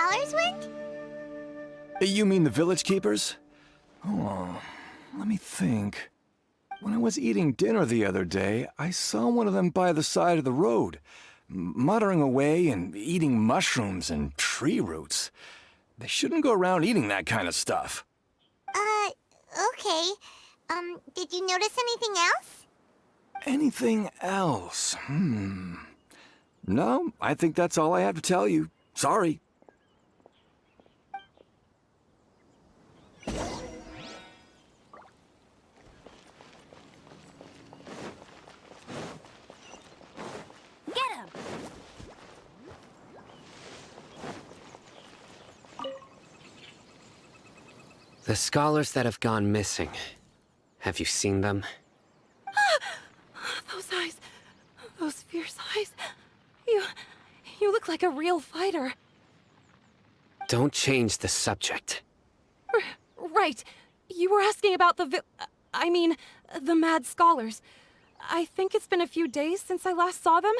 scholars went? You mean the village keepers? Oh, let me think. When I was eating dinner the other day, I saw one of them by the side of the road, muttering away and eating mushrooms and tree roots. They shouldn't go around eating that kind of stuff. Okay. Did you notice anything else? Anything else? No, I think that's all I have to tell you. Sorry. The scholars that have gone missing. Have you seen them? Those eyes. Those fierce eyes. You look like a real fighter. Don't change the subject. Right. You were asking about the mad scholars. I think it's been a few days since I last saw them.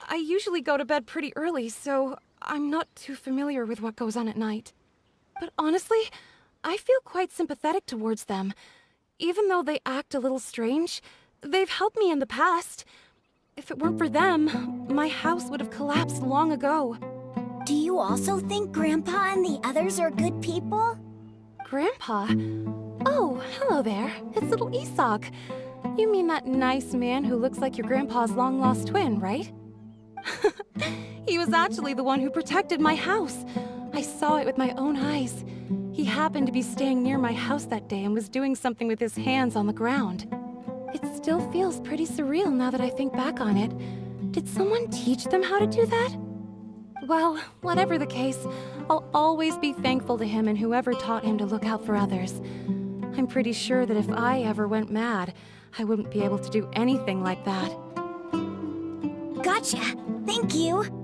I usually go to bed pretty early, so I'm not too familiar with what goes on at night. But honestly, I feel quite sympathetic towards them. Even though they act a little strange, they've helped me in the past. If it weren't for them, my house would have collapsed long ago. Do you also think Grandpa and the others are good people? Grandpa? Oh, hello there. It's little Isak. You mean that nice man who looks like your grandpa's long-lost twin, right? He was actually the one who protected my house. I saw it with my own eyes. He happened to be staying near my house that day and was doing something with his hands on the ground. It still feels pretty surreal now that I think back on it. Did someone teach them how to do that? Well, whatever the case, I'll always be thankful to him and whoever taught him to look out for others. I'm pretty sure that if I ever went mad, I wouldn't be able to do anything like that. Gotcha. Thank you.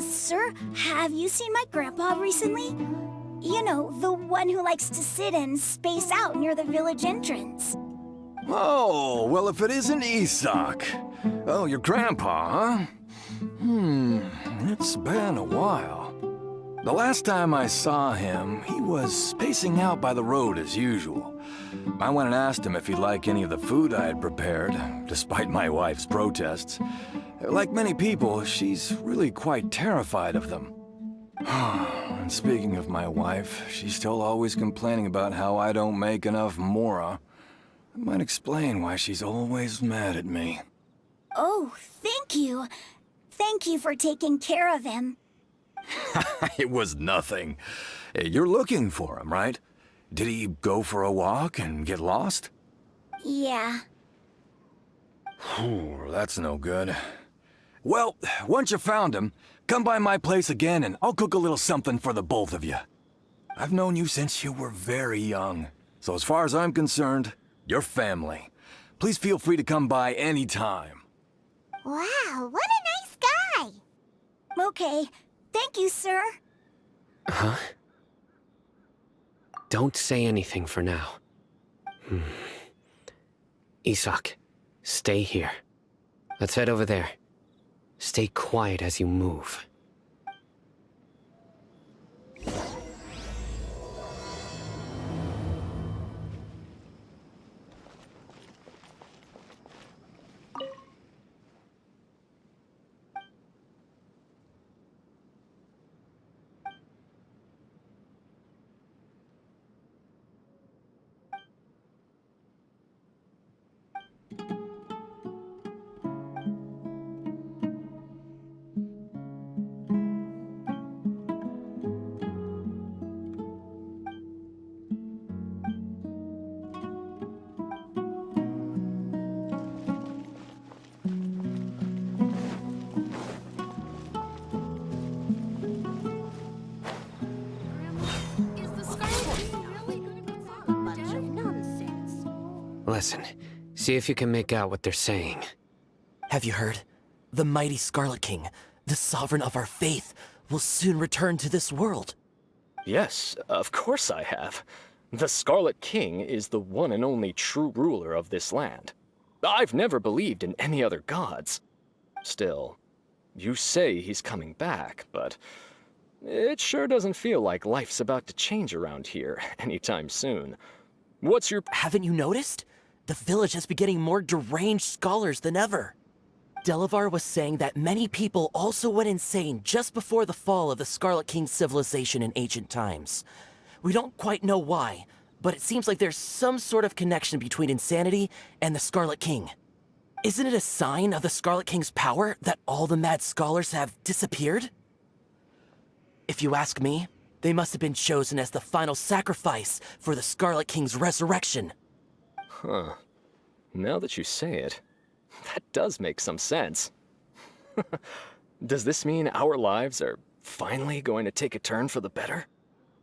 Sir, have you seen my grandpa recently? You know, the one who likes to sit and space out near the village entrance. Oh, well, if it isn't Isak. Oh, your grandpa, huh? It's been a while. The last time I saw him, he was spacing out by the road as usual. I went and asked him if he'd like any of the food I had prepared, despite my wife's protests. Like many people, she's really quite terrified of them. And speaking of my wife, she's still always complaining about how I don't make enough mora. That might explain why she's always mad at me. Oh, thank you. Thank you for taking care of him. It was nothing. You're looking for him, right? Did he go for a walk and get lost? Yeah. That's no good. Well, once you found him, come by my place again and I'll cook a little something for the both of you. I've known you since you were very young, so as far as I'm concerned, you're family. Please feel free to come by anytime. Wow, what a nice guy. Okay, thank you, sir. Huh? Don't say anything for now. Isak, stay here. Let's head over there. Stay quiet as you move. Listen, See if you can make out what they're saying. Have you heard? The mighty Scarlet King, the sovereign of our faith, will soon return to this world. Yes, of course I have. The Scarlet King is the one and only true ruler of this land. I've never believed in any other gods. Still, you say he's coming back, but it sure doesn't feel like life's about to change around here anytime soon. What's your... Haven't you noticed? The village has been getting more deranged scholars than ever. Delavar was saying that many people also went insane just before the fall of the Scarlet King civilization in ancient times. We don't quite know why, but it seems like there's some sort of connection between insanity and the Scarlet King. Isn't it a sign of the Scarlet King's power that all the mad scholars have disappeared? If you ask me, they must have been chosen as the final sacrifice for the Scarlet King's resurrection. Huh. Now that you say it, that does make some sense. Does this mean our lives are finally going to take a turn for the better?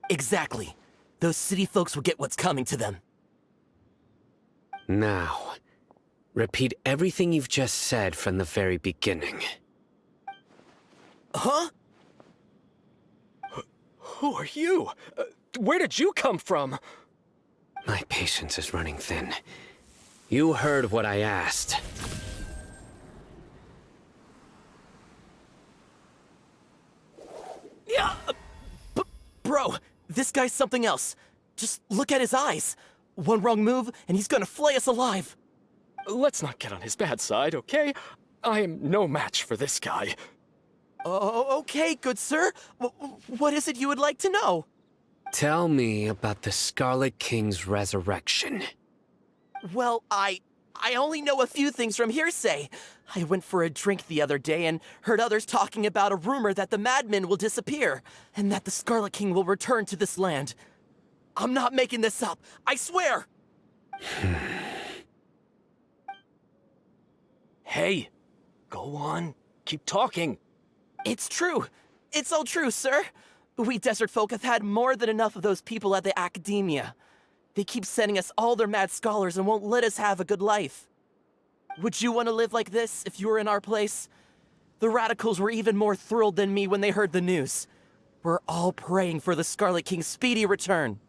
Exactly. Those city folks will get what's coming to them. Now, repeat everything you've just said from the very beginning. Huh? Who are you? Where did you come from? My patience is running thin. You heard what I asked. Yeah, bro, this guy's something else. Just look at his eyes. One wrong move, and he's gonna flay us alive. Let's not get on his bad side, okay? I am no match for this guy. Oh, okay, good sir. What is it you would like to know? Tell me about the Scarlet King's resurrection. Well, I only know a few things from hearsay. I went for a drink the other day and heard others talking about a rumor that the madmen will disappear, and that the Scarlet King will return to this land. I'm not making this up, I swear! Hey, go on, keep talking. It's true. It's all true, sir. We desert folk have had more than enough of those people at the academia. They keep sending us all their mad scholars and won't let us have a good life. Would you want to live like this if you were in our place? The radicals were even more thrilled than me when they heard the news. We're all praying for the Scarlet King's speedy return.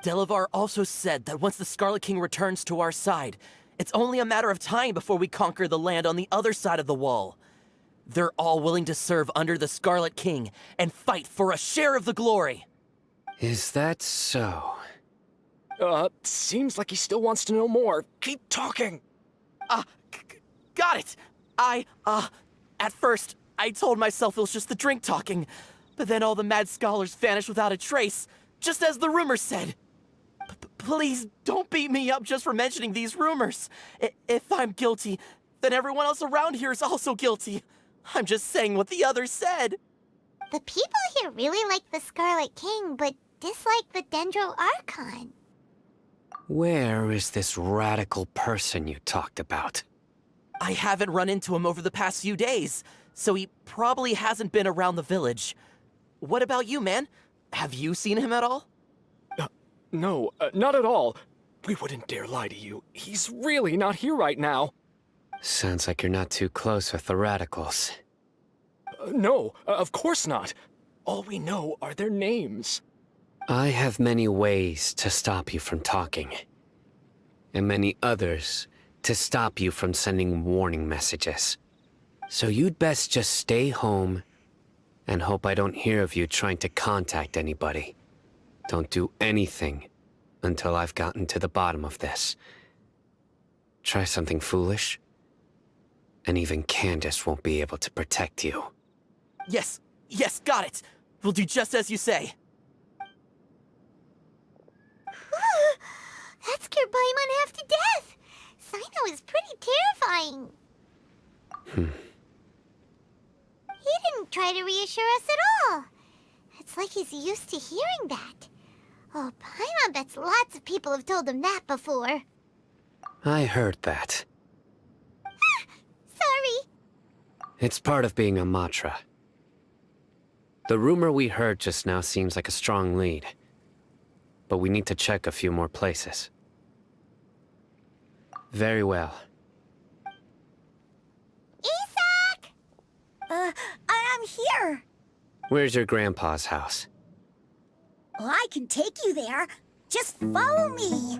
Delavar also said that once the Scarlet King returns to our side, it's only a matter of time before we conquer the land on the other side of the wall. They're all willing to serve under the Scarlet King and fight for a share of the glory. Is that so? Seems like he still wants to know more. Keep talking. Got it. At first, I told myself it was just the drink talking, but then all the mad scholars vanished without a trace, just as the rumors said. Please don't beat me up just for mentioning these rumors. If I'm guilty, then everyone else around here is also guilty. I'm just saying what the others said. The people here really like the Scarlet King, but dislike the Dendro Archon. Where is this radical person you talked about? I haven't run into him over the past few days, so he probably hasn't been around the village. What about you, man? Have you seen him at all? No, not at all. We wouldn't dare lie to you. He's really not here right now. Sounds like you're not too close with the radicals. No, of course not. All we know are their names. I have many ways to stop you from talking. And many others to stop you from sending warning messages. So you'd best just stay home and hope I don't hear of you trying to contact anybody. Don't do anything until I've gotten to the bottom of this. Try something foolish, and even Candace won't be able to protect you. Yes, got it. We'll do just as you say. That scared Paimon half to death. Sino is pretty terrifying. He didn't try to reassure us at all. It's like he's used to hearing that. Oh, Paimon bets lots of people have told him that before. I heard that. Sorry. It's part of being a Matra. The rumor we heard just now seems like a strong lead. But we need to check a few more places. Very well. Isak! I'm here. Where's your grandpa's house? Well, I can take you there. Just follow me.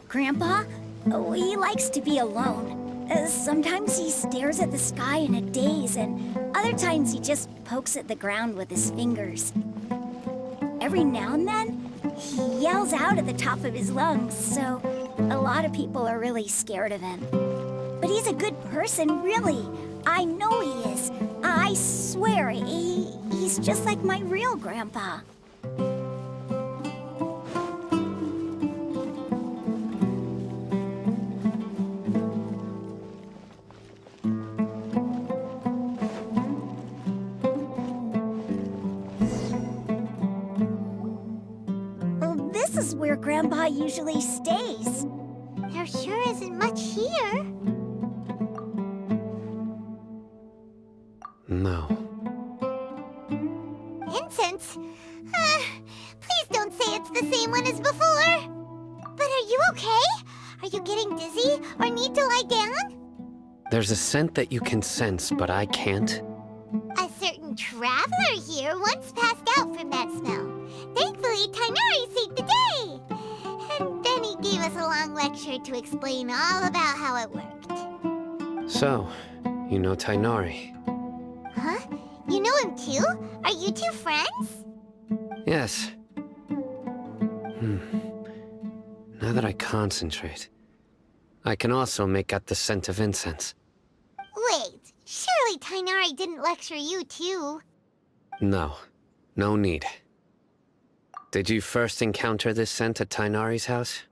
Grandpa, he likes to be alone. Sometimes he stares at the sky in a daze, and other times he just pokes at the ground with his fingers. Every now and then, he yells out at the top of his lungs, so a lot of people are really scared of him. But he's a good person, really. I know he is. I swear, he's just like my real grandpa. This is where Grandpa usually stays. There sure isn't much here. No. Incense? Please don't say it's the same one as before. But are you okay? Are you getting dizzy or need to lie down? There's a scent that you can sense, but I can't. A certain traveler here once passed out from that smell. Thankfully, Tainari saved the day. And then he gave us a long lecture to explain all about how it worked. So, you know Tainari? Huh? You know him too? Are you two friends? Yes. Now that I concentrate, I can also make out the scent of incense. Wait, surely Tainari didn't lecture you too. No. No need. Did you first encounter this scent at Tainari's house?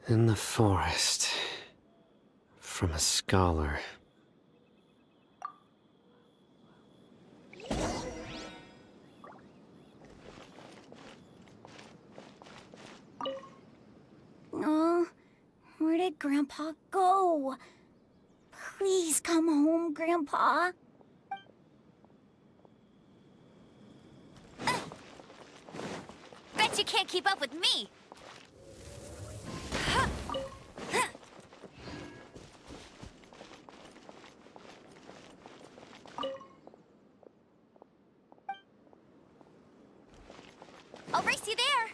In the forest. From a scholar. Oh, where did Grandpa go? Please come home, Grandpa. Bet you can't keep up with me! I'll race you there!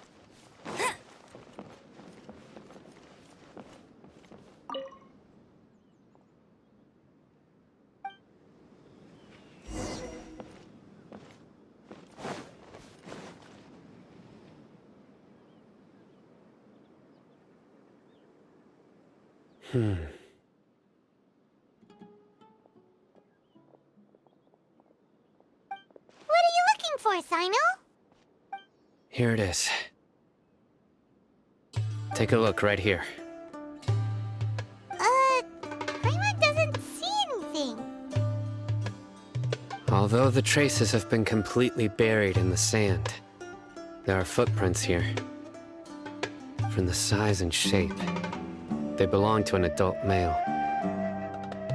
What are you looking for, Sino? Here it is. Take a look right here. Paimon doesn't see anything. Although the traces have been completely buried in the sand, there are footprints here. From the size and shape, they belong to an adult male.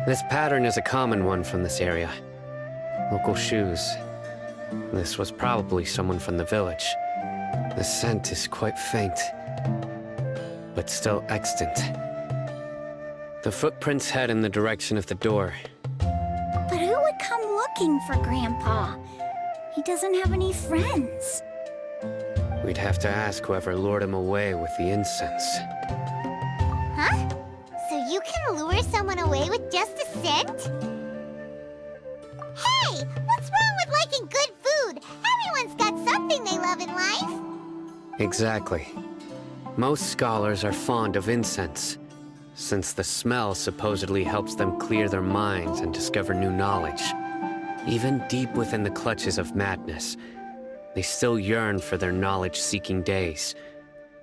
This pattern is a common one from this area. Local shoes. This was probably someone from the village. The scent is quite faint, but still extant. The footprints head in the direction of the door. But who would come looking for Grandpa? He doesn't have any friends. We'd have to ask whoever lured him away with the incense. Huh? So you can lure someone away with just a scent? Hey! What's wrong with liking good food? Everyone's got something they love in life. Exactly. Most scholars are fond of incense, since the smell supposedly helps them clear their minds and discover new knowledge. Even deep within the clutches of madness, they still yearn for their knowledge-seeking days,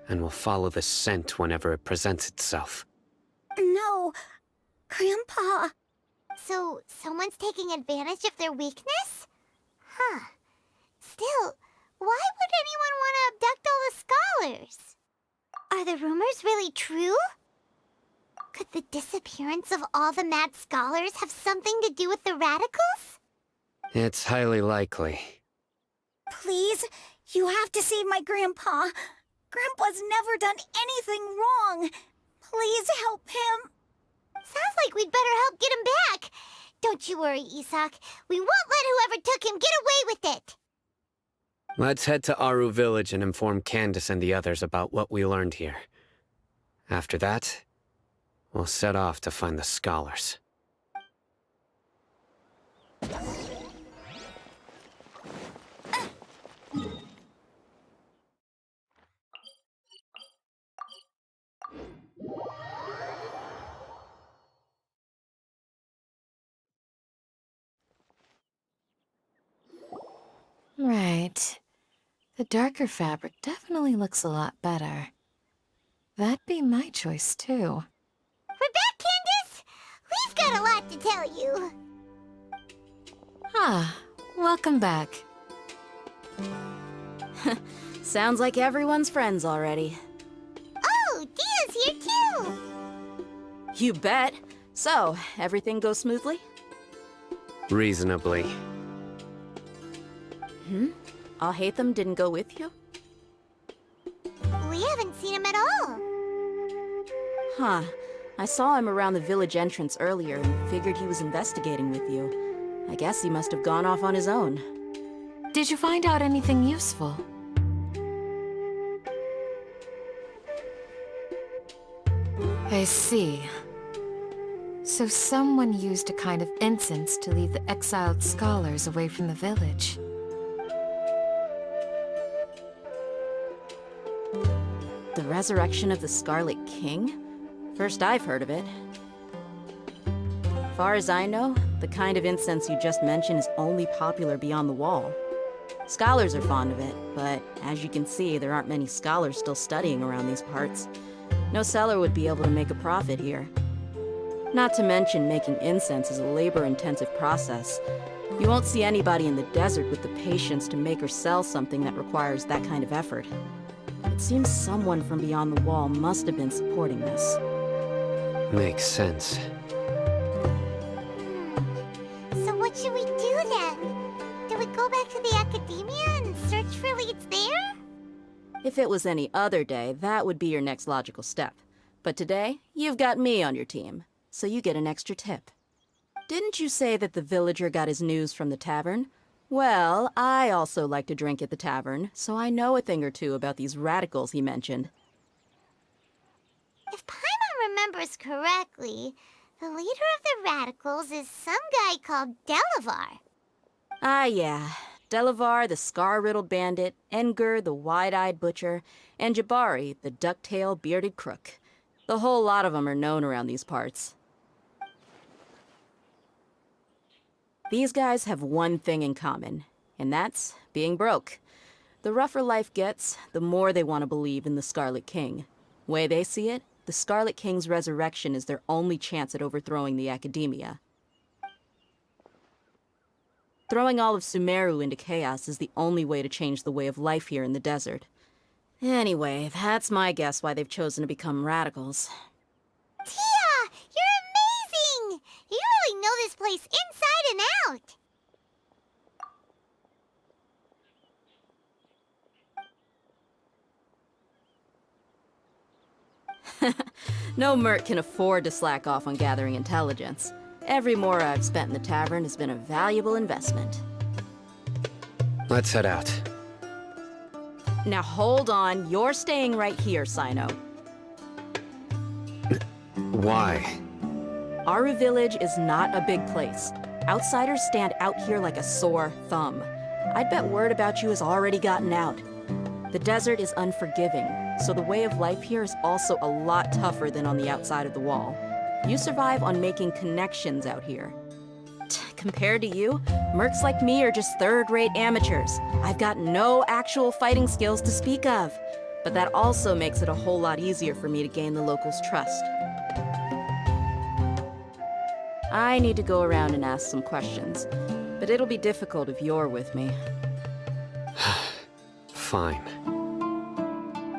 and will follow the scent whenever it presents itself. No, Grandpa. So, someone's taking advantage of their weakness? Huh. Still, why would anyone want to abduct all the scholars? Are the rumors really true? Could the disappearance of all the mad scholars have something to do with the radicals? It's highly likely. Please, you have to save my grandpa. Grandpa's never done anything wrong. Please help him. Sounds like we'd better help get him back. Don't you worry, Isak. We won't let whoever took him get away with it. Let's head to Aru Village and inform Candace and the others about what we learned here. After that, we'll set off to find the scholars. Right. The darker fabric definitely looks a lot better. That'd be my choice, too. We're back, Candace! We've got a lot to tell you. Ah, welcome back. Sounds like everyone's friends already. Oh, Dia's here too! You bet. So, everything goes smoothly? Reasonably. Alhaitham didn't go with you? We haven't seen him at all. Huh. I saw him around the village entrance earlier and figured he was investigating with you. I guess he must have gone off on his own. Did you find out anything useful? I see. So someone used a kind of incense to lead the exiled scholars away from the village. The resurrection of the Scarlet King? First I've heard of it. Far as I know, the kind of incense you just mentioned is only popular beyond the wall. Scholars are fond of it, but as you can see, there aren't many scholars still studying around these parts. No seller would be able to make a profit here. Not to mention, making incense is a labor-intensive process. You won't see anybody in the desert with the patience to make or sell something that requires that kind of effort. It seems someone from beyond the wall must have been supporting this. Makes sense. So what should we do then? Do we go back to the academia and search for leads there? If it was any other day, that would be your next logical step. But today, you've got me on your team, so you get an extra tip. Didn't you say that the villager got his news from the tavern? Well, I also like to drink at the tavern, so I know a thing or two about these radicals he mentioned. If Paimon remembers correctly, the leader of the radicals is some guy called Delavar. Ah, yeah. Delavar, the scar-riddled bandit, Engur, the wide-eyed butcher, and Jabari, the duck-tailed bearded crook. The whole lot of them are known around these parts. These guys have one thing in common, and that's being broke. The rougher life gets, the more they want to believe in the Scarlet King. Way they see it, the Scarlet King's resurrection is their only chance at overthrowing the academia. Throwing all of Sumeru into chaos is the only way to change the way of life here in the desert. Anyway, that's my guess why they've chosen to become radicals. Tia! You're amazing! You really know this place inside and out! No merc can afford to slack off on gathering intelligence. Every mora I've spent in the tavern has been a valuable investment. Let's head out. Now hold on, you're staying right here, Sino. Why? Aru Village is not a big place. Outsiders stand out here like a sore thumb. I'd bet word about you has already gotten out. The desert is unforgiving, so the way of life here is also a lot tougher than on the outside of the wall. You survive on making connections out here. Compared to you, mercs like me are just third-rate amateurs. I've got no actual fighting skills to speak of. But that also makes it a whole lot easier for me to gain the locals' trust. I need to go around and ask some questions, but it'll be difficult if you're with me. Fine.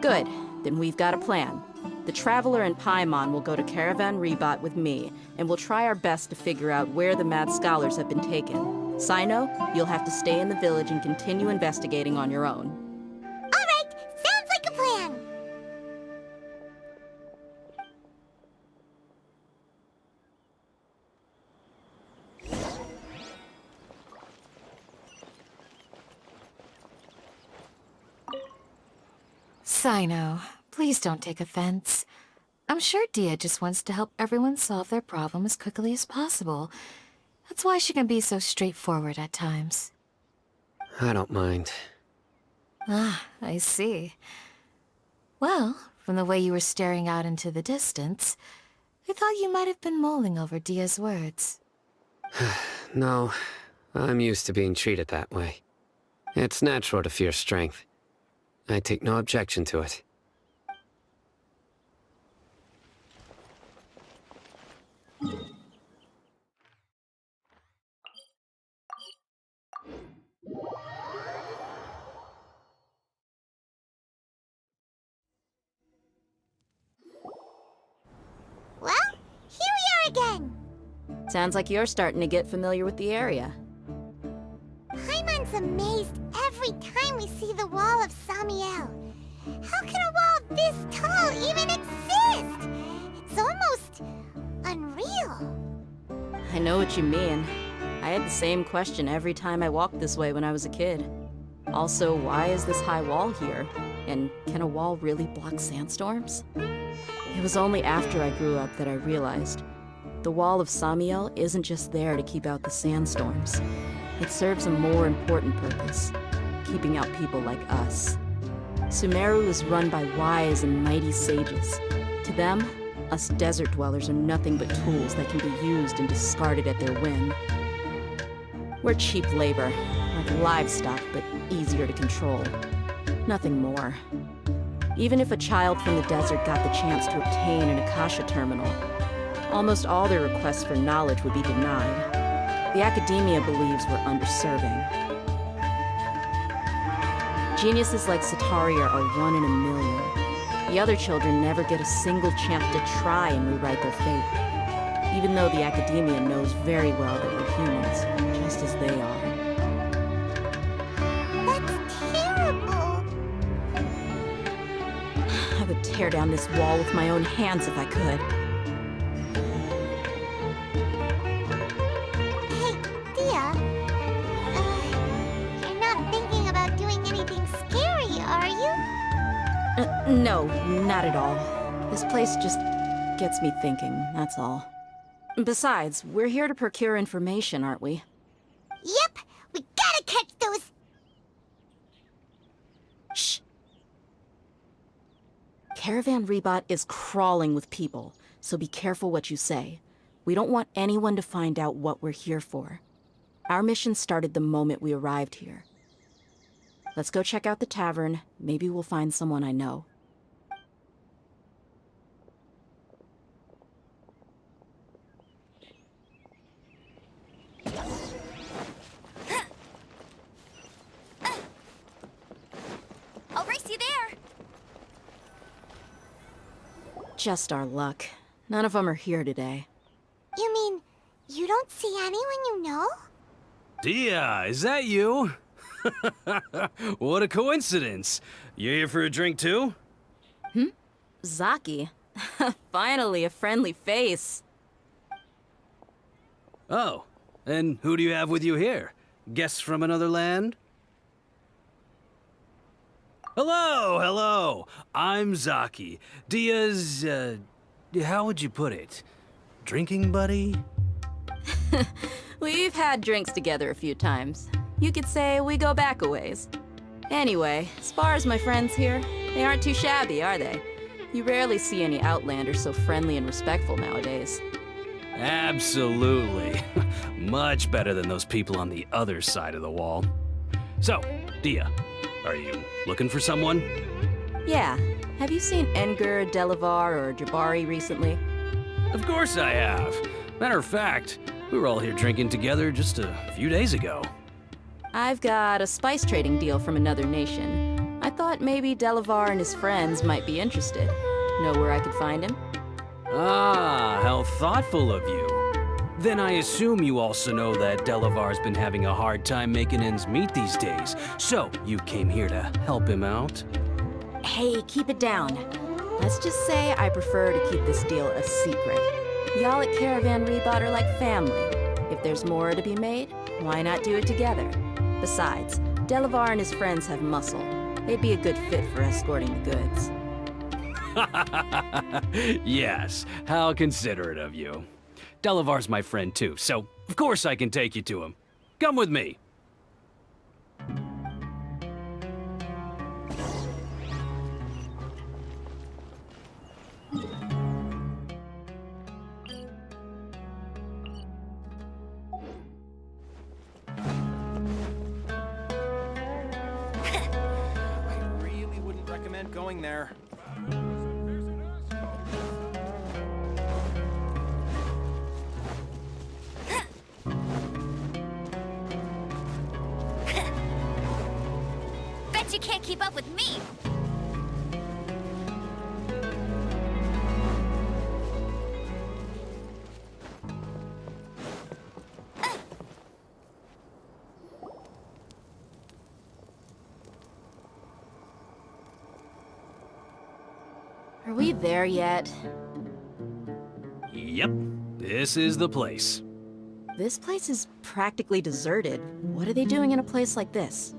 Good, then we've got a plan. The Traveler and Paimon will go to Caravan Rebot with me, and we'll try our best to figure out where the mad scholars have been taken. Sino, you'll have to stay in the village and continue investigating on your own. All right, sounds like a plan. Sino, please don't take offense. I'm sure Dia just wants to help everyone solve their problem as quickly as possible. That's why she can be so straightforward at times. I don't mind. Ah, I see. Well, from the way you were staring out into the distance, I thought you might have been mulling over Dia's words. No, I'm used to being treated that way. It's natural to fear strength. I take no objection to it. Well, here we are again. Sounds like you're starting to get familiar with the area. Paimon's amazed every time we see the wall of Samiel. How can a wall this tall even exist? It's almost unreal. I know what you mean. I had the same question every time I walked this way when I was a kid. Also, why is this high wall here? And can a wall really block sandstorms? It was only after I grew up that I realized the wall of Samiel isn't just there to keep out the sandstorms. It serves a more important purpose, keeping out people like us. Sumeru is run by wise and mighty sages. To them, us desert dwellers are nothing but tools that can be used and discarded at their whim. We're cheap labor, like livestock, but easier to control. Nothing more. Even if a child from the desert got the chance to obtain an Akasha terminal, almost all their requests for knowledge would be denied. The academia believes we're underserving. Geniuses like Sataria are 1 in a million. The other children never get a single chance to try and rewrite their fate, even though the academia knows very well that we're humans, just as they are. That's terrible. I would tear down this wall with my own hands if I could. Hey, Dia. You're not thinking about doing anything scary, are you? No, not at all. This place just gets me thinking, that's all. Besides, we're here to procure information, aren't we? Yep, we gotta catch those. Shh. Caravan Rebot is crawling with people, so be careful what you say. We don't want anyone to find out what we're here for. Our mission started the moment we arrived here. Let's go check out the tavern. Maybe we'll find someone I know. I'll race you there. Just our luck. None of them are here today. You mean, you don't see anyone you know? Dia, is that you? What a coincidence. You here for a drink too? Zaki. Finally, a friendly face. Oh, and who do you have with you here? Guests from another land? Hello, hello. I'm Zaki. Dia's, how would you put it? Drinking buddy? We've had drinks together a few times. You could say we go back a ways. Anyway, as far as my friends here, they aren't too shabby, are they? You rarely see any Outlanders so friendly and respectful nowadays. Absolutely. Much better than those people on the other side of the wall. So, Dia, are you looking for someone? Yeah. Have you seen Engur, Delavar, or Jabari recently? Of course I have. Matter of fact, we were all here drinking together just a few days ago. I've got a spice trading deal from another nation. I thought maybe Delavar and his friends might be interested. Know where I could find him? Ah, how thoughtful of you. Then I assume you also know that Delavar's been having a hard time making ends meet these days, so you came here to help him out? Hey, keep it down. Let's just say I prefer to keep this deal a secret. Y'all at Caravan Rebot are like family. If there's more to be made, why not do it together? Besides, Delavar and his friends have muscle. They'd be a good fit for escorting the goods. Yes, how considerate of you. Delavar's my friend too, so of course I can take you to him. Come with me. I really wouldn't recommend going there. Bet you can't keep up with me. Are we there yet? Yep, this is the place. This place is practically deserted. What are they doing in a place like this?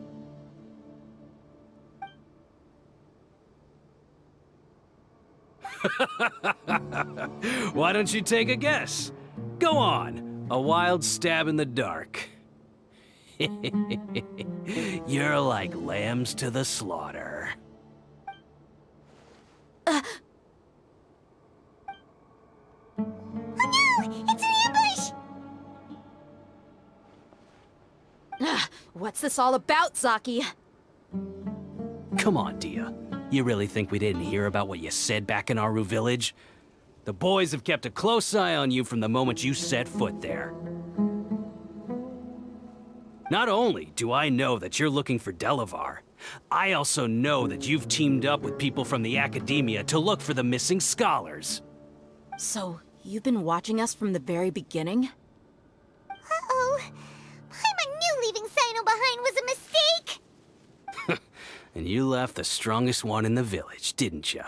Why don't you take a guess? Go on, a wild stab in the dark. You're like lambs to the slaughter. Oh no! It's an ambush! What's this all about, Zaki? Come on, Dia. You really think we didn't hear about what you said back in Aru village? The boys have kept a close eye on you from the moment you set foot there. Not only do I know that you're looking for Delavar, I also know that you've teamed up with people from the Academia to look for the missing scholars. So, you've been watching us from the very beginning? Uh-oh. Paimon knew leaving Sino behind was a mistake! And you left the strongest one in the village, didn't you?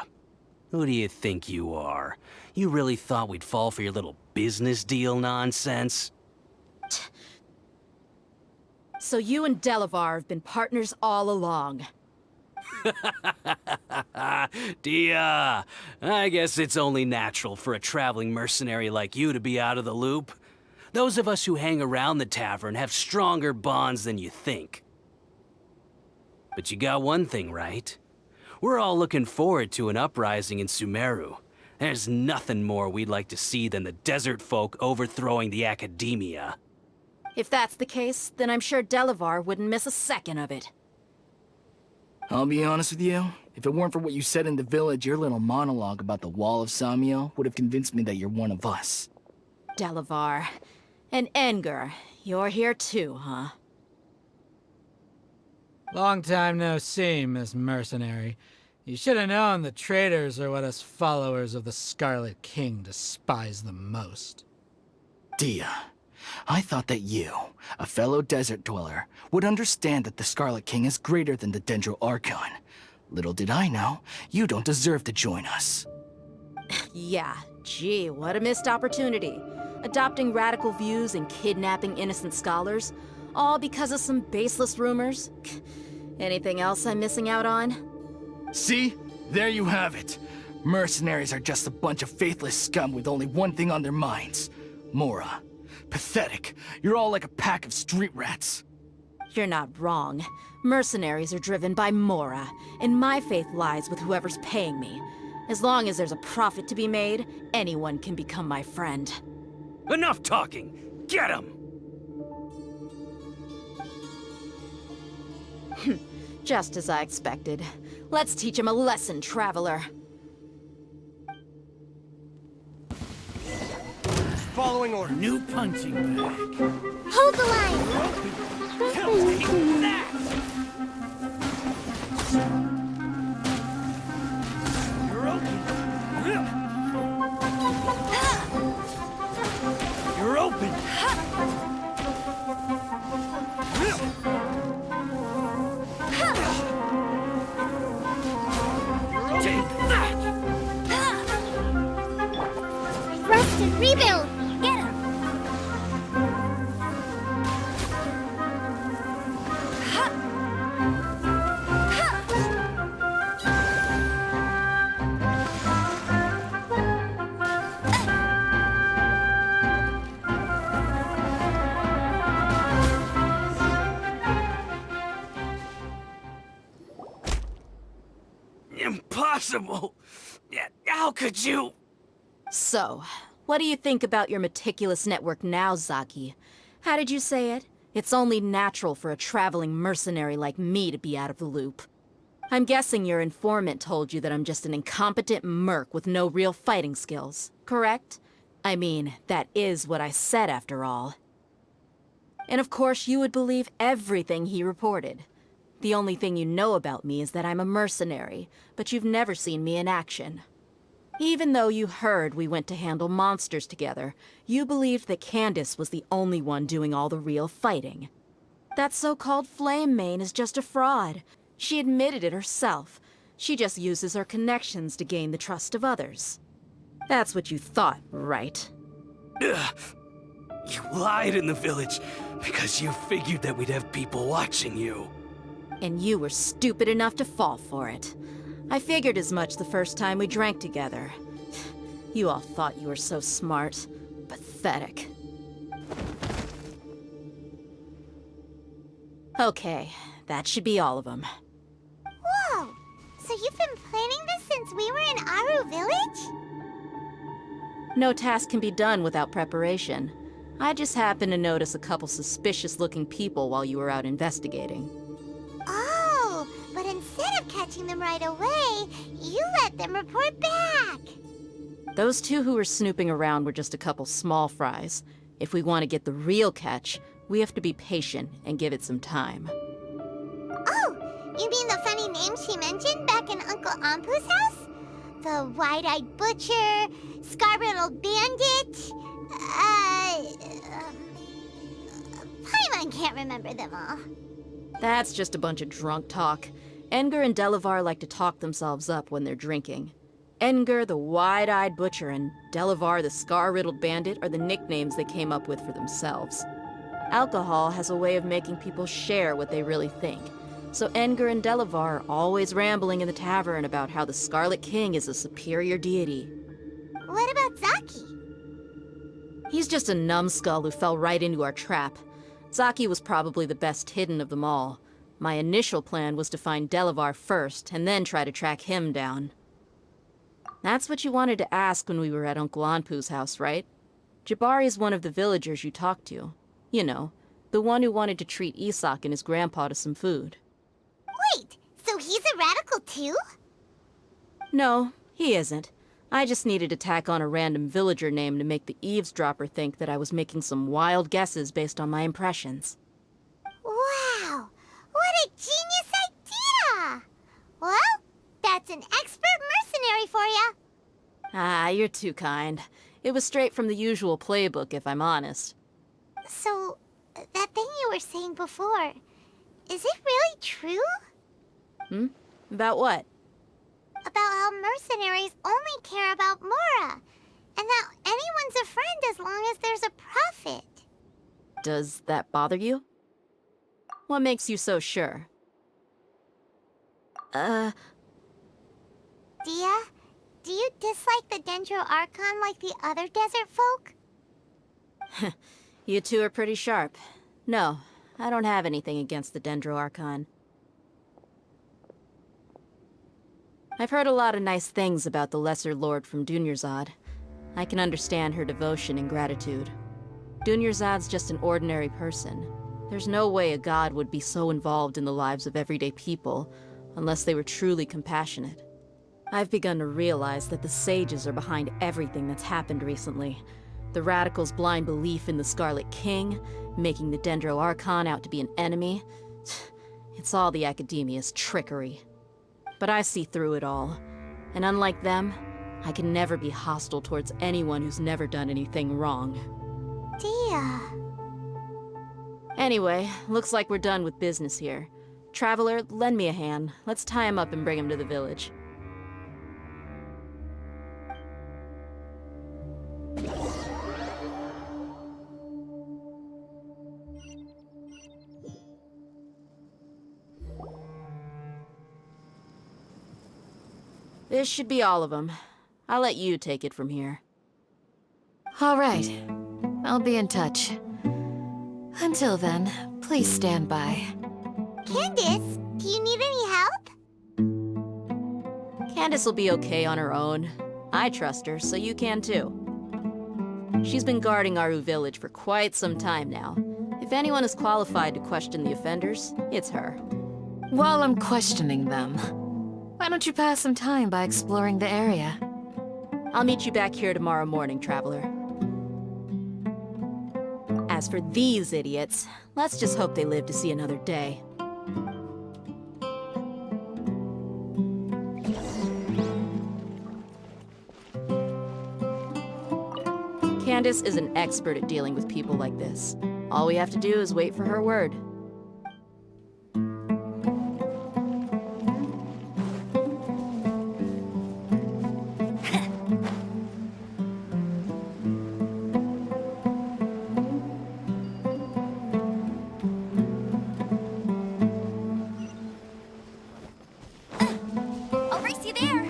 Who do you think you are? You really thought we'd fall for your little business deal nonsense? So you and Delavar have been partners all along. Dia, I guess it's only natural for a traveling mercenary like you to be out of the loop. Those of us who hang around the tavern have stronger bonds than you think. But you got one thing right. We're all looking forward to an uprising in Sumeru. There's nothing more we'd like to see than the desert folk overthrowing the Academia. If that's the case, then I'm sure Delavar wouldn't miss a second of it. I'll be honest with you. If it weren't for what you said in the village, your little monologue about the Wall of Samiel would have convinced me that you're one of us. Delavar. And Engar, you're here too, huh? Long time no see, Miss Mercenary. You should have known the traitors are what us followers of the Scarlet King despise the most. Dia, I thought that you, a fellow desert dweller, would understand that the Scarlet King is greater than the Dendro Archon. Little did I know, you don't deserve to join us. Yeah, gee, what a missed opportunity. Adopting radical views and kidnapping innocent scholars, all because of some baseless rumors. Anything else I'm missing out on? See? There you have it. Mercenaries are just a bunch of faithless scum with only one thing on their minds. Mora. Pathetic. You're all like a pack of street rats. You're not wrong. Mercenaries are driven by Mora, and my faith lies with whoever's paying me. As long as there's a profit to be made, anyone can become my friend. Enough talking! Get him! Just as I expected. Let's teach him a lesson, traveler. Following order. New punching bag. Hold the line! Take that! You're open. rebuild! Get him! Impossible! Yeah, how could you? So, what do you think about your meticulous network now, Zaki? How did you say it? It's only natural for a traveling mercenary like me to be out of the loop. I'm guessing your informant told you that I'm just an incompetent merc with no real fighting skills, correct? I mean, that is what I said after all. And of course you would believe everything he reported. The only thing you know about me is that I'm a mercenary, but you've never seen me in action. Even though you heard we went to handle monsters together, you believed that Candace was the only one doing all the real fighting. That so-called Flame Mane is just a fraud. She admitted it herself. She just uses her connections to gain the trust of others. That's what you thought, right? Ugh. You lied in the village because you figured that we'd have people watching you. And you were stupid enough to fall for it. I figured as much the first time we drank together. You all thought you were so smart. Pathetic. Okay, that should be all of them. Whoa! So you've been planning this since we were in Aru Village? No task can be done without preparation. I just happened to notice a couple suspicious-looking people while you were out investigating. Oh, but instead of catching them right away, you let them report back. Those two who were snooping around were just a couple small fries. If we want to get the real catch, we have to be patient and give it some time. Oh, you mean the funny name she mentioned back in Uncle Ampu's house? The wide-eyed butcher, scar-riddled bandit, Paimon can't remember them all. That's just a bunch of drunk talk. Edgar and Delavar like to talk themselves up when they're drinking. Edgar, the wide-eyed butcher, and Delavar, the scar-riddled bandit, are the nicknames they came up with for themselves. Alcohol has a way of making people share what they really think. So Edgar and Delavar are always rambling in the tavern about how the Scarlet King is a superior deity. What about Zaki? He's just a numbskull who fell right into our trap. Zaki was probably the best hidden of them all. My initial plan was to find Delavar first, and then try to track him down. That's what you wanted to ask when we were at Uncle Anpu's house, right? Jabari is one of the villagers you talked to. You know, the one who wanted to treat Isak and his grandpa to some food. Wait, so he's a radical too? No, he isn't. I just needed to tack on a random villager name to make the eavesdropper think that I was making some wild guesses based on my impressions. Wow, what a genius idea! Well, that's an expert mercenary for ya. Ah, you're too kind. It was straight from the usual playbook, if I'm honest. So, that thing you were saying before, is it really true? About what? About how mercenaries only care about Mora, and that anyone's a friend as long as there's a profit. Does that bother you? What makes you so sure? Dia, do you dislike the Dendro Archon like the other desert folk? You two are pretty sharp. No, I don't have anything against the Dendro Archon. I've heard a lot of nice things about the Lesser Lord from Dunyarzad. I can understand her devotion and gratitude. Dunyarzad's just an ordinary person. There's no way a god would be so involved in the lives of everyday people, unless they were truly compassionate. I've begun to realize that the sages are behind everything that's happened recently. The radicals' blind belief in the Scarlet King, making the Dendro Archon out to be an enemy. It's all the Academia's trickery. But I see through it all. And unlike them, I can never be hostile towards anyone who's never done anything wrong. Dia. Anyway, looks like we're done with business here. Traveler, lend me a hand. Let's tie him up and bring him to the village. This should be all of them. I'll let you take it from here. All right. I'll be in touch. Until then, please stand by. Candace, do you need any help? Candace will be okay on her own. I trust her, so you can too. She's been guarding Aru village for quite some time now. If anyone is qualified to question the offenders, it's her. While I'm questioning them, why don't you pass some time by exploring the area? I'll meet you back here tomorrow morning, Traveler. As for these idiots, let's just hope they live to see another day. Candace is an expert at dealing with people like this. All we have to do is wait for her word. I'll race you there.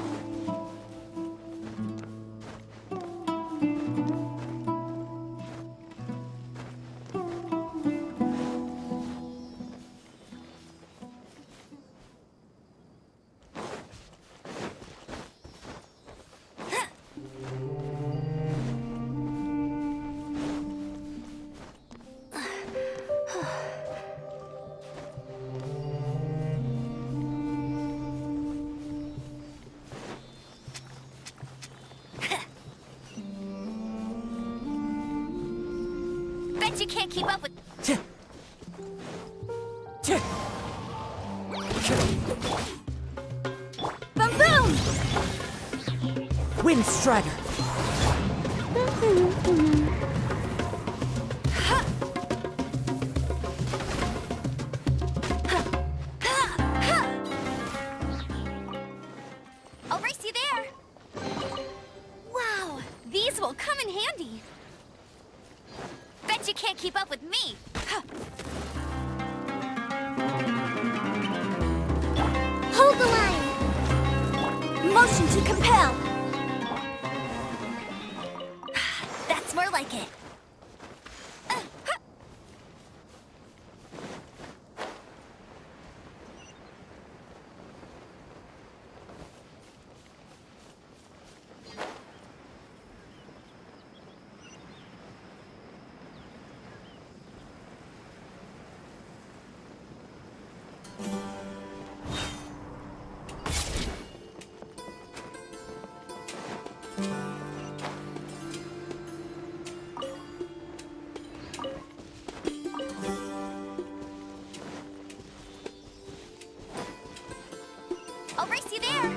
Bet you can't keep up with... Boom boom! Wind Strider! I'll race you there. Wow, these will come in handy. Bet you can't keep up with me. Hold the line! Motion to compel! That's more like it. I'll race you there.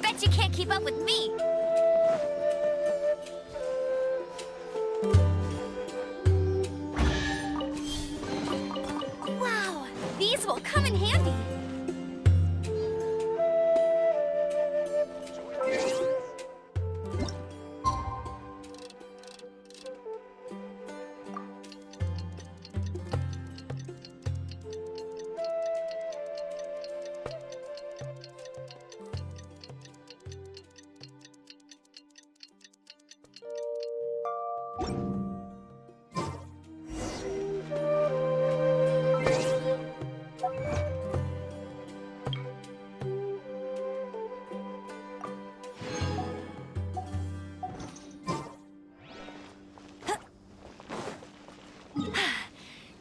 Bet you can't keep up with me. Wow, these will come in handy.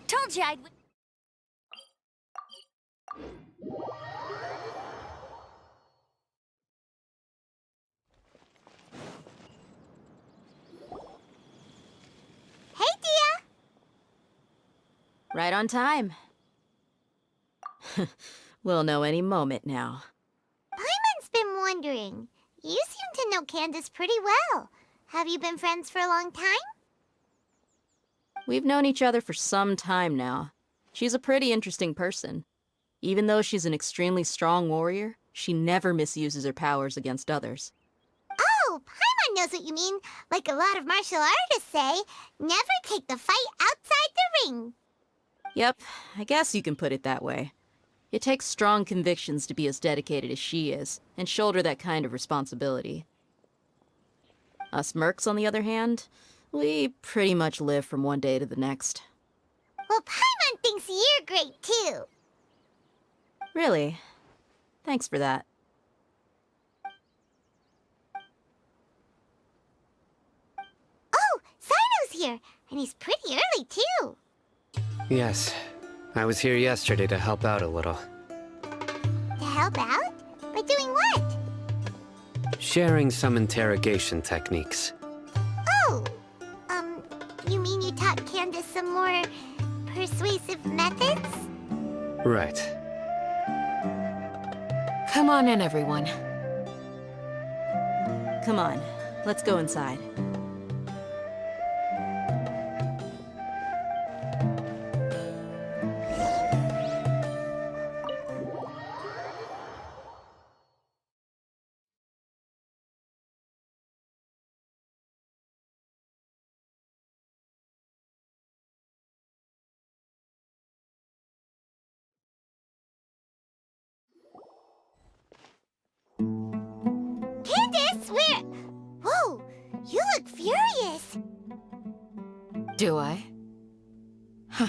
Told you I'd... Hey, Dia! Right on time. We'll know any moment now. Paimon's been wondering. You seem to know Candace pretty well. Have you been friends for a long time? We've known each other for some time now. She's a pretty interesting person. Even though she's an extremely strong warrior, she never misuses her powers against others. Oh, Paimon knows what you mean. Like a lot of martial artists say, never take the fight outside the ring. Yep, I guess you can put it that way. It takes strong convictions to be as dedicated as she is, and shoulder that kind of responsibility. Us mercs, on the other hand, we pretty much live from one day to the next. Well, Paimon thinks you're great, too. Really? Thanks for that. Oh, Sino's here, and he's pretty early, too. Yes, I was here yesterday to help out a little. To help out? By doing what? Sharing some interrogation techniques. Oh, you mean you taught Candace some more persuasive methods? Right. Come on in, everyone. Come on, let's go inside. Candace, where... Whoa, you look furious. Do I? Huh.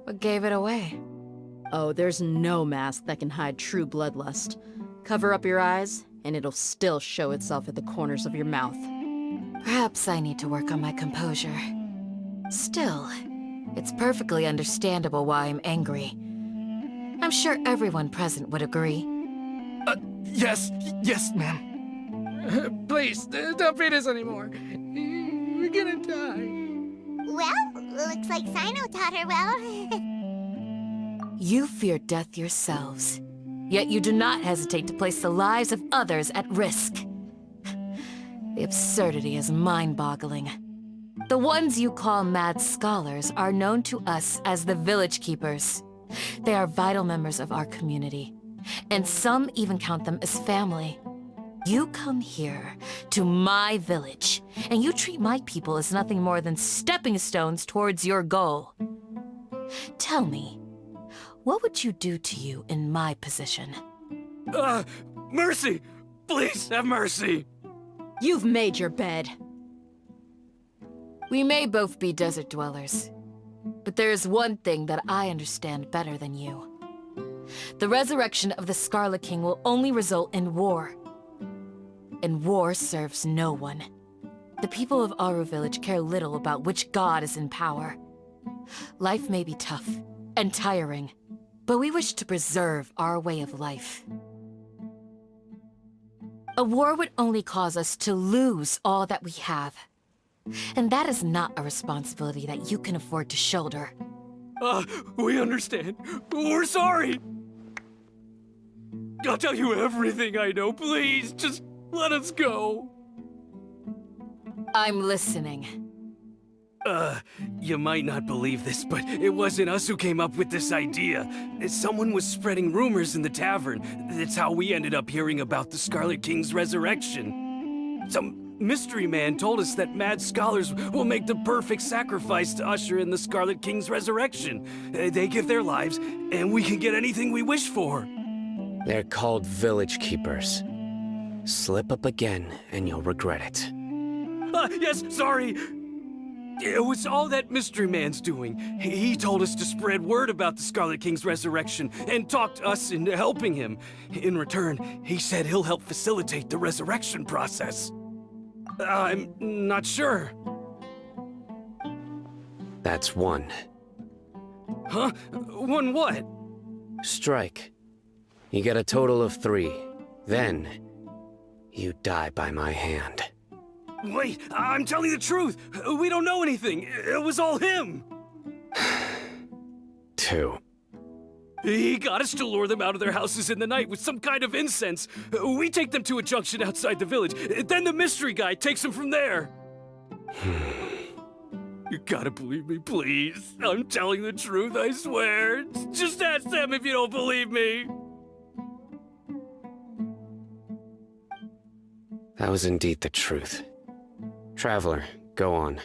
What gave it away? Oh, there's no mask that can hide true bloodlust. Cover up your eyes, and it'll still show itself at the corners of your mouth. Perhaps I need to work on my composure. Still, it's perfectly understandable why I'm angry. I'm sure everyone present would agree. Yes, ma'am. Please, don't beat us anymore. We're gonna die. Well, looks like Sino taught her well. You fear death yourselves, yet you do not hesitate to place the lives of others at risk. The absurdity is mind-boggling. The ones you call mad scholars are known to us as the Village Keepers. They are vital members of our community, and some even count them as family. You come here, to my village, and you treat my people as nothing more than stepping stones towards your goal. Tell me, what would you do to you in my position? Mercy! Please have mercy! You've made your bed. We may both be desert dwellers, but there is one thing that I understand better than you. The resurrection of the Scarlet King will only result in war. And war serves no one. The people of Aru Village care little about which god is in power. Life may be tough and tiring, but we wish to preserve our way of life. A war would only cause us to lose all that we have. And that is not a responsibility that you can afford to shoulder. We understand. We're sorry. I'll tell you everything I know, please. Just let us go. I'm listening. You might not believe this, but it wasn't us who came up with this idea. Someone was spreading rumors in the tavern. That's how we ended up hearing about the Scarlet King's resurrection. Some mystery man told us that mad scholars will make the perfect sacrifice to usher in the Scarlet King's resurrection. They give their lives, and we can get anything we wish for. They're called Village Keepers. Slip up again, and you'll regret it. Yes, sorry. It was all that mystery man's doing. He told us to spread word about the Scarlet King's resurrection and talked us into helping him. In return, he said he'll help facilitate the resurrection process. I'm not sure. That's one. Huh? One what? Strike. You get a total of 3. Then, you die by my hand. Wait, I'm telling the truth. We don't know anything. It was all him. 2. He got us to lure them out of their houses in the night with some kind of incense. We take them to a junction outside the village. Then the mystery guy takes them from there. You gotta believe me, please. I'm telling the truth, I swear. Just ask them if you don't believe me. That was indeed the truth. Traveler, go on.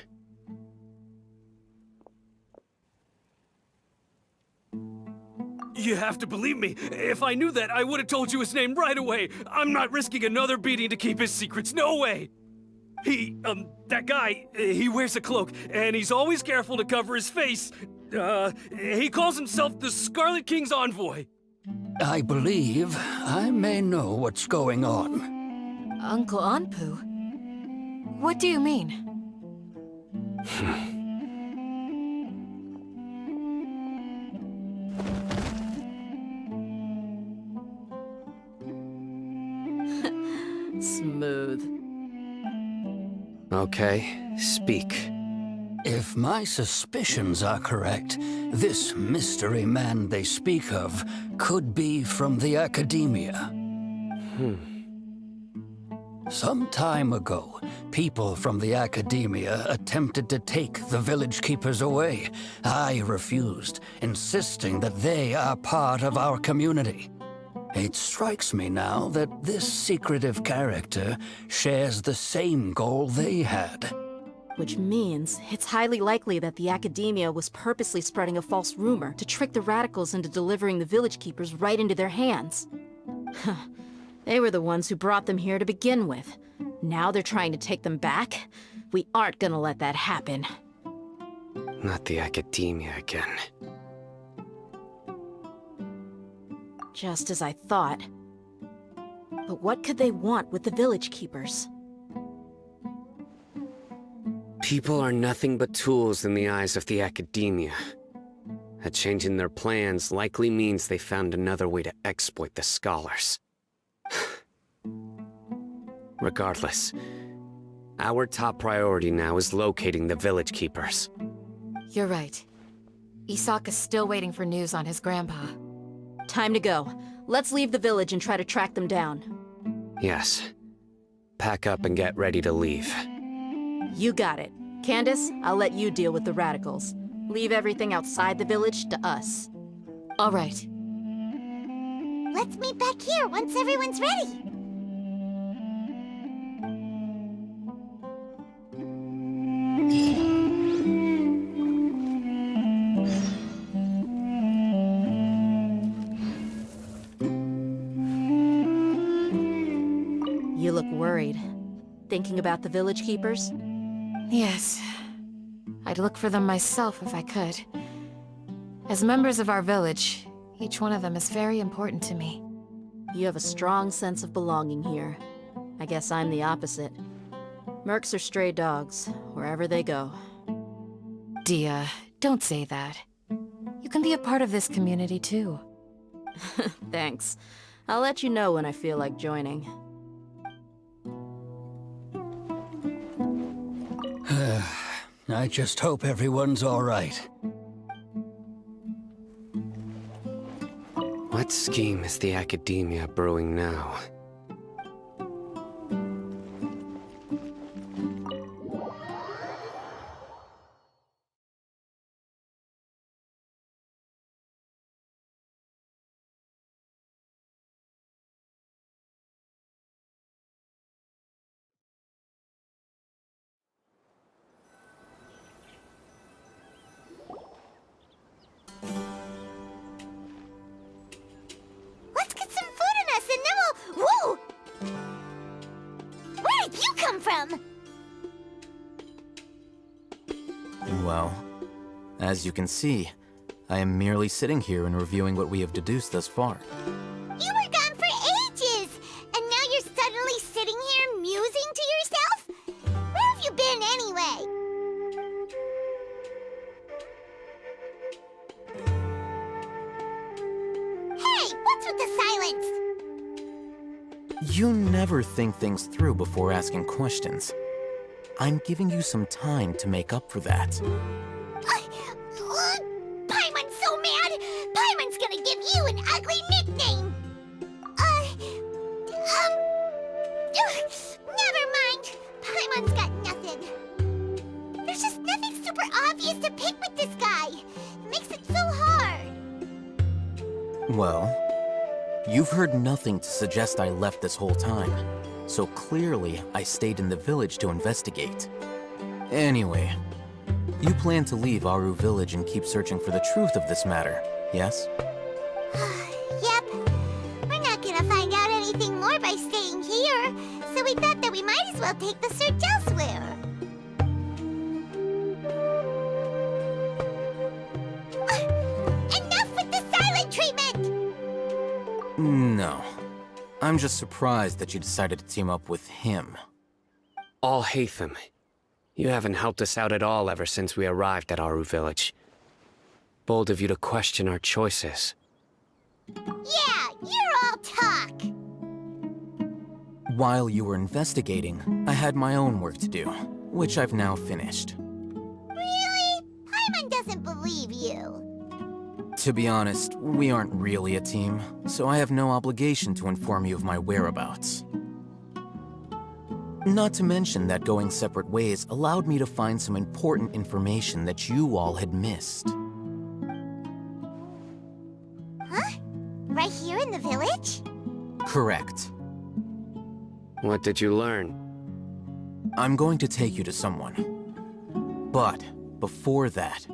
You have to believe me. If I knew that, I would have told you his name right away. I'm not risking another beating to keep his secrets. No way. That guy, he wears a cloak, and he's always careful to cover his face. He calls himself the Scarlet King's envoy. I believe I may know what's going on. Uncle Anpu? What do you mean? Smooth. Okay, speak. If my suspicions are correct, this mystery man they speak of could be from the Academia. Some time ago, people from the Academia attempted to take the village keepers away. I refused, insisting that they are part of our community. It strikes me now that this secretive character shares the same goal they had. Which means it's highly likely that the Academia was purposely spreading a false rumor to trick the radicals into delivering the village keepers right into their hands. They were the ones who brought them here to begin with. Now they're trying to take them back? We aren't gonna let that happen. Not the Academia again. Just as I thought. But what could they want with the village keepers? People are nothing but tools in the eyes of the Academia. A change in their plans likely means they found another way to exploit the scholars. Regardless, our top priority now is locating the village keepers. You're right. Isak is still waiting for news on his grandpa. Time to go. Let's leave the village and try to track them down. Yes. Pack up and get ready to leave. You got it. Candace, I'll let you deal with the radicals. Leave everything outside the village to us. All right. Let's meet back here once everyone's ready. You look worried. Thinking about the village keepers? Yes. I'd look for them myself if I could. As members of our village, each one of them is very important to me. You have a strong sense of belonging here. I guess I'm the opposite. Mercs are stray dogs, wherever they go. Dia, don't say that. You can be a part of this community too. Thanks. I'll let you know when I feel like joining. I just hope everyone's all right. What scheme is the Academia brewing now? Let's get some food in us and then we'll... Whoa! Where did you come from? Well, as you can see, I am merely sitting here and reviewing what we have deduced thus far. You were gone for ages! And now you're suddenly sitting here musing to yourself? Where have you been anyway? Hey, what's with the silence? You never think things through before asking questions. I'm giving you some time to make up for that. Paimon's so mad! Paimon's gonna give you an ugly nickname! Never mind. Paimon's got nothing. There's just nothing super obvious to pick with this guy. It makes it so hard. Well, you've heard nothing to suggest I left this whole time. So clearly, I stayed in the village to investigate. Anyway, you plan to leave Aru Village and keep searching for the truth of this matter, yes? Yep. We're not gonna find out anything more by staying here, so we thought that we might as well take the search elsewhere. Enough with the silent treatment! No. I'm just surprised that you decided to team up with him. Al-Haytham, you haven't helped us out at all ever since we arrived at Aru Village. Bold of you to question our choices. Yeah, you're all talk! While you were investigating, I had my own work to do, which I've now finished. Really? Paimon doesn't believe you. To be honest, we aren't really a team, so I have no obligation to inform you of my whereabouts. Not to mention that going separate ways allowed me to find some important information that you all had missed. Huh? Right here in the village? Correct. What did you learn? I'm going to take you to someone. But before that,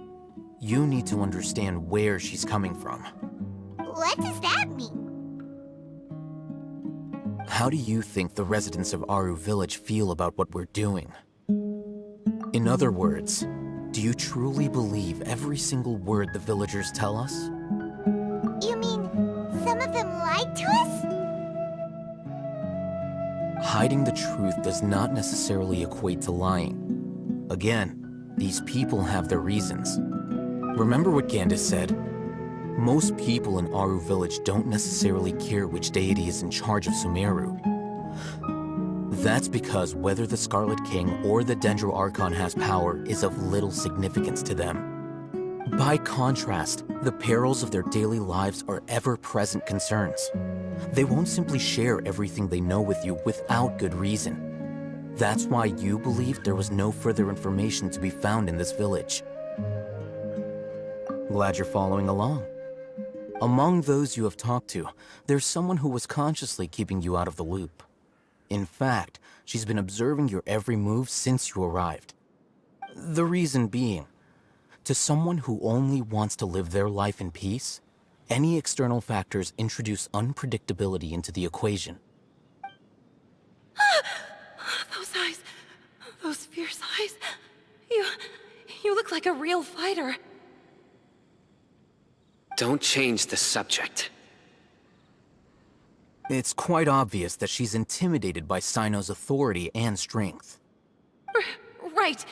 you need to understand where she's coming from. What does that mean? How do you think the residents of Aru Village feel about what we're doing? In other words, do you truly believe every single word the villagers tell us? You mean some of them lied to us? Hiding the truth does not necessarily equate to lying. Again, these people have their reasons. Remember what Gandhi said? Most people in Aru Village don't necessarily care which deity is in charge of Sumeru. That's because whether the Scarlet King or the Dendro Archon has power is of little significance to them. By contrast, the perils of their daily lives are ever-present concerns. They won't simply share everything they know with you without good reason. That's why you believed there was no further information to be found in this village. Glad you're following along. Among those you have talked to, there's someone who was consciously keeping you out of the loop. In fact, she's been observing your every move since you arrived. The reason being, to someone who only wants to live their life in peace, any external factors introduce unpredictability into the equation. Those eyes. Those fierce eyes. You look like a real fighter. Don't change the subject. It's quite obvious that she's intimidated by Sino's authority and strength. Right.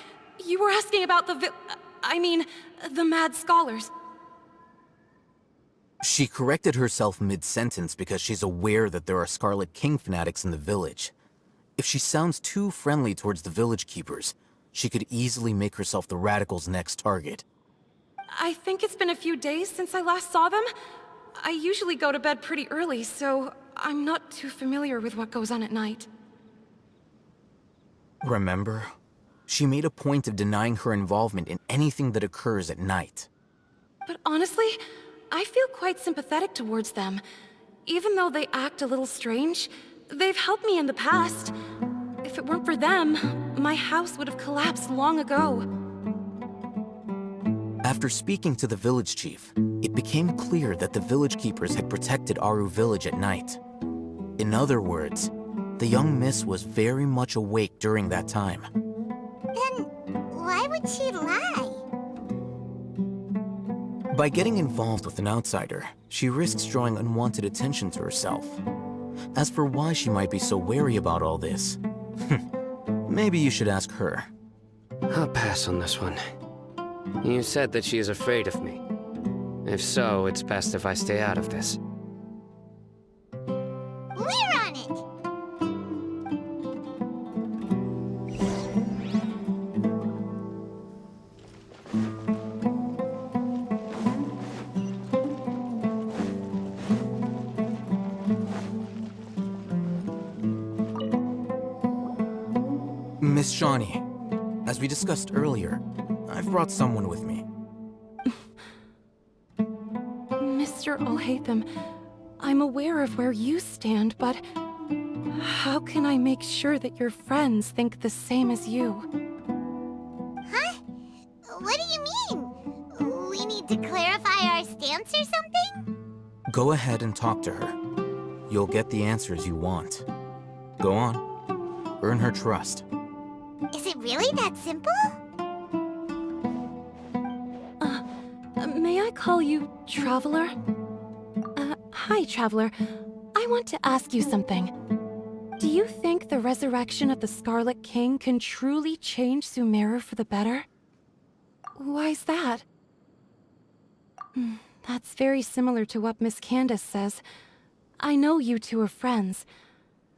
You were asking about the the mad scholars. She corrected herself mid-sentence because she's aware that there are Scarlet King fanatics in the village. If she sounds too friendly towards the village keepers, she could easily make herself the Radicals' next target. I think it's been a few days since I last saw them. I usually go to bed pretty early, so I'm not too familiar with what goes on at night. Remember? She made a point of denying her involvement in anything that occurs at night. But honestly, I feel quite sympathetic towards them. Even though they act a little strange, they've helped me in the past. If it weren't for them, my house would have collapsed long ago. After speaking to the village chief, it became clear that the village keepers had protected Aru Village at night. In other words, the young miss was very much awake during that time. Then why would she lie? By getting involved with an outsider, she risks drawing unwanted attention to herself. As for why she might be so wary about all this, maybe you should ask her. I'll pass on this one. You said that she is afraid of me. If so, it's best if I stay out of this. We're on it! Miss Shawnee, as we discussed earlier, I've brought someone with me. Mr. Alhaitham, I'm aware of where you stand, but how can I make sure that your friends think the same as you? Huh? What do you mean? We need to clarify our stance or something? Go ahead and talk to her. You'll get the answers you want. Go on. Earn her trust. Is it really that simple? May I call you Traveler? Hi, Traveler. I want to ask you something. Do you think the resurrection of the Scarlet King can truly change Sumeru for the better? Why's that? That's very similar to what Miss Candace says. I know you two are friends.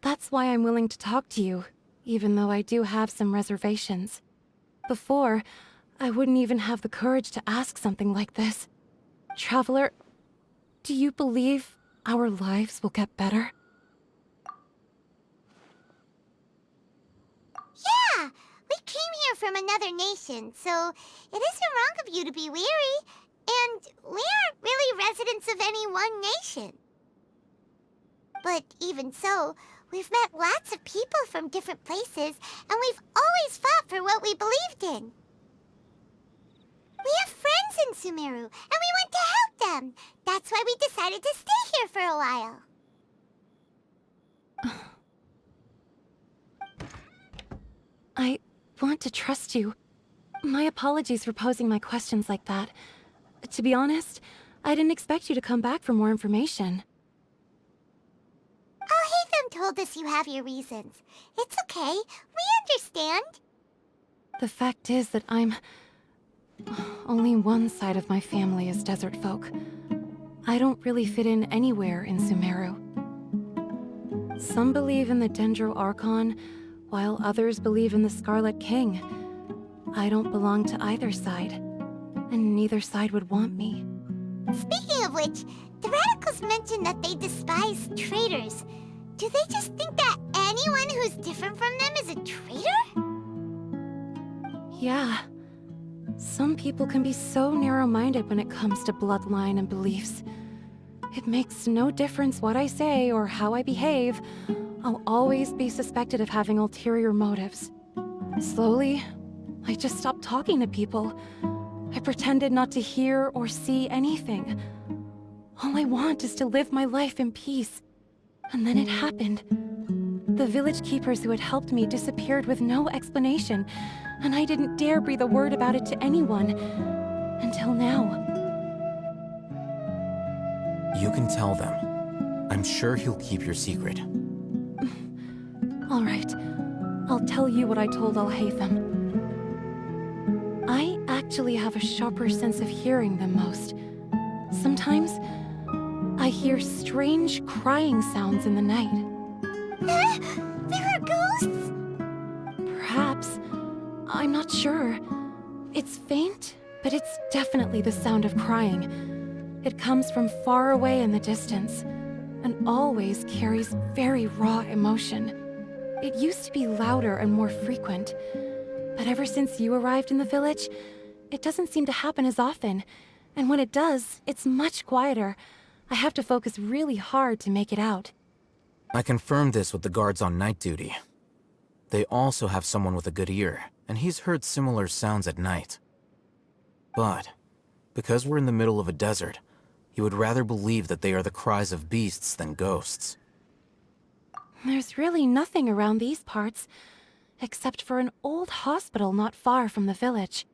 That's why I'm willing to talk to you, even though I do have some reservations. Before, I wouldn't even have the courage to ask something like this. Traveler, do you believe our lives will get better? Yeah! We came here from another nation, so it isn't wrong of you to be weary. And we aren't really residents of any one nation. But even so, we've met lots of people from different places, and we've always fought for what we believed in. We have friends in Sumeru, and we want to help them. That's why we decided to stay here for a while. I want to trust you. My apologies for posing my questions like that. To be honest, I didn't expect you to come back for more information. Alhaitham told us you have your reasons. It's okay. We understand. The fact is that only one side of my family is desert folk. I don't really fit in anywhere in Sumeru. Some believe in the Dendro Archon, while others believe in the Scarlet King. I don't belong to either side, and neither side would want me. Speaking of which, the Radicals mentioned that they despise traitors. Do they just think that anyone who's different from them is a traitor? Yeah. Some people can be so narrow-minded when it comes to bloodline and beliefs. It makes no difference what I say or how I behave. I'll always be suspected of having ulterior motives. Slowly, I just stopped talking to people. I pretended not to hear or see anything. All I want is to live my life in peace. And then it happened. The village keepers who had helped me disappeared with no explanation, and I didn't dare breathe a word about it to anyone. Until now. You can tell them. I'm sure he'll keep your secret. All right. I'll tell you what I told Alhaitham. I actually have a sharper sense of hearing than most. Sometimes, I hear strange crying sounds in the night. There are ghosts? Perhaps. I'm not sure. It's faint, but it's definitely the sound of crying. It comes from far away in the distance, and always carries very raw emotion. It used to be louder and more frequent, but ever since you arrived in the village, it doesn't seem to happen as often, and when it does, it's much quieter. I have to focus really hard to make it out. I confirmed this with the guards on night duty. They also have someone with a good ear, and he's heard similar sounds at night. But, because we're in the middle of a desert, he would rather believe that they are the cries of beasts than ghosts. There's really nothing around these parts, except for an old hospital not far from the village.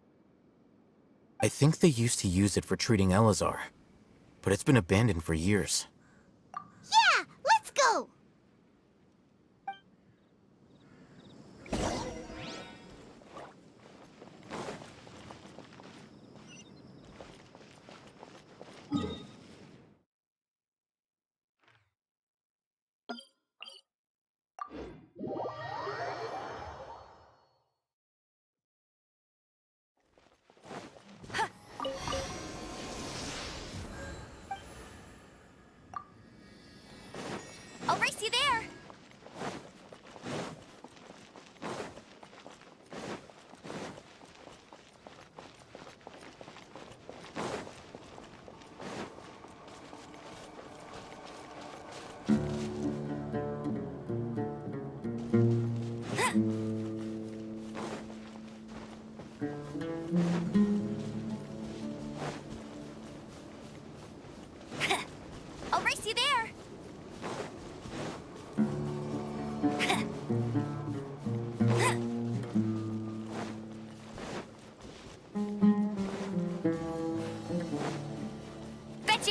I think they used to use it for treating Elazar, but it's been abandoned for years. Yeah, let's go!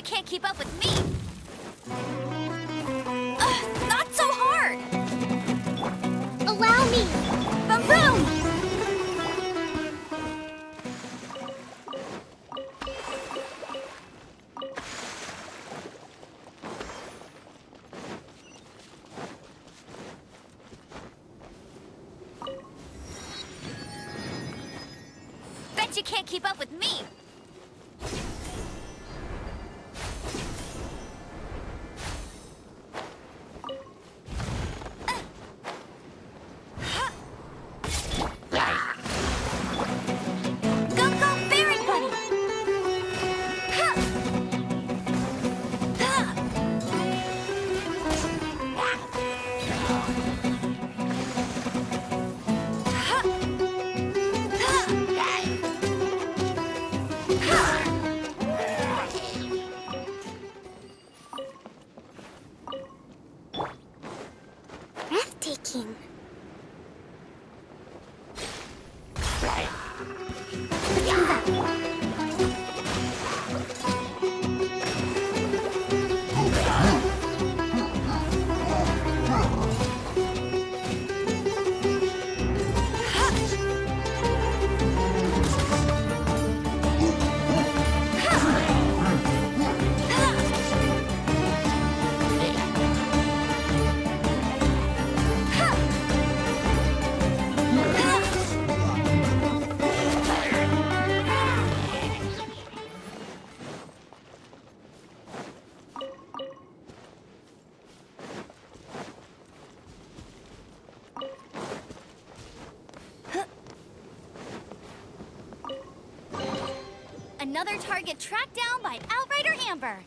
Bet you can't keep up with me. Not so hard. Allow me. Boom, boom. Bet you can't keep up with me. Breathtaking. Another target tracked down by Outrider Amber.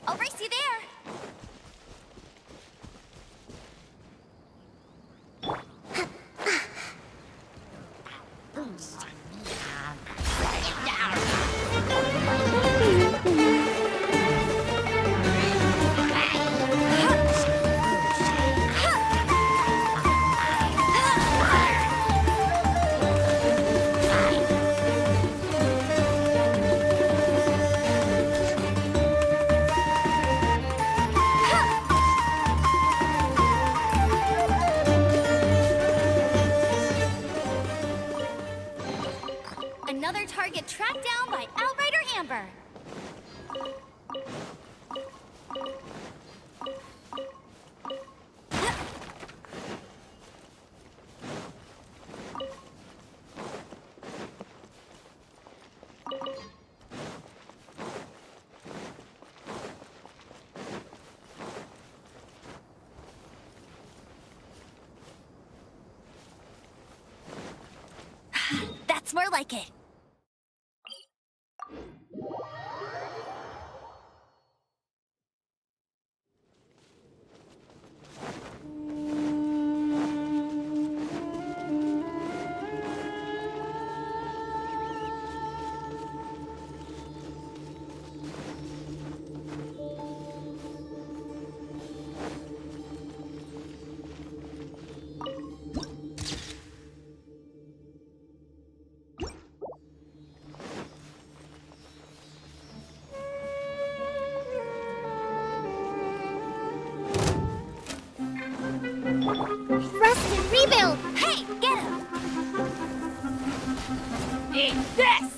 I'll race you there. Another target tracked down by Outrider Amber. That's more like it. Rest and rebuild. Hey, get him! Eat this!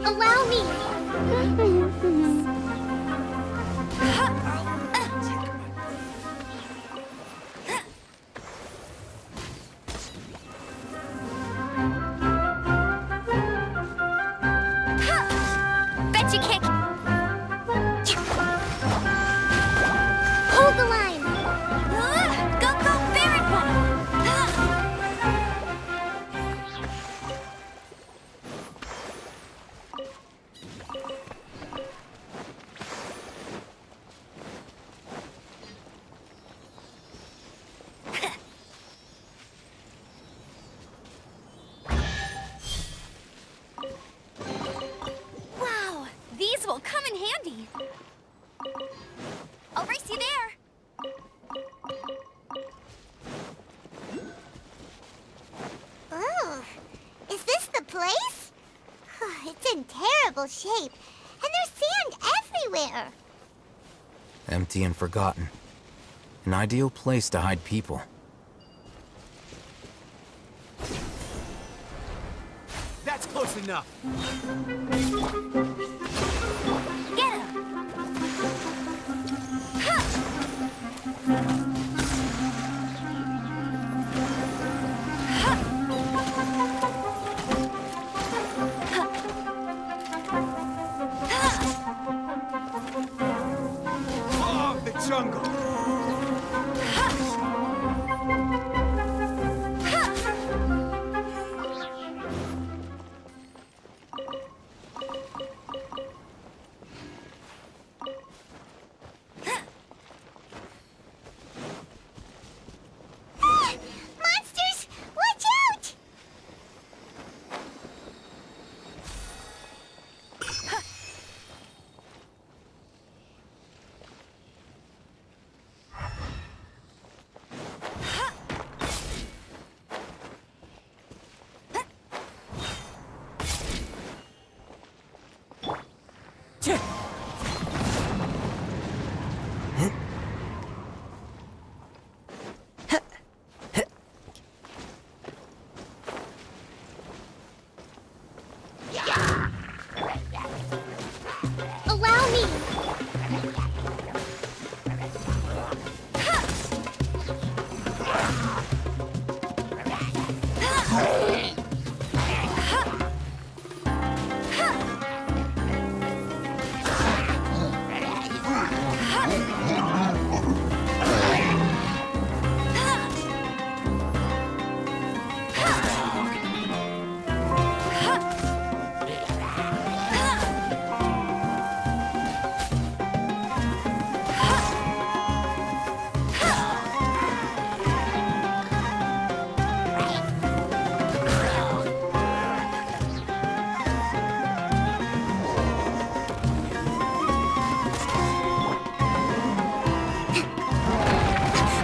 Allow me. in handy. I'll race you there. Ooh, is this the place? It's in terrible shape, and there's sand everywhere. Empty and forgotten. An ideal place to hide people. That's close enough. Get him! Fog the jungle. Monsters! Watch out! Allow me!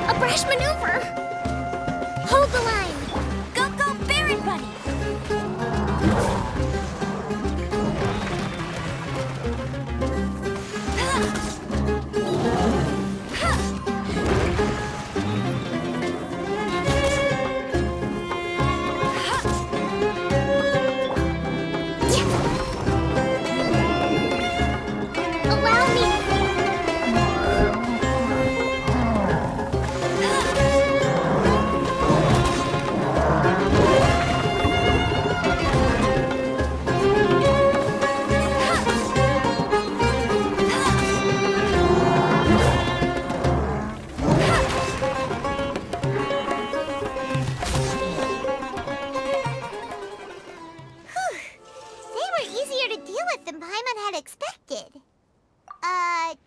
A brash maneuver! Hold the line! Go, go, Baron Bunny! Allow me! They were easier to deal with than Paimon had expected.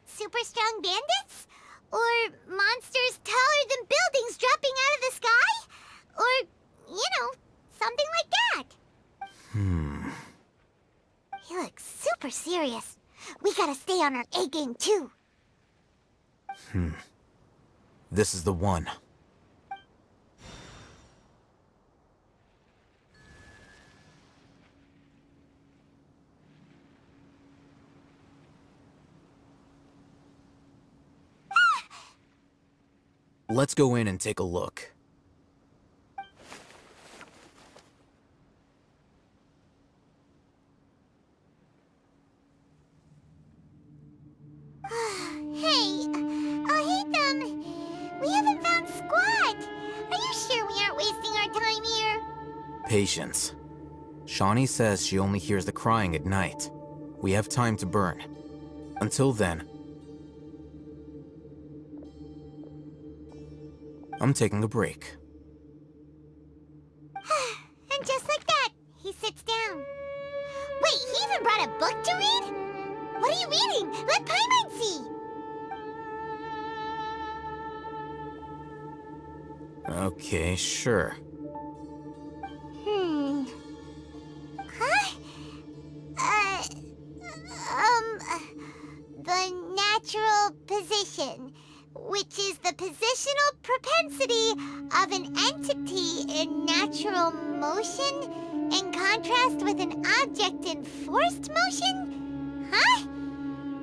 Super strong bandits? Or monsters taller than buildings dropping out of the sky? Or, something like that. He looks super serious. We gotta stay on our A game, too. This is the one. Let's go in and take a look. Hey, Ethan, we haven't found Squat. Are you sure we aren't wasting our time here? Patience. Shawnee says she only hears the crying at night. We have time to burn. Until then, I'm taking a break. And just like that, he sits down. Wait, he even brought a book to read? What are you reading? Let Paimon see! Okay, sure. Huh? natural position, which is the positional propensity of an entity in natural motion in contrast with an object in forced motion? Huh?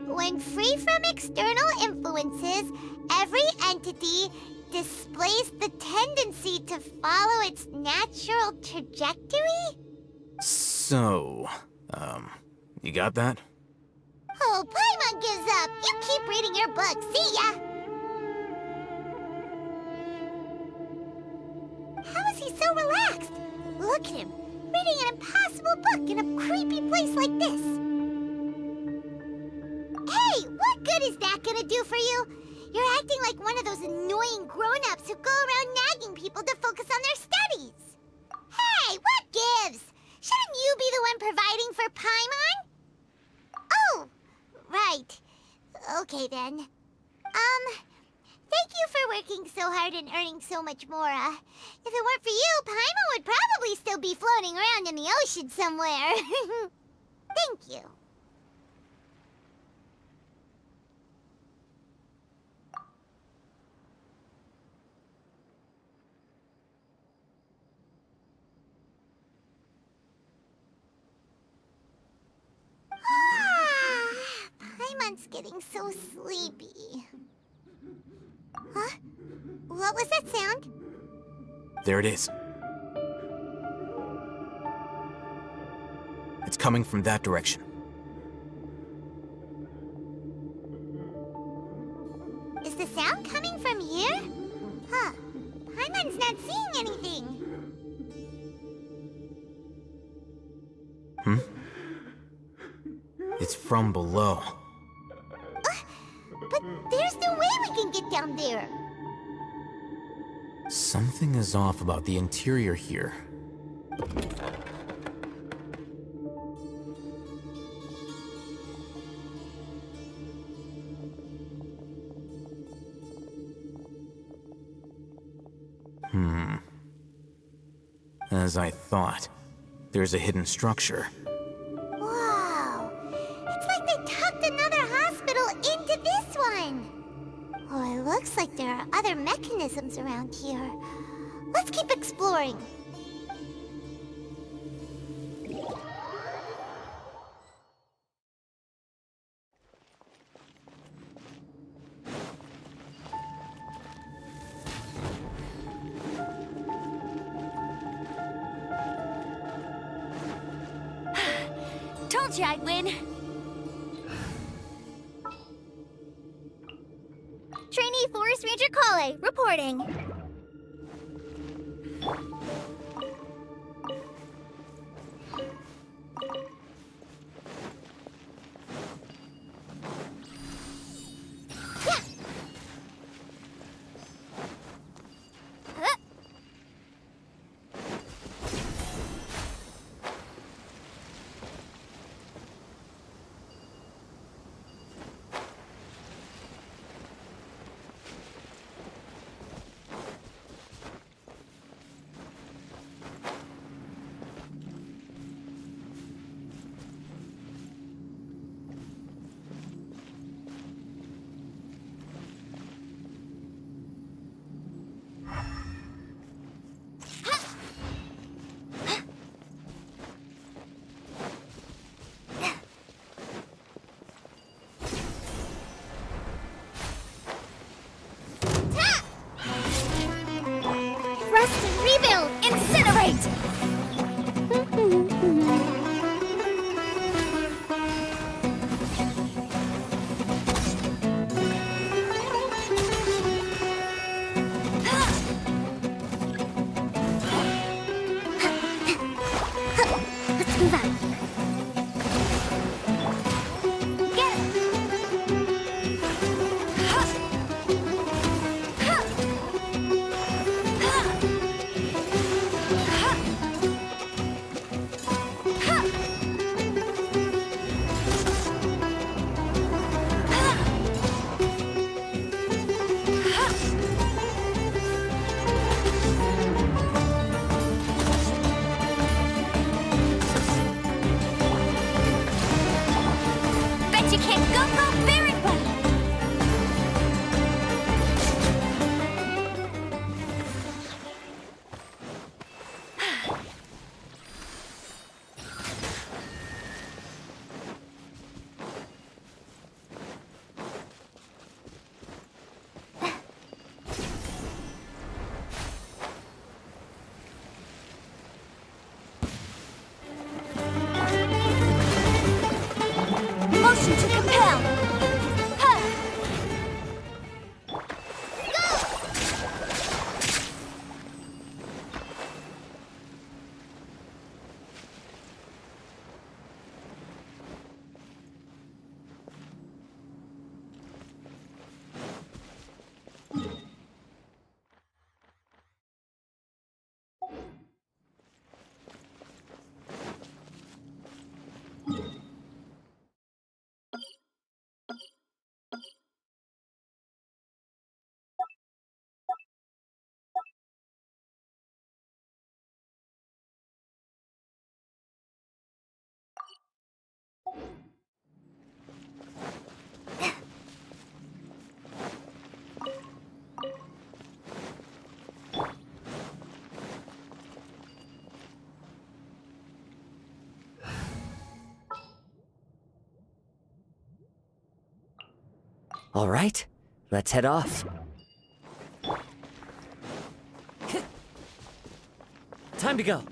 When free from external influences, every entity displays the tendency to follow its natural trajectory? So, you got that? Oh, Paimon gives up. You keep reading your book. See ya! How is he so relaxed? Look at him, reading an impossible book in a creepy place like this. Hey, what good is that gonna do for you? You're acting like one of those annoying grown-ups who go around nagging people to focus on their studies. Hey, what gives? Shouldn't you be the one providing for Paimon? Oh, right. Okay then. Thank you for working so hard and earning so much more. If it weren't for you, Paimon would probably still be floating around in the ocean somewhere. Thank you. Paimon's getting so sleepy. Huh? What was that sound? There it is. It's coming from that direction. Is the sound coming from here? Huh. Paimon's not seeing anything. Hmm? It's from below. But there's no way we can get down there. Something is off about the interior here. As I thought, there's a hidden structure. Wow. It's like they tucked another hospital into this one. Oh, it looks like there are other mechanisms around here. Let's keep exploring. Told you I'd win. Trainee Forest Ranger Kale, reporting. Rebuild! Incinerate! Let's move on. Bet you can't go very well. All right, let's head off. Time to go.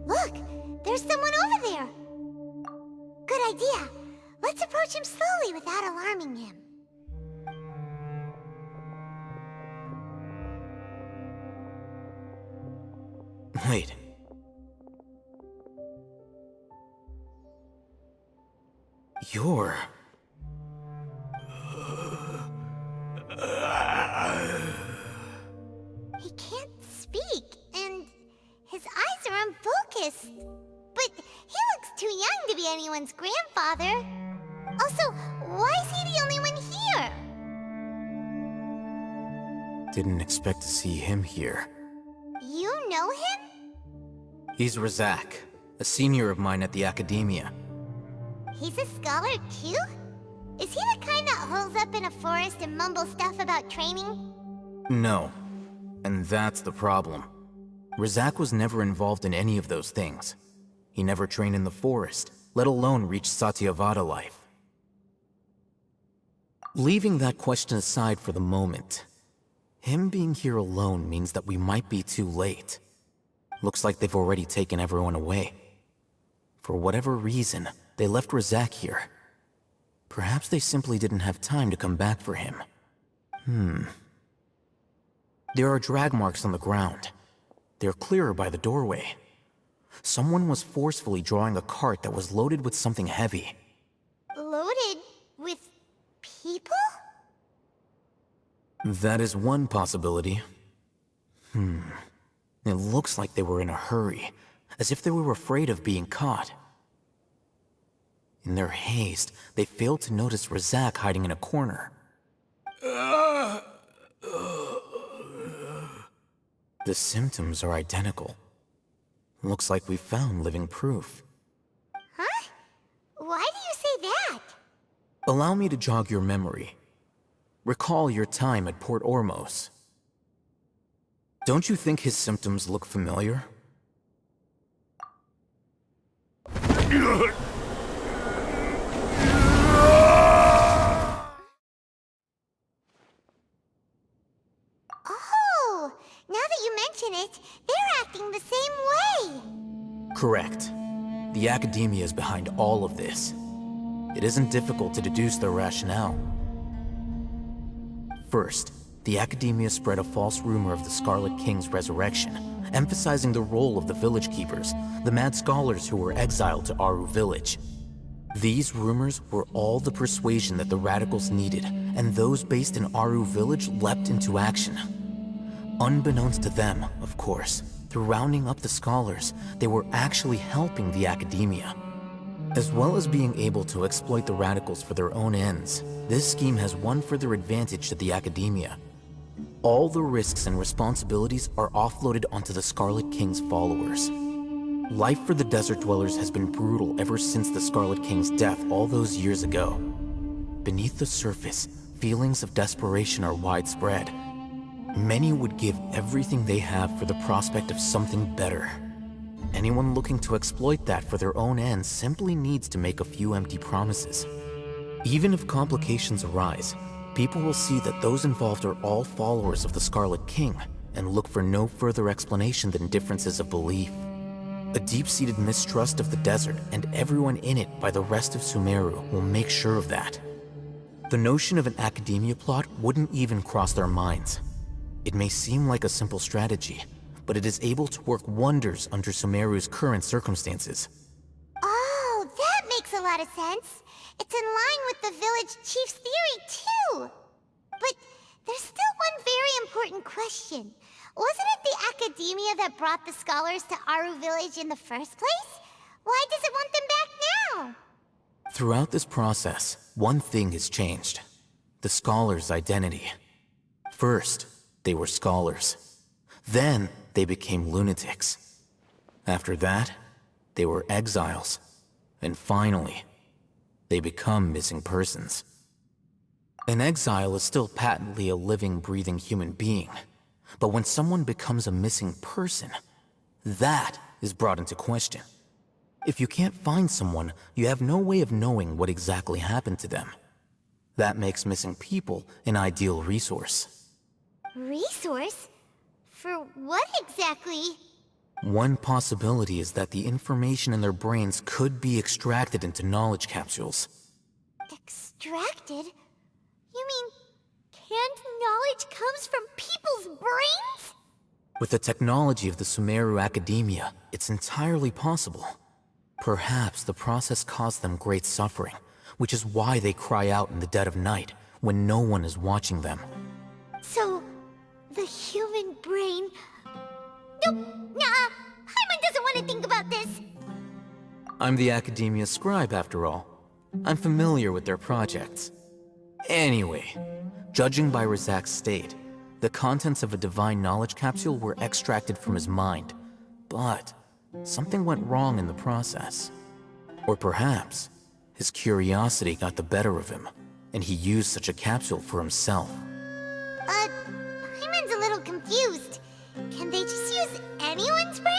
Look! There's someone over there! Good idea. Let's approach him slowly without alarming him. Wait. You're... He can't speak, and his eyes are unfocused. But he looks too young to be anyone's grandfather. Also, why is he the only one here? Didn't expect to see him here. You know him? He's Razak, a senior of mine at the Academia. He's a scholar too? Is he the kind that holes up in a forest and mumbles stuff about training? No. And that's the problem. Razak was never involved in any of those things. He never trained in the forest, let alone reach Satyavada life. Leaving that question aside for the moment, him being here alone means that we might be too late. Looks like they've already taken everyone away. For whatever reason, they left Razak here. Perhaps they simply didn't have time to come back for him. There are drag marks on the ground. They're clearer by the doorway. Someone was forcefully drawing a cart that was loaded with something heavy. Loaded with people? That is one possibility. It looks like they were in a hurry, as if they were afraid of being caught. In their haste, they failed to notice Razak hiding in a corner. The symptoms are identical. Looks like we found living proof. Huh? Why do you say that? Allow me to jog your memory. Recall your time at Port Ormos. Don't you think his symptoms look familiar? Oh, now that you mention it, they're acting the same way. Correct. The Academia is behind all of this. It isn't difficult to deduce their rationale. First, the Academia spread a false rumor of the Scarlet King's resurrection, emphasizing the role of the village keepers, the mad scholars who were exiled to Aru Village. These rumors were all the persuasion that the radicals needed, and those based in Aru Village leapt into action. Unbeknownst to them, of course, through rounding up the scholars, they were actually helping the Academia. As well as being able to exploit the radicals for their own ends, this scheme has one further advantage to the Academia. All the risks and responsibilities are offloaded onto the Scarlet King's followers. Life for the Desert Dwellers has been brutal ever since the Scarlet King's death all those years ago. Beneath the surface, feelings of desperation are widespread. Many would give everything they have for the prospect of something better. Anyone looking to exploit that for their own ends simply needs to make a few empty promises. Even if complications arise, people will see that those involved are all followers of the Scarlet King and look for no further explanation than differences of belief. A deep-seated mistrust of the desert and everyone in it by the rest of Sumeru will make sure of that. The notion of an Academia plot wouldn't even cross their minds. It may seem like a simple strategy, but it is able to work wonders under Sumeru's current circumstances. Oh, that makes a lot of sense. It's in line with the village chief's theory, too. But there's still one very important question. Wasn't it the Academia that brought the scholars to Aru Village in the first place? Why does it want them back now? Throughout this process, one thing has changed. The scholars' identity. First, they were scholars. Then, they became lunatics. After that, they were exiles. And finally, they become missing persons. An exile is still patently a living, breathing human being. But when someone becomes a missing person, that is brought into question. If you can't find someone, you have no way of knowing what exactly happened to them. That makes missing people an ideal resource. Resource? For what exactly? One possibility is that the information in their brains could be extracted into knowledge capsules. Extracted? You mean canned knowledge comes from people's brains? With the technology of the Sumeru Academia, it's entirely possible. Perhaps the process caused them great suffering, which is why they cry out in the dead of night when no one is watching them. So, the human brain... No, nah, Paimon doesn't want to think about this. I'm the Academia scribe, after all. I'm familiar with their projects. Anyway, judging by Razak's state, the contents of a divine knowledge capsule were extracted from his mind. But something went wrong in the process. Or perhaps his curiosity got the better of him, and he used such a capsule for himself. Paimon's a little confused. Can they just use anyone's brain?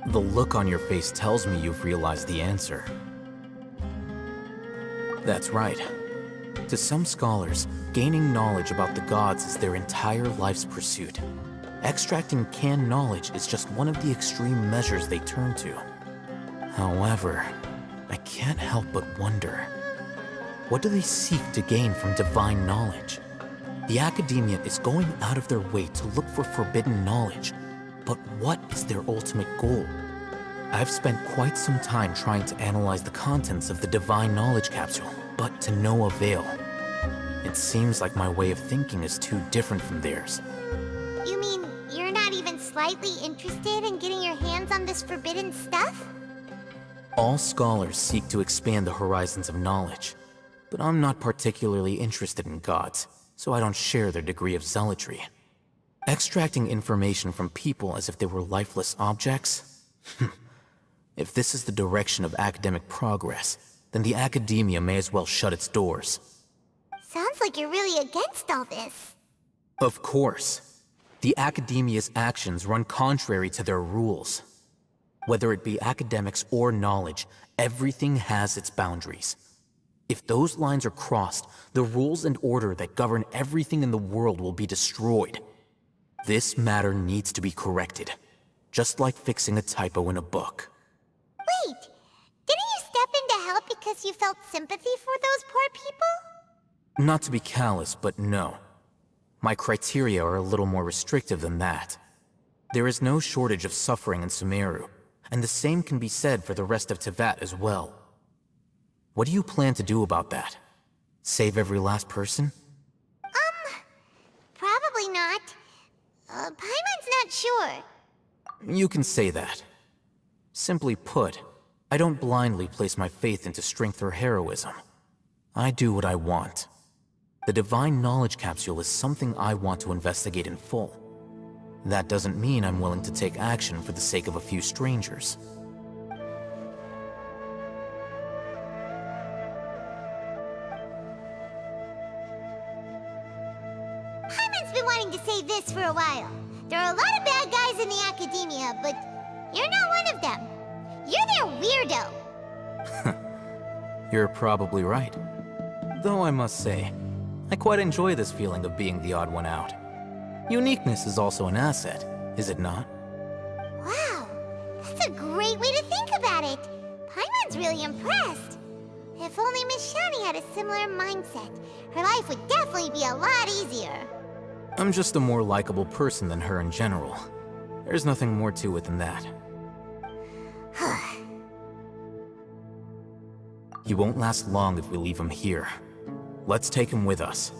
The look on your face tells me you've realized the answer. That's right. To some scholars, gaining knowledge about the gods is their entire life's pursuit. Extracting canned knowledge is just one of the extreme measures they turn to. However, I can't help but wonder, what do they seek to gain from divine knowledge? The Academia is going out of their way to look for forbidden knowledge, but what is their ultimate goal? I've spent quite some time trying to analyze the contents of the divine knowledge capsule, but to no avail. It seems like my way of thinking is too different from theirs. You mean you're not even slightly interested in getting your hands on this forbidden stuff? All scholars seek to expand the horizons of knowledge, but I'm not particularly interested in gods, so I don't share their degree of zealotry. Extracting information from people as if they were lifeless objects? If this is the direction of academic progress, then the Academia may as well shut its doors. Sounds like you're really against all this. Of course. The Academia's actions run contrary to their rules. Whether it be academics or knowledge, everything has its boundaries. If those lines are crossed, the rules and order that govern everything in the world will be destroyed. This matter needs to be corrected, just like fixing a typo in a book. Wait, didn't you step in to help because you felt sympathy for those poor people? Not to be callous, but no. My criteria are a little more restrictive than that. There is no shortage of suffering in Sumeru, and the same can be said for the rest of Teyvat as well. What do you plan to do about that? Save every last person? Probably not. Paimon's not sure. You can say that. Simply put, I don't blindly place my faith into strength or heroism. I do what I want. The Divine Knowledge Capsule is something I want to investigate in full. That doesn't mean I'm willing to take action for the sake of a few strangers. Paimon's been wanting to say this for a while. There are a lot of bad guys in the academia, but you're not one of them. You're their weirdo. You're probably right. Though I must say, I quite enjoy this feeling of being the odd one out. Uniqueness is also an asset, is it not? Wow, that's a great way to think about it. Paimon's really impressed. If only Miss Shani had a similar mindset, her life would definitely be a lot easier. I'm just a more likable person than her in general. There's nothing more to it than that. He won't last long if we leave him here. Let's take him with us.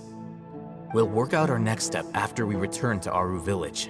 We'll work out our next step after we return to Aru Village.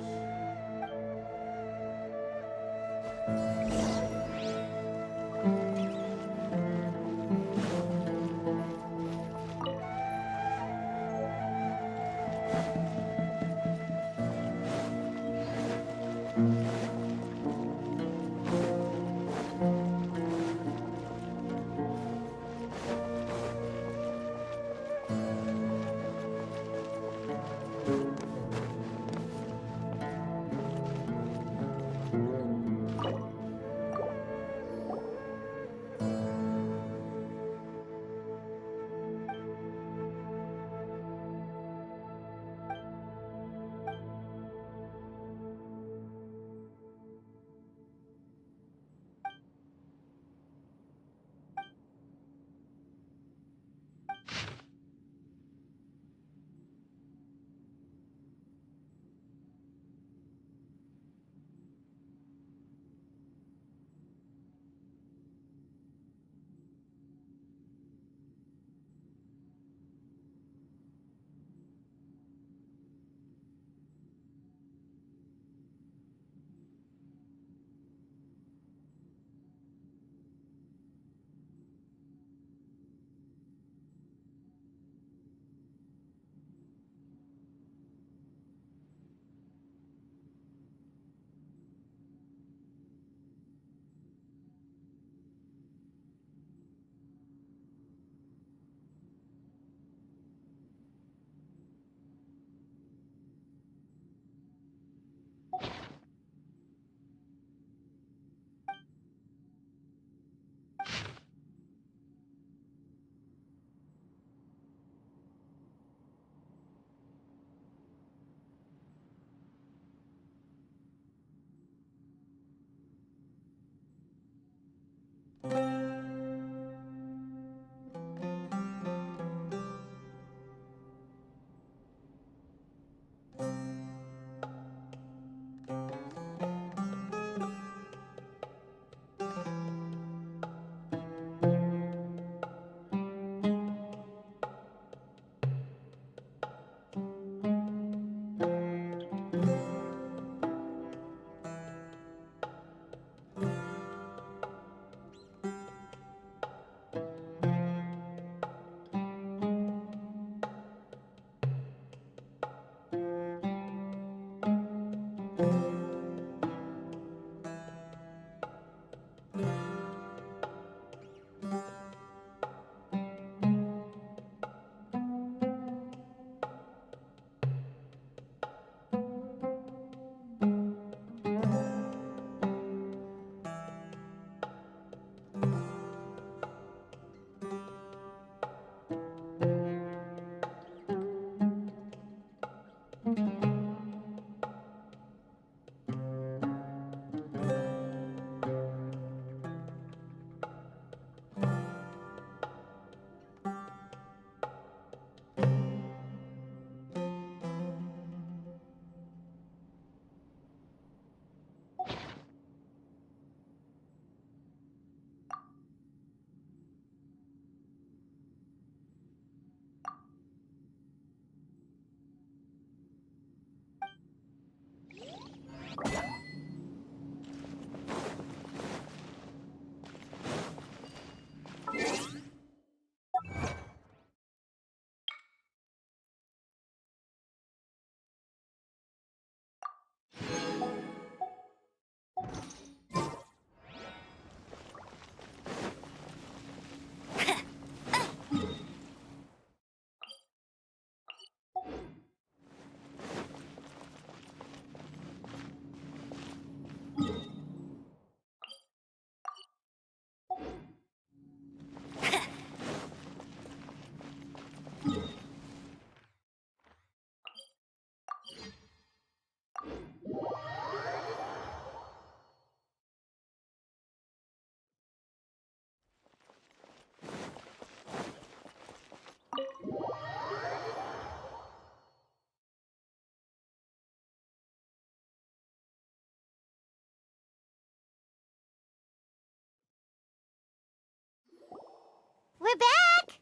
We're back!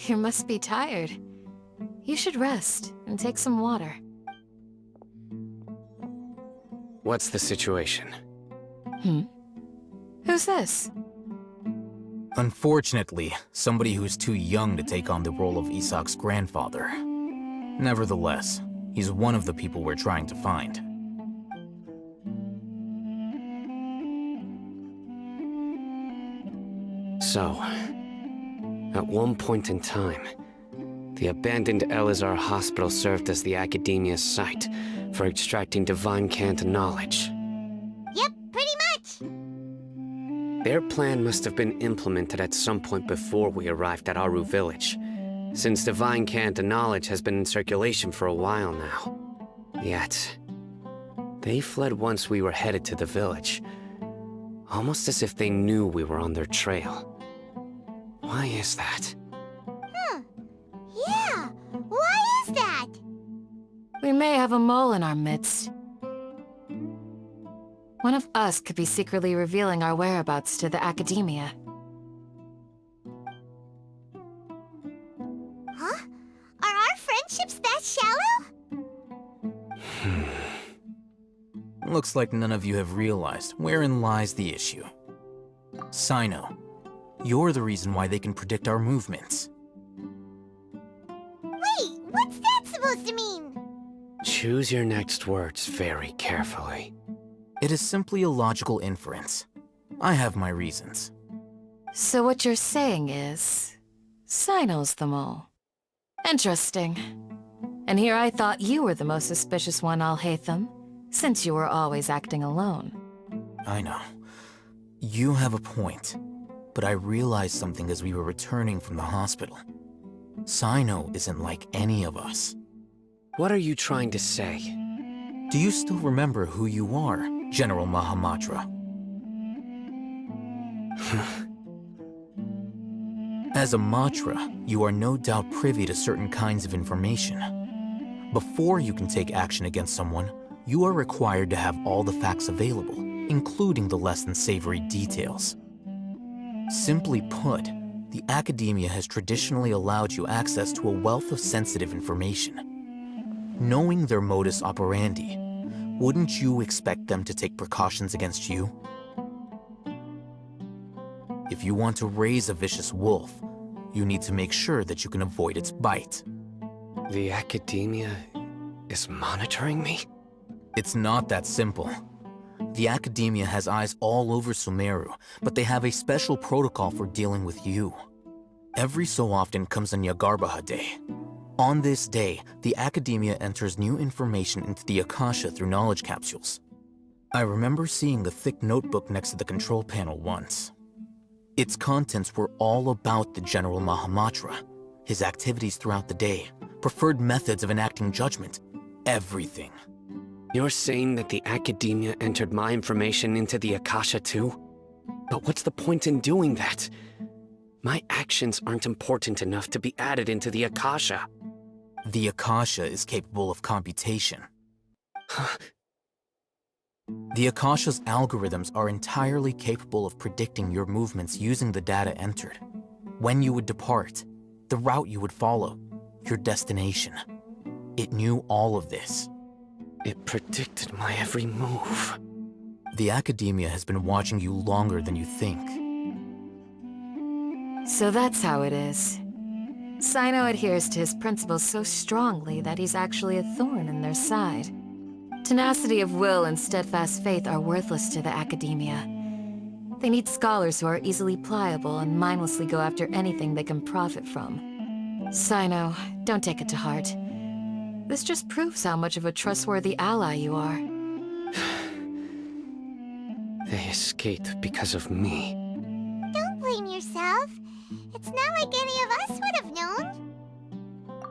You must be tired. You should rest and take some water. What's the situation? Who's this? Unfortunately, somebody who's too young to take on the role of Isak's grandfather. Nevertheless, he's one of the people we're trying to find. So, at one point in time, the abandoned Elazar Hospital served as the Academia's site for extracting divine cant knowledge. Yep, pretty much. Their plan must have been implemented at some point before we arrived at Aru Village, since divine cant knowledge has been in circulation for a while now. Yet, they fled once we were headed to the village, almost as if they knew we were on their trail. Why is that? Yeah, why is that? We may have a mole in our midst. One of us could be secretly revealing our whereabouts to the Academia. Huh? Are our friendships that shallow? Looks like none of you have realized wherein lies the issue. Sino, you're the reason why they can predict our movements. Wait, what's that supposed to mean? Choose your next words very carefully. It is simply a logical inference. I have my reasons. So what you're saying is, Sino's the mole. Interesting. And here I thought you were the most suspicious one, Al-Haytham, since you were always acting alone. I know. You have a point. But I realized something as we were returning from the hospital. Sino isn't like any of us. What are you trying to say? Do you still remember who you are, General Mahamatra? As a Matra, you are no doubt privy to certain kinds of information. Before you can take action against someone, you are required to have all the facts available, including the less than savory details. Simply put, the Academia has traditionally allowed you access to a wealth of sensitive information. Knowing their modus operandi, wouldn't you expect them to take precautions against you? If you want to raise a vicious wolf, you need to make sure that you can avoid its bite. The Academia is monitoring me? It's not that simple. The Academia has eyes all over Sumeru, but they have a special protocol for dealing with you. Every so often comes a Nyagarbaha Day. On this day, the Academia enters new information into the Akasha through knowledge capsules. I remember seeing the thick notebook next to the control panel once. Its contents were all about the General Mahamatra, his activities throughout the day, preferred methods of enacting judgment, everything. You're saying that the Academia entered my information into the Akasha too? But what's the point in doing that? My actions aren't important enough to be added into the Akasha. The Akasha is capable of computation. The Akasha's algorithms are entirely capable of predicting your movements using the data entered. When you would depart, the route you would follow, your destination. It knew all of this. It predicted my every move. The Academia has been watching you longer than you think. So that's how it is. Sino adheres to his principles so strongly that he's actually a thorn in their side. Tenacity of will and steadfast faith are worthless to the Academia. They need scholars who are easily pliable and mindlessly go after anything they can profit from. Sino, don't take it to heart. This just proves how much of a trustworthy ally you are. They escaped because of me. Don't blame yourself. It's not like any of us would have known.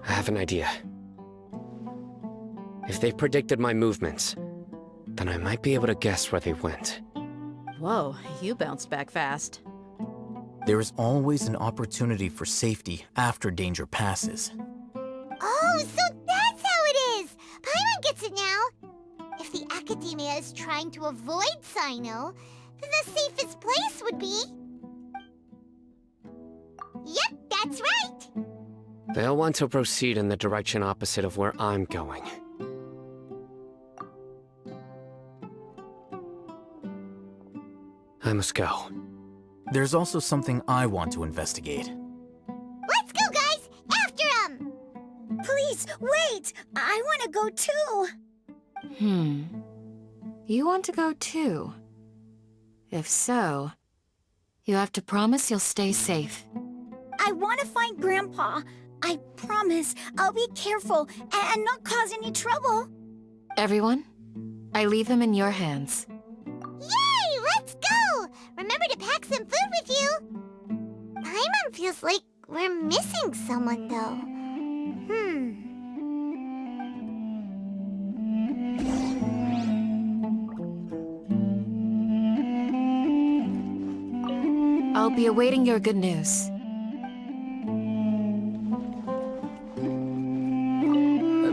I have an idea. If they predicted my movements, then I might be able to guess where they went. Whoa, you bounced back fast. There is always an opportunity for safety after danger passes. Oh, so that's how it is! Paimon gets it now! If the Academia is trying to avoid Sino, then the safest place would be That's right! They'll want to proceed in the direction opposite of where I'm going. I must go. There's also something I want to investigate. Let's go, guys! After him! Please, wait! I want to go too! You want to go too? If so, you have to promise you'll stay safe. I want to find Grandpa. I promise I'll be careful and not cause any trouble. Everyone, I leave him in your hands. Yay! Let's go! Remember to pack some food with you! Paimon feels like we're missing someone, though. I'll be awaiting your good news.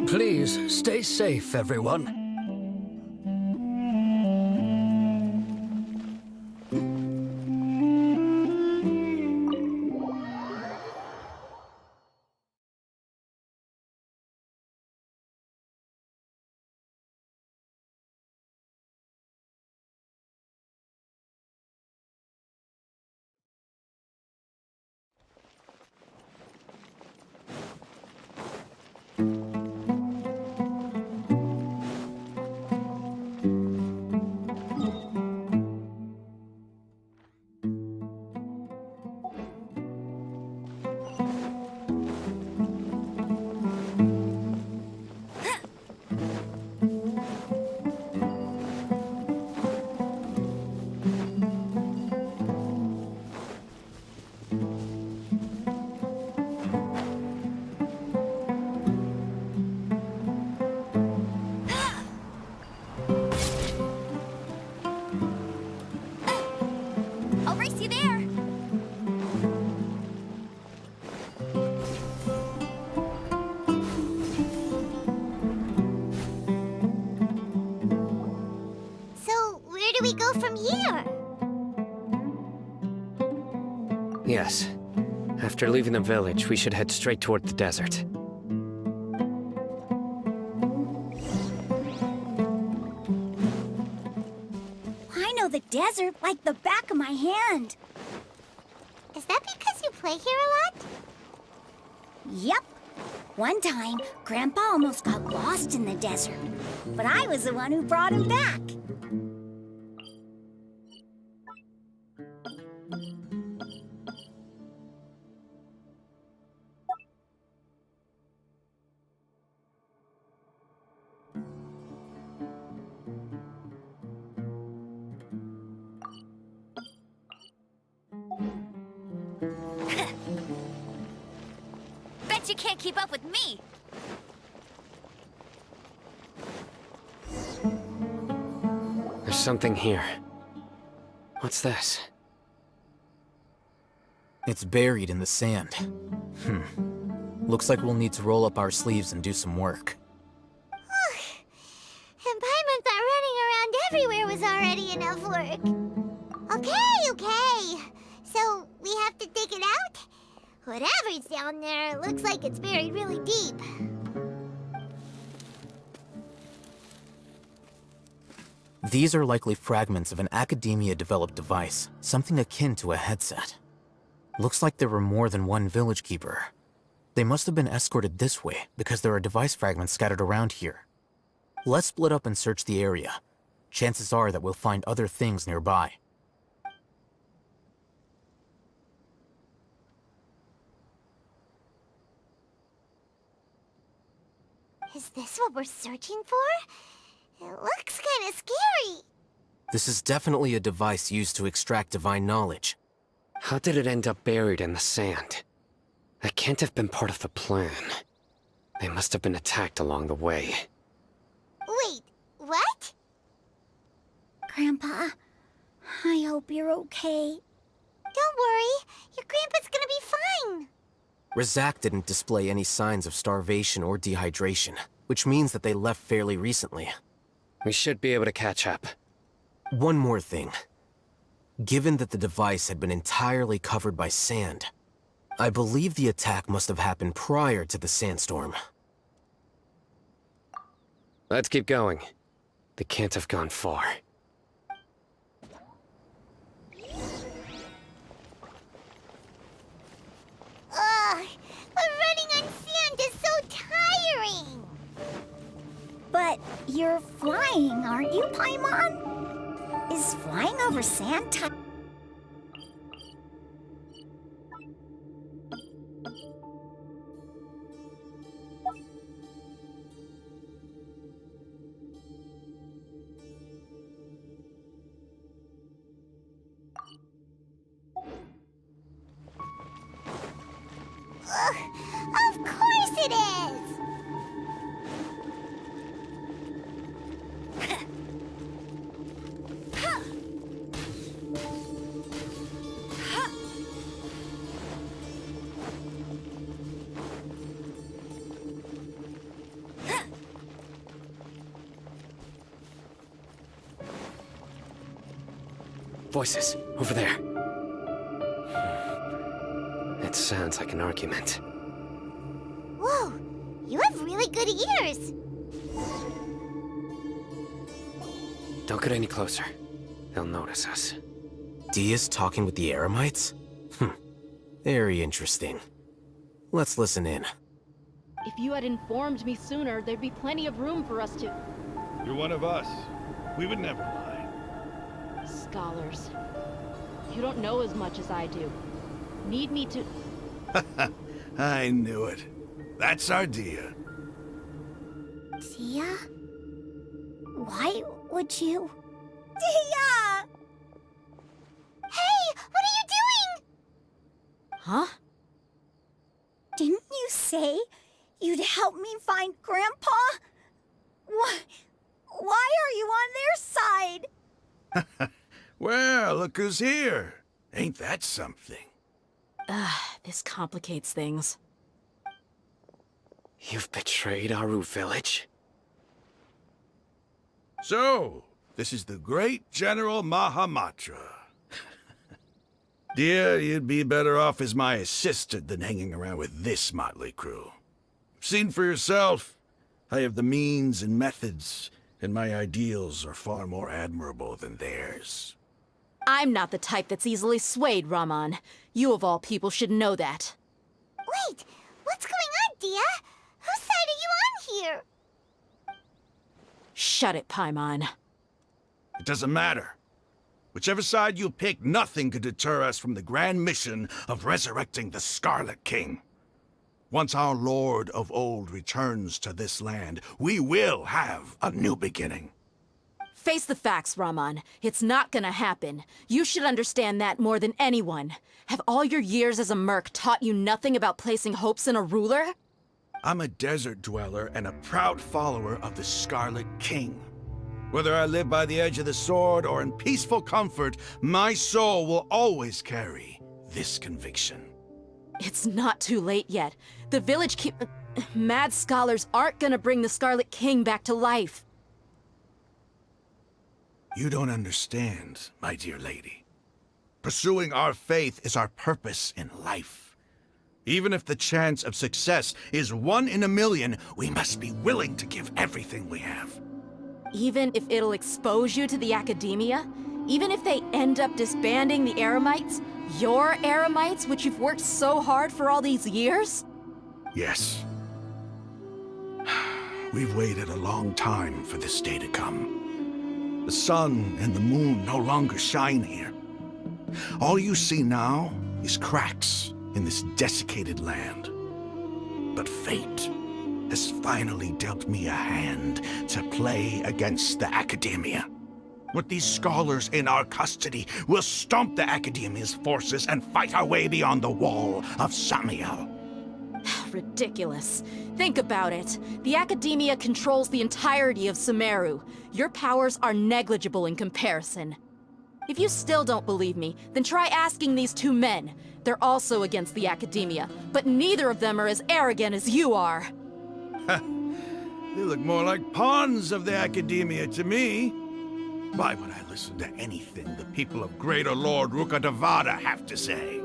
Please, stay safe, everyone. I'll race you there. So, where do we go from here? Yes. After leaving the village, we should head straight toward the desert. I know the desert like the back of my hand. Is that because you play here a lot? Yep. One time, Grandpa almost got lost in the desert, but I was the one who brought him back. Bet you can't keep up with me. There's something here. What's this? It's buried in the sand. Looks like we'll need to roll up our sleeves and do some work. And Paimon thought running around everywhere was already enough work. Okay. So, we have to dig it out? Whatever's down there, it looks like it's buried really deep. These are likely fragments of an Academia-developed device, something akin to a headset. Looks like there were more than one village keeper. They must have been escorted this way because there are device fragments scattered around here. Let's split up and search the area. Chances are that we'll find other things nearby. Is this what we're searching for? It looks kinda scary. This is definitely a device used to extract divine knowledge. How did it end up buried in the sand? That can't have been part of the plan. They must have been attacked along the way. Wait, what? Grandpa, I hope you're okay. Don't worry, your grandpa's gonna be fine. Razak didn't display any signs of starvation or dehydration, which means that they left fairly recently. We should be able to catch up. One more thing. Given that the device had been entirely covered by sand, I believe the attack must have happened prior to the sandstorm. Let's keep going. They can't have gone far. Ugh, running on sand is so tiring. But you're flying, aren't you, Paimon? Is flying over sand tiring? Ugh, of course it is! Voices, over there. It sounds like an argument. Whoa, you have really good ears. Don't get any closer. They'll notice us. Dia's talking with the Eremites? Very interesting. Let's listen in. If you had informed me sooner, there'd be plenty of room for us to... You're one of us. We would never lie. Scholars. You don't know as much as I do. Need me to... I knew it. That's our Dia. Dia? Why would you? Dia! Hey, what are you doing? Huh? Didn't you say you'd help me find Grandpa? Why are you on their side? Well, look who's here. Ain't that something? This complicates things. You've betrayed Aru village? So, this is the great General Mahamatra. Dear, you'd be better off as my assistant than hanging around with this motley crew. Seen for yourself, I have the means and methods, and my ideals are far more admirable than theirs. I'm not the type that's easily swayed, Raman. You of all people should know that. Wait, what's going on, Dia? Whose side are you on here? Shut it, Paimon. It doesn't matter. Whichever side you pick, nothing could deter us from the grand mission of resurrecting the Scarlet King. Once our Lord of Old returns to this land, we will have a new beginning. Face the facts, Raman. It's not gonna happen. You should understand that more than anyone. Have all your years as a merc taught you nothing about placing hopes in a ruler? I'm a desert dweller and a proud follower of the Scarlet King. Whether I live by the edge of the sword or in peaceful comfort, my soul will always carry this conviction. It's not too late yet. The village mad scholars aren't gonna bring the Scarlet King back to life. You don't understand, my dear lady. Pursuing our faith is our purpose in life. Even if the chance of success is 1 in a million, we must be willing to give everything we have. Even if it'll expose you to the academia? Even if they end up disbanding the Eremites? Your Eremites, which you've worked so hard for all these years? Yes. We've waited a long time for this day to come. The sun and the moon no longer shine here. All you see now is cracks in this desiccated land. But fate has finally dealt me a hand to play against the Academia. With these scholars in our custody, we'll stomp the Academia's forces and fight our way beyond the wall of Samiel. Ridiculous. Think about it. The Academia controls the entirety of Sumeru. Your powers are negligible in comparison. If you still don't believe me, then try asking these 2 men. They're also against the Academia, but neither of them are as arrogant as you are. They look more like pawns of the Academia to me. Why would I listen to anything the people of Greater Lord Rukkhadevada have to say?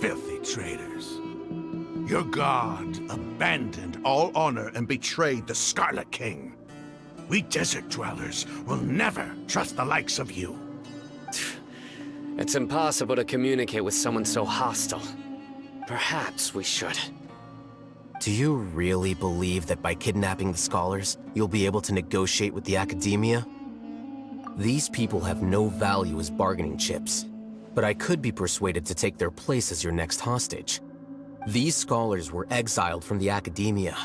Filthy traitors. Your god abandoned all honor and betrayed the Scarlet King. We desert dwellers will never trust the likes of you. It's impossible to communicate with someone so hostile. Perhaps we should. Do you really believe that by kidnapping the scholars, you'll be able to negotiate with the Academia? These people have no value as bargaining chips, but I could be persuaded to take their place as your next hostage. These scholars were exiled from the Academia.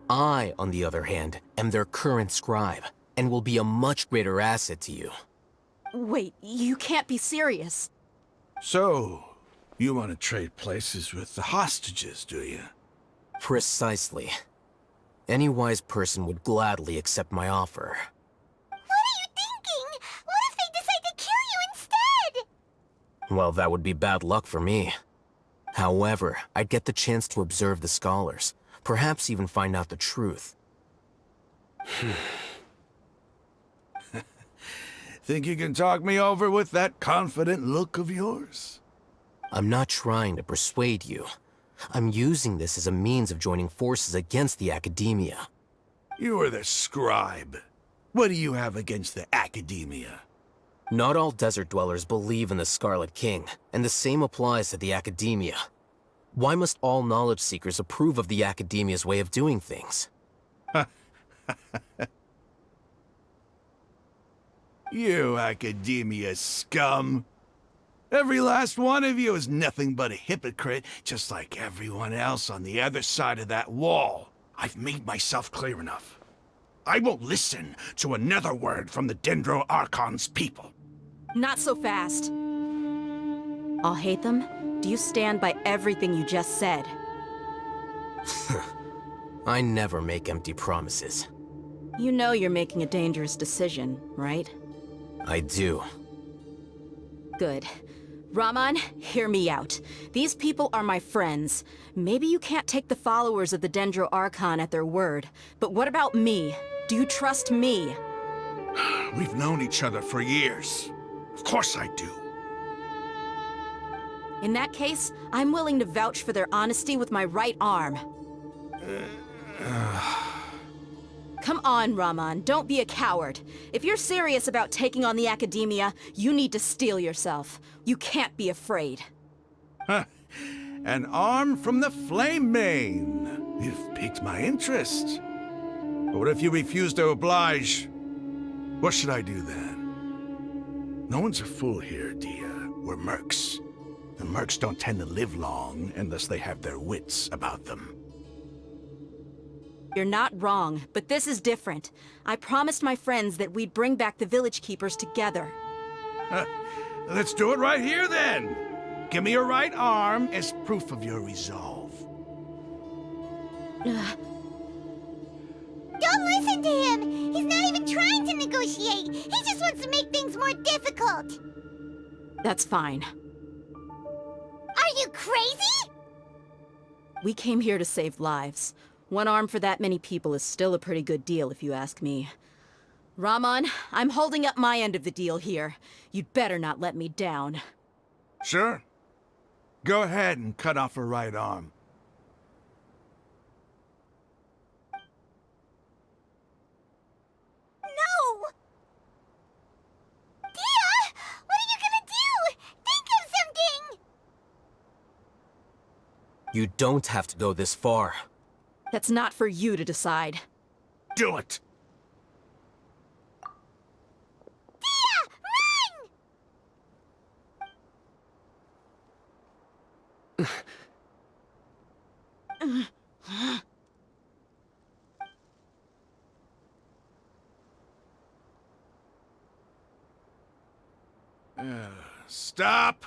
I, on the other hand, am their current scribe, and will be a much greater asset to you. Wait, you can't be serious. So, you want to trade places with the hostages, do you? Precisely. Any wise person would gladly accept my offer. What are you thinking? What if they decide to kill you instead? Well, that would be bad luck for me. However, I'd get the chance to observe the scholars, perhaps even find out the truth. Think you can talk me over with that confident look of yours? I'm not trying to persuade you. I'm using this as a means of joining forces against the Academia. You are the scribe. What do you have against the Academia? Not all desert dwellers believe in the Scarlet King, and the same applies to the Academia. Why must all knowledge seekers approve of the Academia's way of doing things? You Academia scum! Every last one of you is nothing but a hypocrite, just like everyone else on the other side of that wall. I've made myself clear enough. I won't listen to another word from the Dendro Archon's people. Not so fast. I'll hate them. Do you stand by everything you just said? I never make empty promises. You know you're making a dangerous decision, right? I do. Good. Raman, hear me out. These people are my friends. Maybe you can't take the followers of the Dendro Archon at their word, but what about me? Do you trust me? We've known each other for years. Of course I do. In that case, I'm willing to vouch for their honesty with my right arm. Come on, Raman, don't be a coward. If you're serious about taking on the Academia, you need to steel yourself. You can't be afraid. An arm from the Flame Mane. You've piqued my interest. But what if you refuse to oblige? What should I do then? No one's a fool here, Dia. We're mercs. And mercs don't tend to live long unless they have their wits about them. You're not wrong, but this is different. I promised my friends that we'd bring back the village keepers together. Let's do it right here, then. Give me your right arm as proof of your resolve. Don't listen to him! He's not even trying to negotiate! He just wants to make things more difficult! That's fine. Are you crazy? We came here to save lives. One arm for that many people is still a pretty good deal, if you ask me. Raman, I'm holding up my end of the deal here. You'd better not let me down. Sure. Go ahead and cut off her right arm. No! Dia! What are you gonna do? Think of something! You don't have to go this far. That's not for you to decide. Do it! Dia! Run! Stop!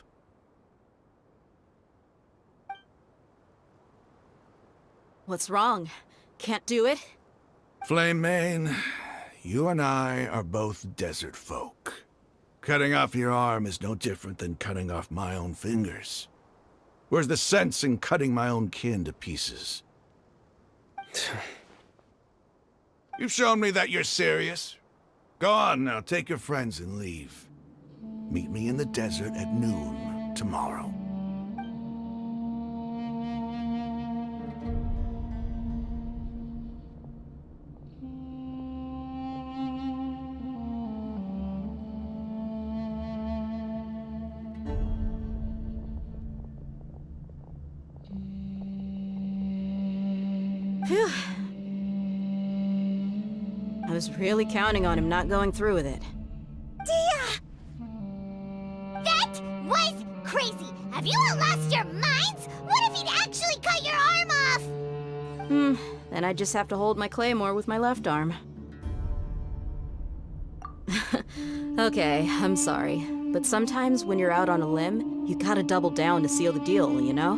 What's wrong? Can't do it? Flame Mane, you and I are both desert folk. Cutting off your arm is no different than cutting off my own fingers. Where's the sense in cutting my own kin to pieces? You've shown me that you're serious. Go on now, take your friends and leave. Meet me in the desert at noon tomorrow. Phew. I was really counting on him not going through with it. Dia! That was crazy! Have you all lost your minds? What if he'd actually cut your arm off? Then I just have to hold my claymore with my left arm. Okay, I'm sorry. But sometimes when you're out on a limb, you gotta double down to seal the deal, you know?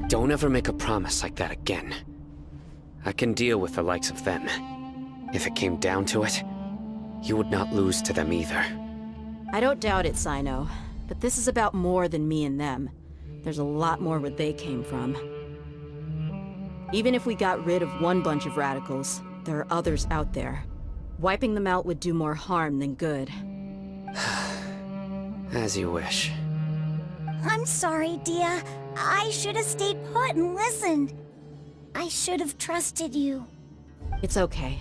Don't ever make a promise like that again. I can deal with the likes of them. If it came down to it, you would not lose to them either. I don't doubt it, Sino. But this is about more than me and them. There's a lot more where they came from. Even if we got rid of one bunch of radicals, there are others out there. Wiping them out would do more harm than good. As you wish. I'm sorry, Dia. I should have stayed put and listened. I should have trusted you. It's okay.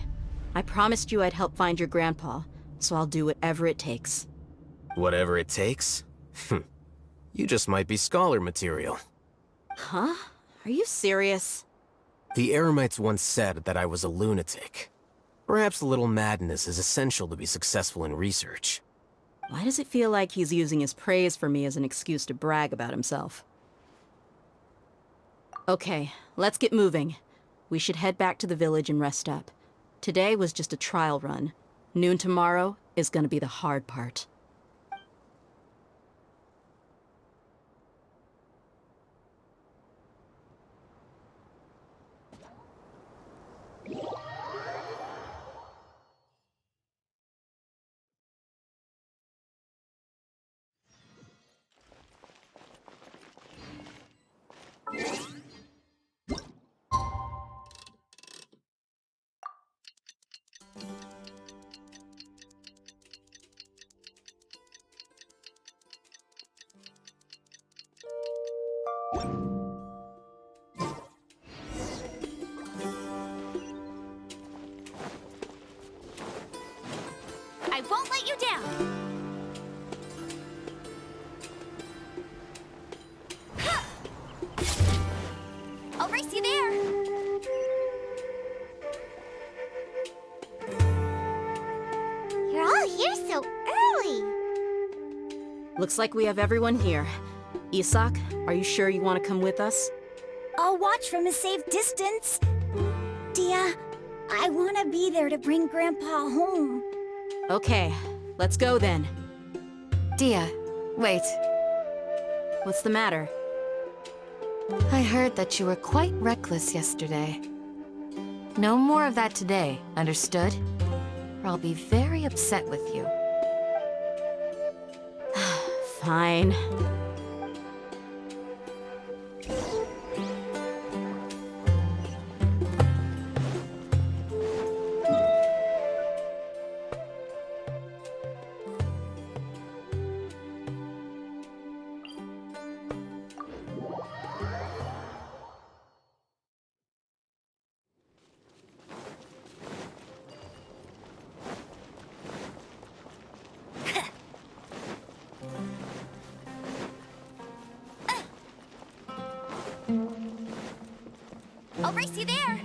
I promised you I'd help find your grandpa, so I'll do whatever it takes. Whatever it takes? You just might be scholar material. Huh? Are you serious? The Eremites once said that I was a lunatic. Perhaps a little madness is essential to be successful in research. Why does it feel like he's using his praise for me as an excuse to brag about himself? Okay, let's get moving. We should head back to the village and rest up. Today was just a trial run. Noon tomorrow is gonna be the hard part. I won't let you down. Ha! I'll race you there. You're all here so early. Looks like we have everyone here. Isak, are you sure you want to come with us? I'll watch from a safe distance. Dia, I want to be there to bring Grandpa home. Okay, let's go then. Dia, wait. What's the matter? I heard that you were quite reckless yesterday. No more of that today, understood? Or I'll be very upset with you. Fine. I'll race you there.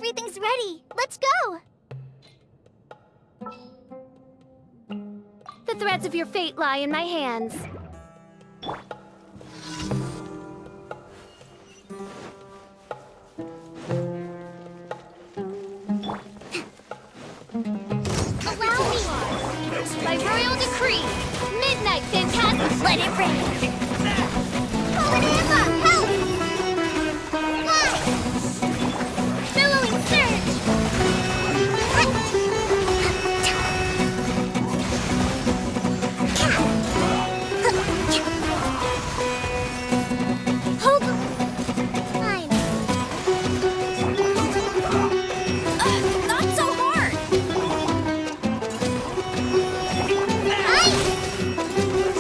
everything's ready. Let's go! The threads of your fate lie in my hands. Allow me! By royal decree, midnight phantasm, let it rain! Polynema, help! Fly! Billowing surge! Hold on! Fine. Not so hard!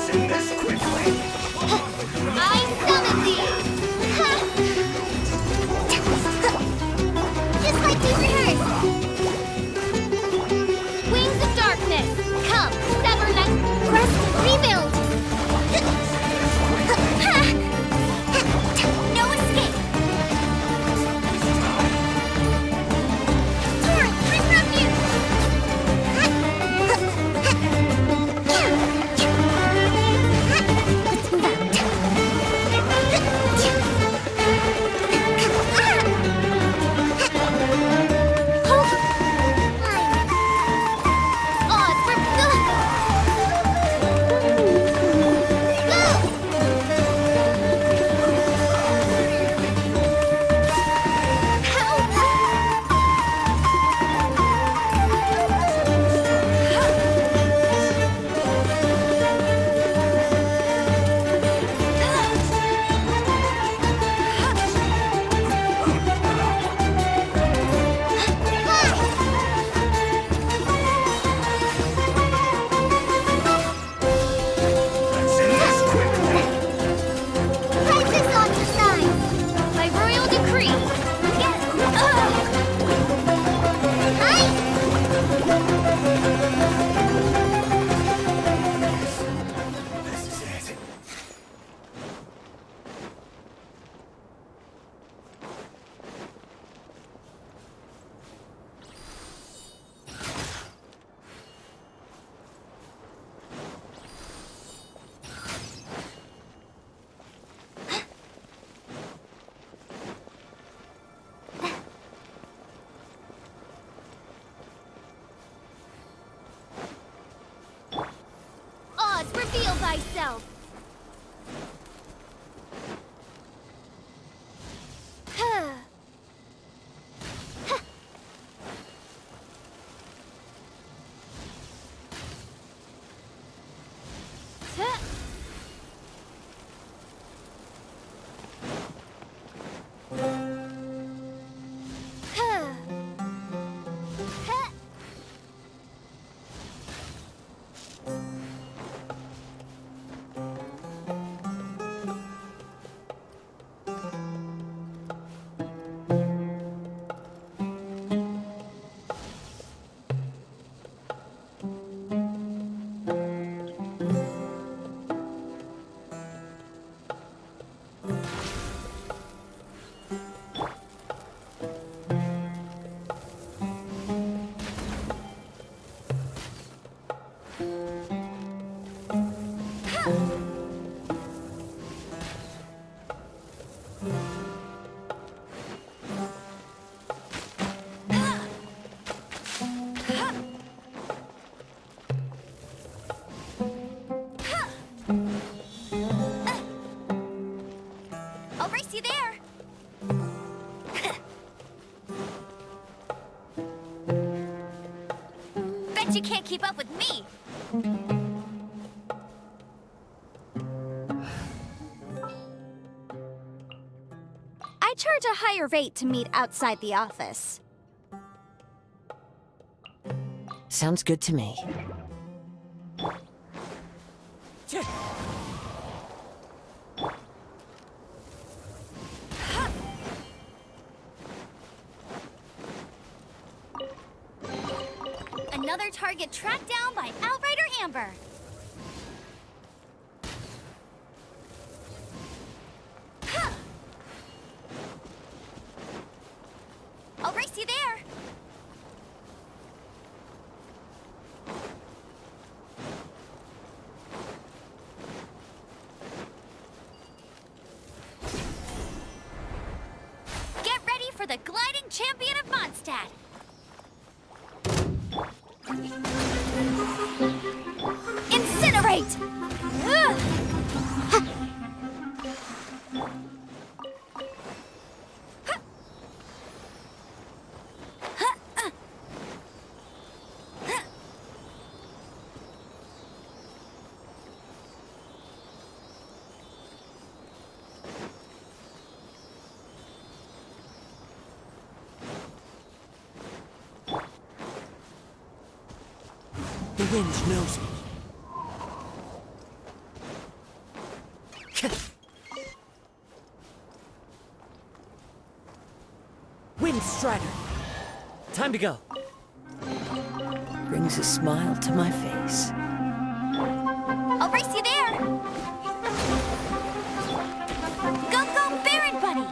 Send this quickly! I summon thee! Just like we rehearsed! Wings of darkness, come, sever night, Quest rebuild! No escape! Torrent, I'm from you! Let's move odds for Crisis on your side! by royal decree. This is it. Odds, reveal thyself. I'll race you there! Bet you can't keep up with me! I charge a higher rate to meet outside the office. Sounds good to me. Another target tracked down by Outrider Amber. I'll race you there. Get ready for the gliding champion of Mondstadt. Incinerate! Ugh. The wind knows me. Wind Strider. Time to go. Brings a smile to my face. I'll race you there. Go, go, Baron Bunny!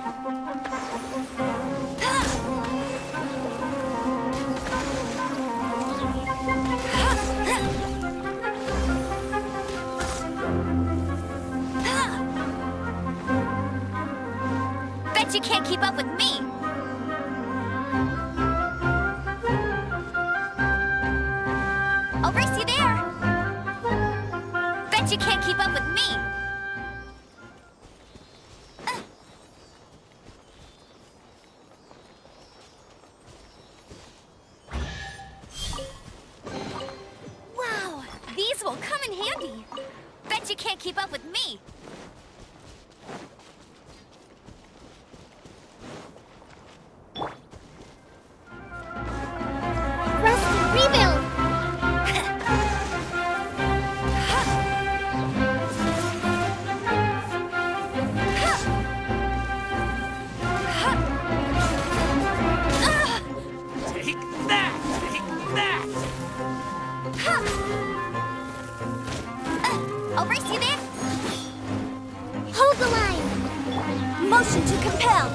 Bet you can't keep up with me. I'll race you there. Bet you can't keep up with me. Wow, these will come in handy. Bet you can't keep up with me. Rest and rebuild! Take that! Take that! I'll race you there. Hold the line! Motion to compel.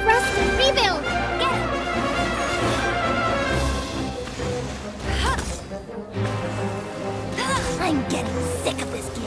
Rest and rebuild! I'm getting sick of this game.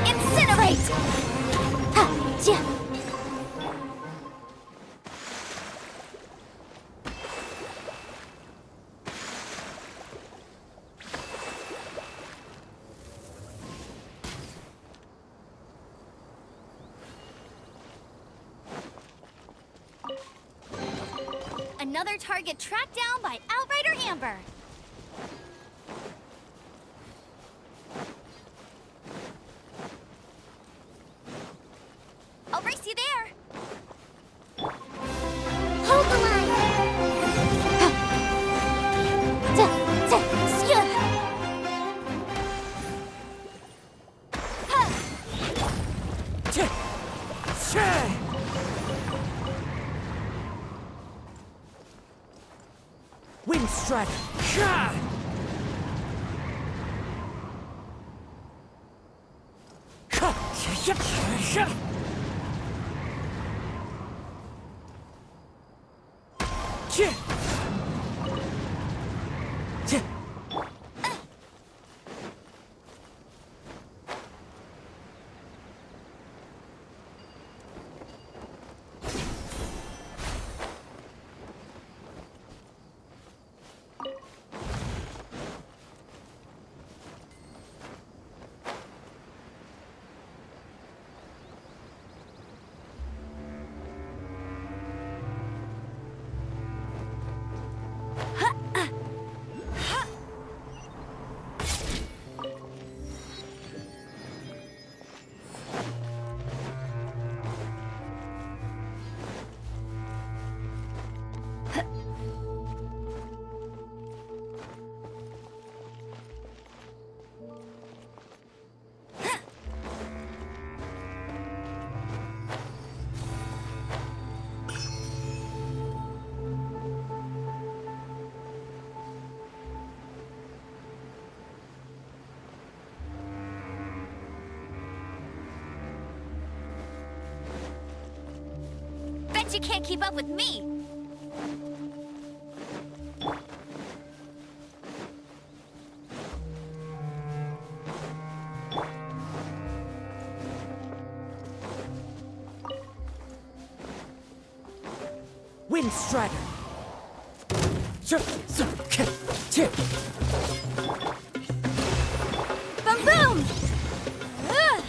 Incinerate! Ha! Jia! Another target tracked down by Outrider Amber. I'll race you there. Hold the line! Ha! Ja! Ja! Skia! Wind Strider. you can't keep up with me. Wind Strider! Boom boom! Ugh.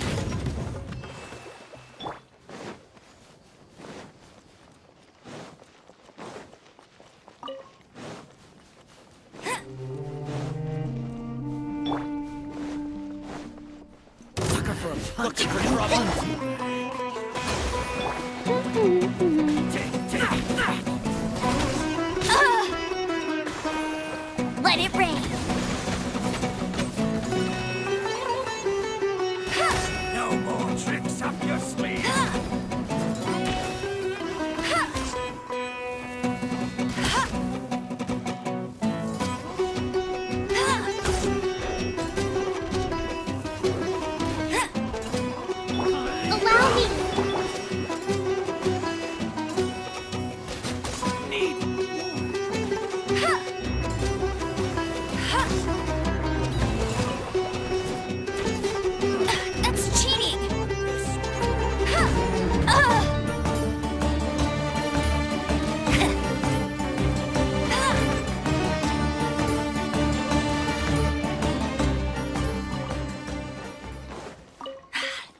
Sucker for a punch! Looking for trouble! Let it rain. No more tricks up your sleeve. Allow me! That's cheating.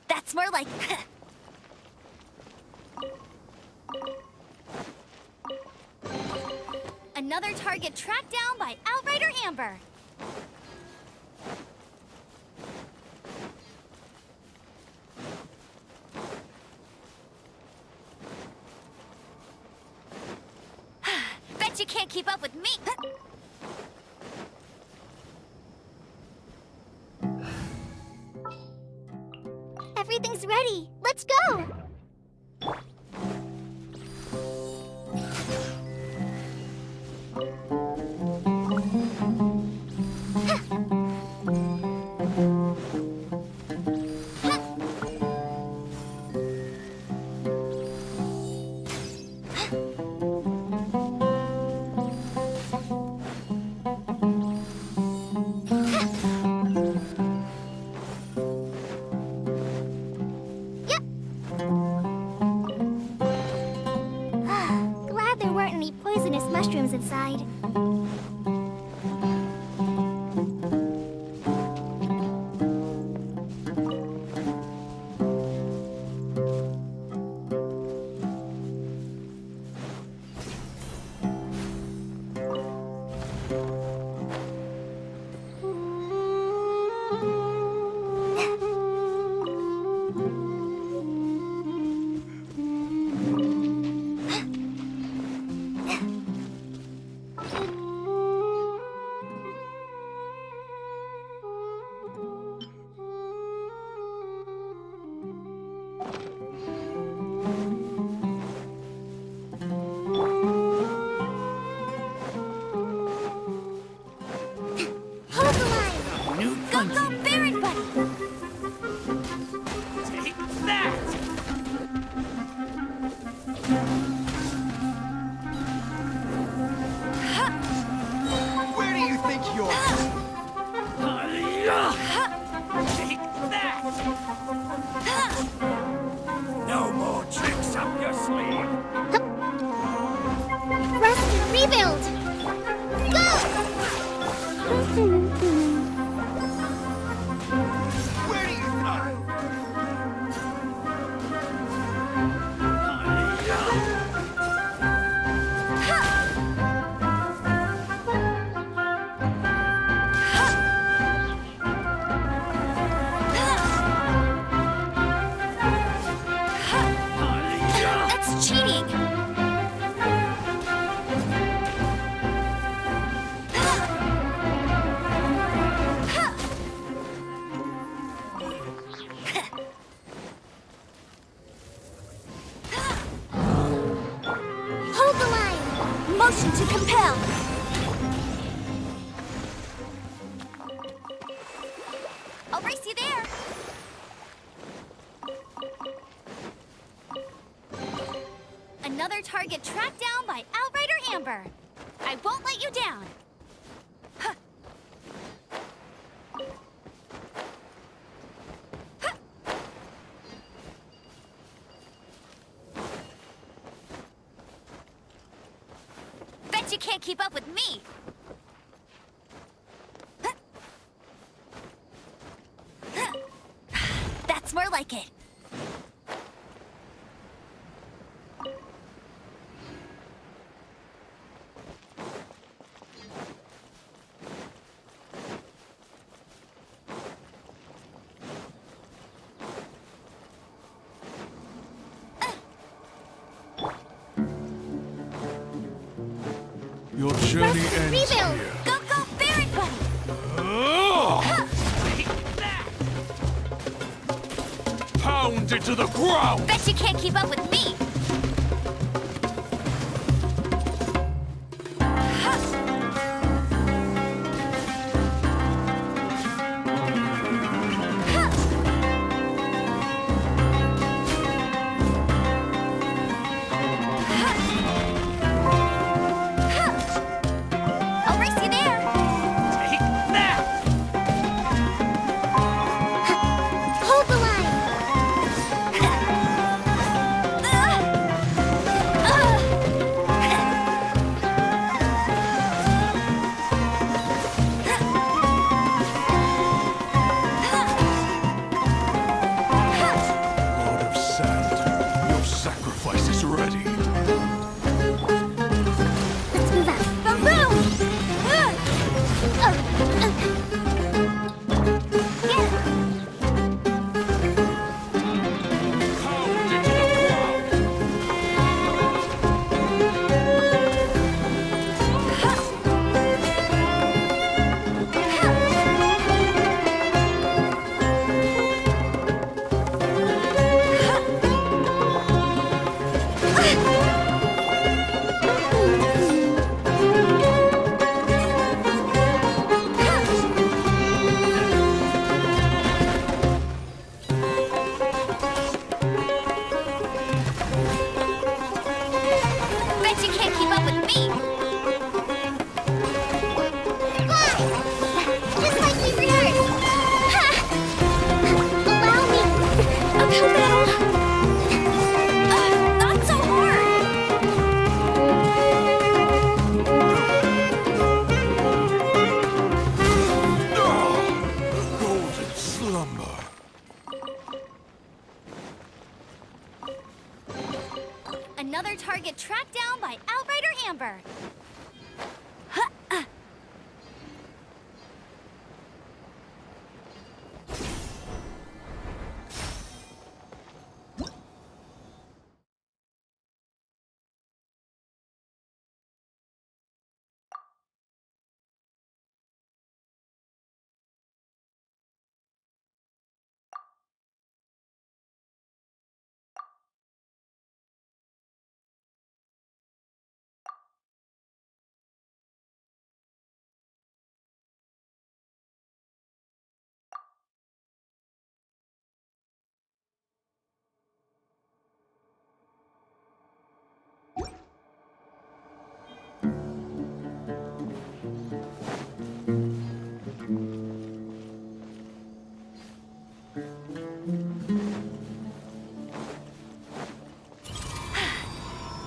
That's more like. Another target tracked down by Outrider Amber. Bet you can't keep up with me. Everything's ready. Let's go! Glad there weren't any poisonous mushrooms inside. Hold the line! Go, go, Baron Buddy! Take that! Where do you think you're? Take that! No more tricks up your sleeve. Rest and rebuild! Go! Where do you think? That's cheating. Hold the line! Motion to compel. I'll race you there. Another target tracked down by Outrider Amber. I won't let you down. Huh. Huh. Bet you can't keep up with me. Huh. Huh. That's more like it. Your journey ends Rebuild! here. Go, go, Barret Bunny! Pound it to the ground! Bet you can't keep up with me! I'll race you there! Take that! Hold the line! Lord of Sand, your sacrifice is ready. Let's move out. Pound it to the ground! Bet you can't keep up with me! Just like we rehearsed! Allow me! Uphill battle! Not so hard! Golden slumber. Another target tracked down by Outrider Amber.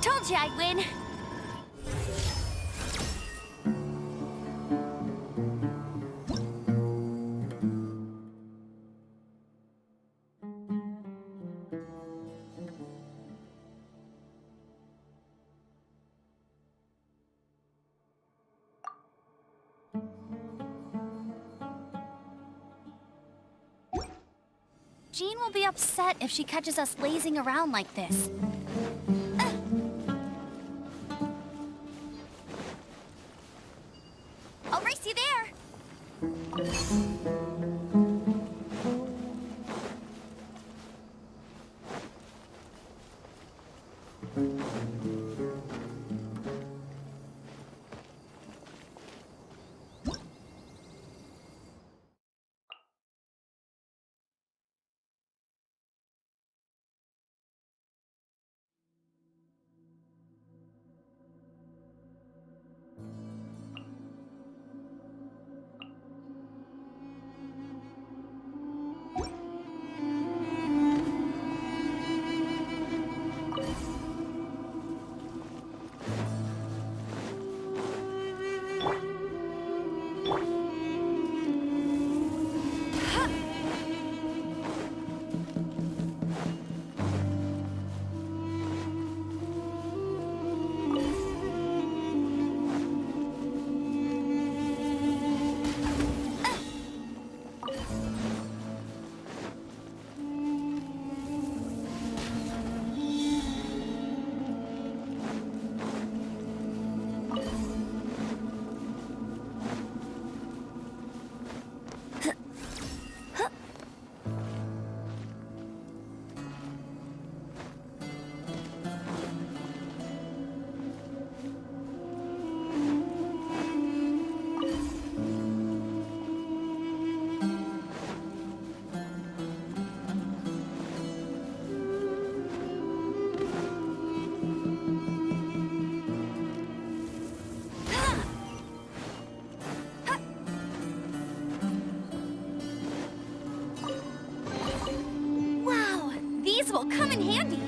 Told you I'd win. Jean will be upset if she catches us lazing around like this. I'll race you there! come in handy.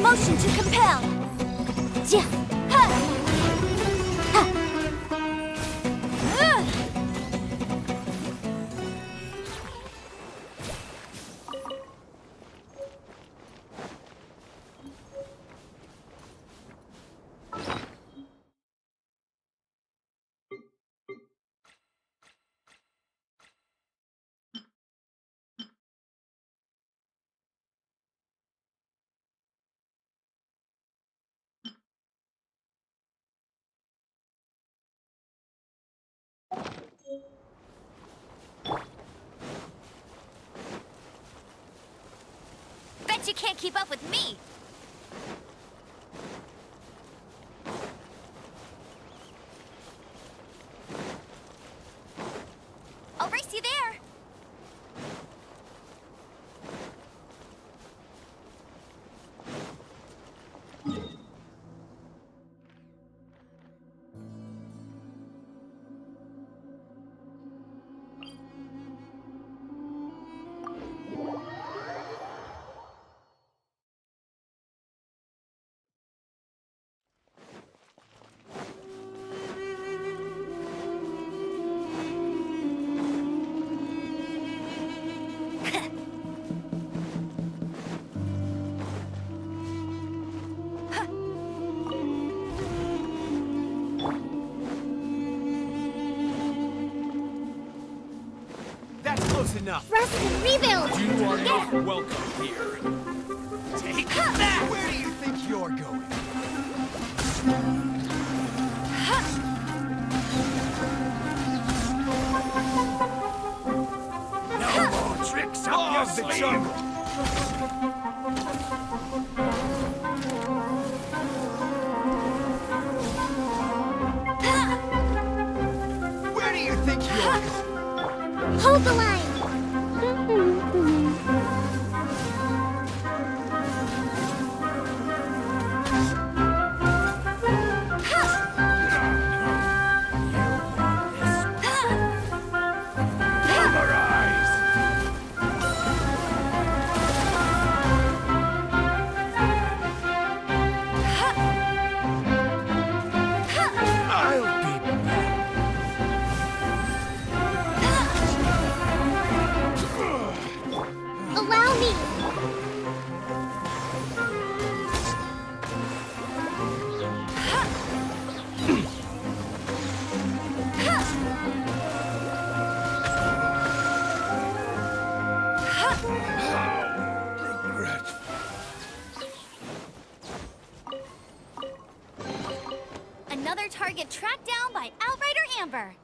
Motion to compel. Ja. Ha. Ha. Ugh. Bet you can't keep up with me. I'll race you there. That's close enough. Rest and rebuild! You are Yeah. not welcome here. Take that! Where do you think you're going? No more tricks up your sleeve! The jungle! Where do you think you're going? Hold the line! Allow me! Regret. Another target tracked down by Outrider Amber.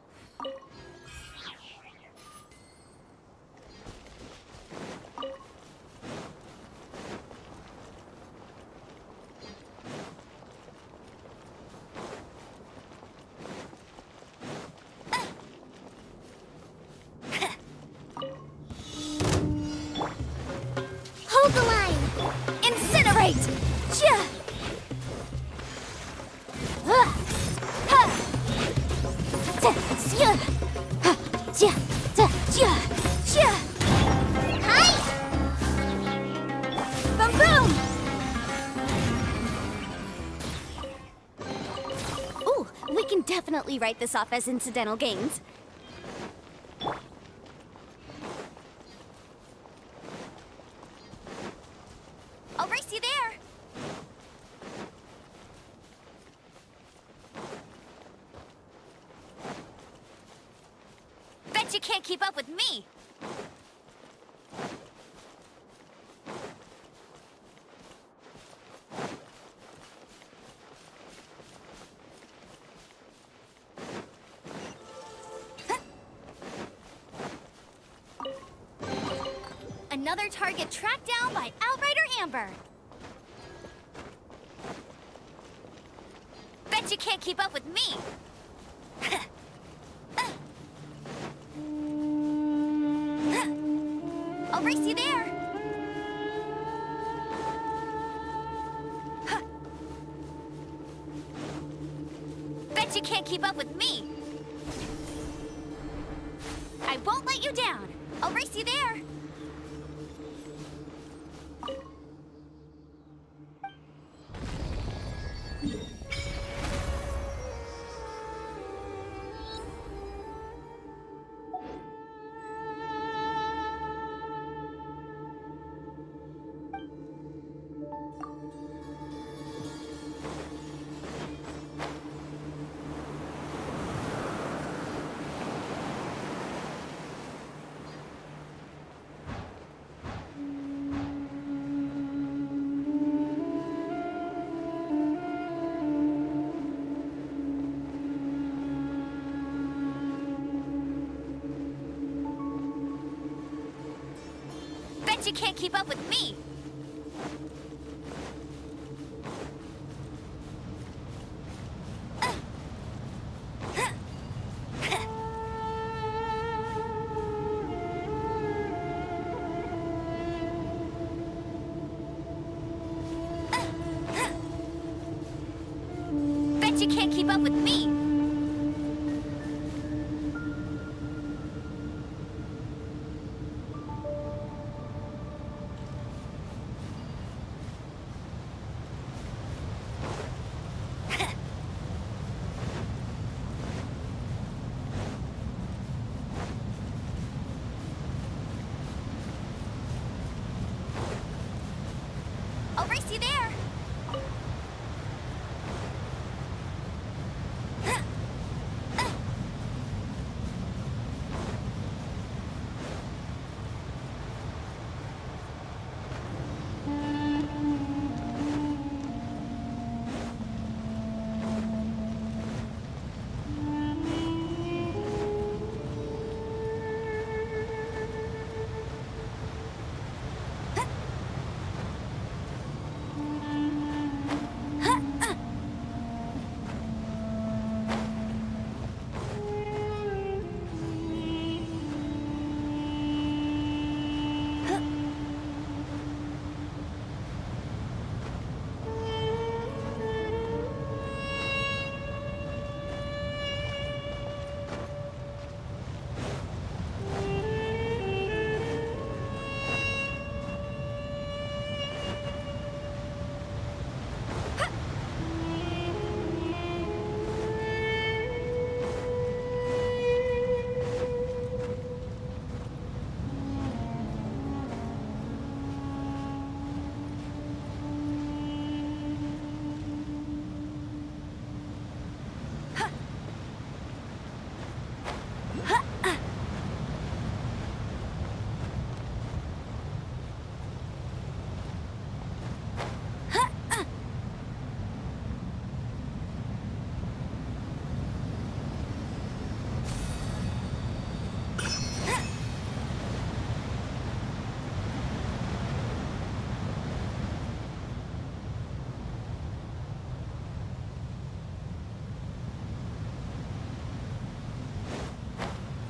Hold the line! Incinerate! Ja. Ah. Ha. Ta. Ja. Ha. Ja. Ta. Ja. Ja. Hi! Boom boom! Ooh, we can definitely write this off as incidental gains. I'll race you there. Bet you can't keep up with me. Another target tracked down by Outrider Amber. Bet Bet you can't keep up with me! I'll race you there! Bet you can't keep up with me! I won't let you down! I'll race you there! Bet you can't keep up with me! Bet you can't keep up with me! I'll race you there!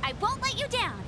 I won't let you down!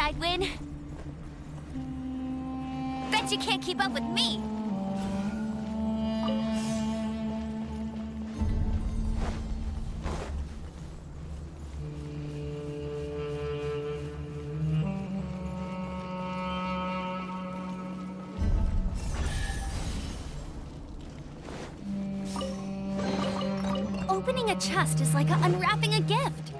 I'd win. Bet you can't keep up with me. Opening a chest is like unwrapping a gift.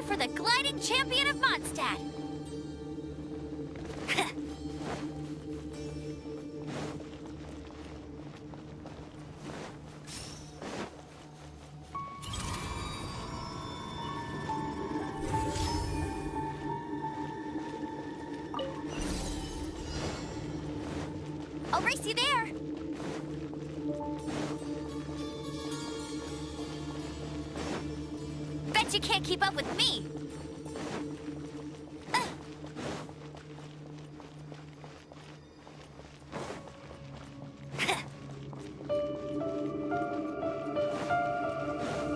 For the gliding champion of Mondstadt. I'll race you there. Bet you can't keep up with me. I'll race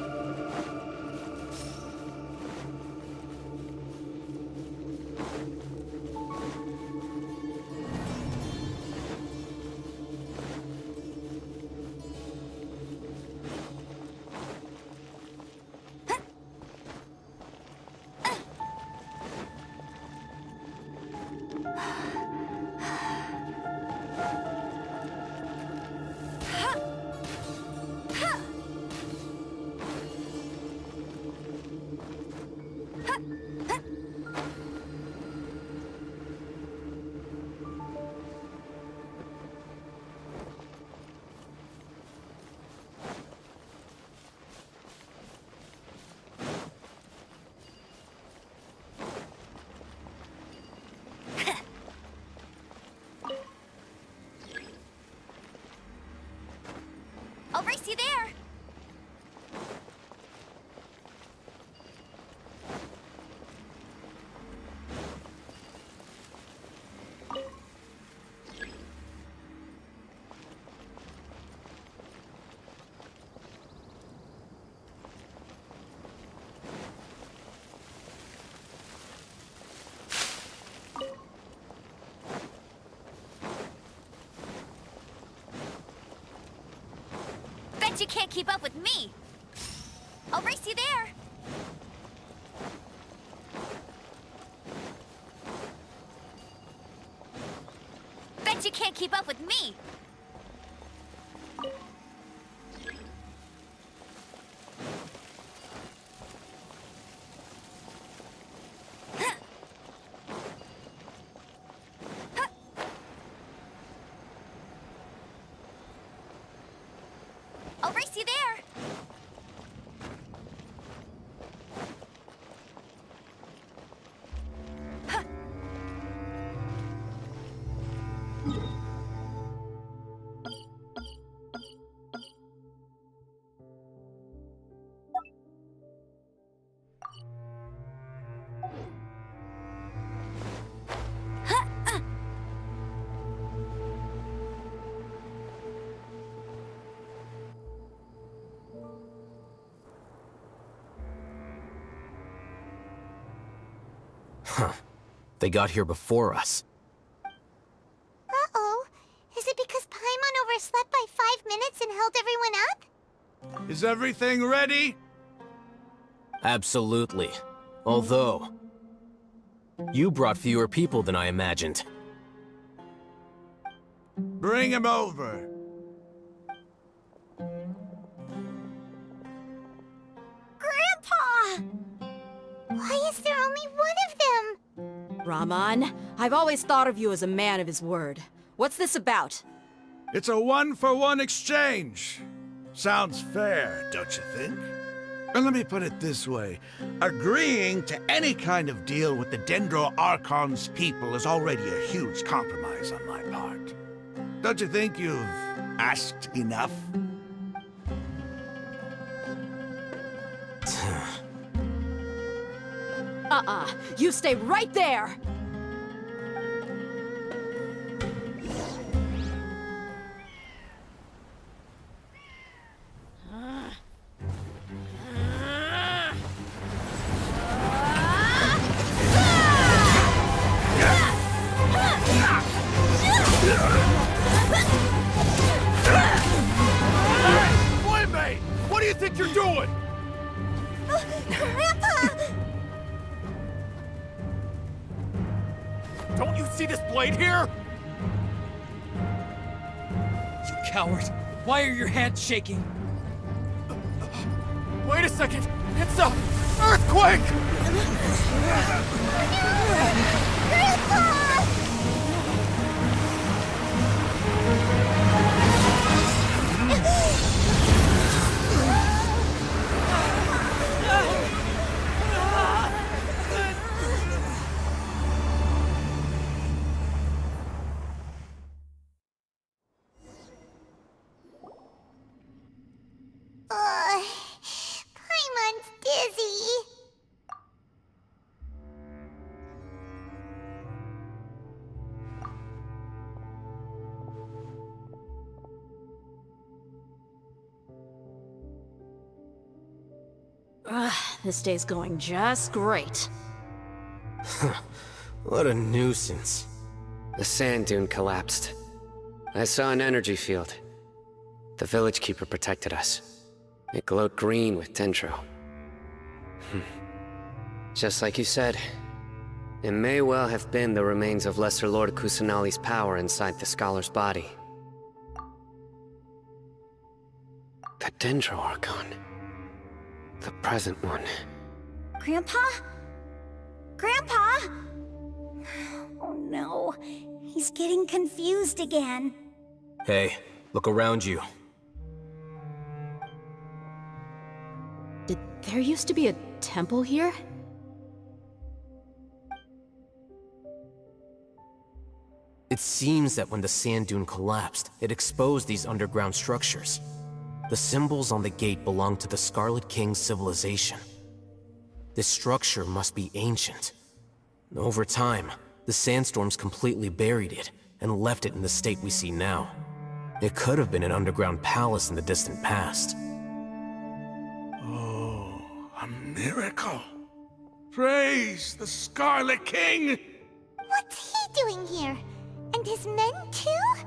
you there. Bet you can't keep up with me. I'll race you there. Bet you can't keep up with me. I'll race you there. Huh. They got here before us. Uh-oh. Is it because Paimon overslept by 5 minutes and held everyone up? Is everything ready? Absolutely. Although, you brought fewer people than I imagined. Bring him over. Grandpa! Why is there only one of them? Rahman, I've always thought of you as a man of his word. What's this about? It's a one-for-one exchange. Sounds fair, don't you think? And let me put it this way. Agreeing to any kind of deal with the Dendro Archon's people is already a huge compromise on my part. Don't you think you've asked enough? You stay right there! Playmate! What do you think you're doing? Grandpa! Don't you see this blade here? You coward! Why are your hands shaking? Wait a second! It's a earthquake! Grandpa! Paimon's dizzy. This day's going just great. What a nuisance. The sand dune collapsed. I saw an energy field. The village keeper protected us. It glowed green with dendro. Just like you said, it may well have been the remains of Lesser Lord Kusanali's power inside the scholar's body. The Dendro Archon. The present one. Grandpa? Grandpa? Oh no, he's getting confused again. Hey, look around you. There used to be a temple here? It seems that when the sand dune collapsed, it exposed these underground structures. The symbols on the gate belong to the Scarlet King's civilization. This structure must be ancient. Over time, the sandstorms completely buried it and left it in the state we see now. It could have been an underground palace in the distant past. Oh, a miracle. Praise the Scarlet King! What's he doing here? And his men too?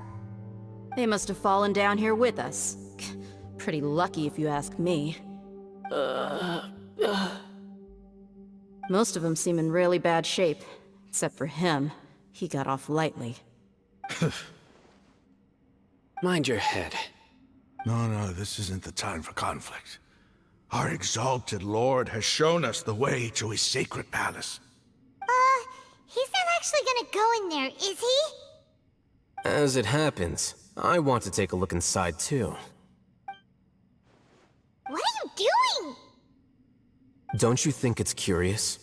They must have fallen down here with us. Pretty lucky if you ask me. Most of them seem in really bad shape. Except for him. He got off lightly. Mind your head. No, this isn't the time for conflict. Our exalted lord has shown us the way to his sacred palace. He's not actually gonna go in there, is he? As it happens, I want to take a look inside too. What are you doing? Don't you think it's curious?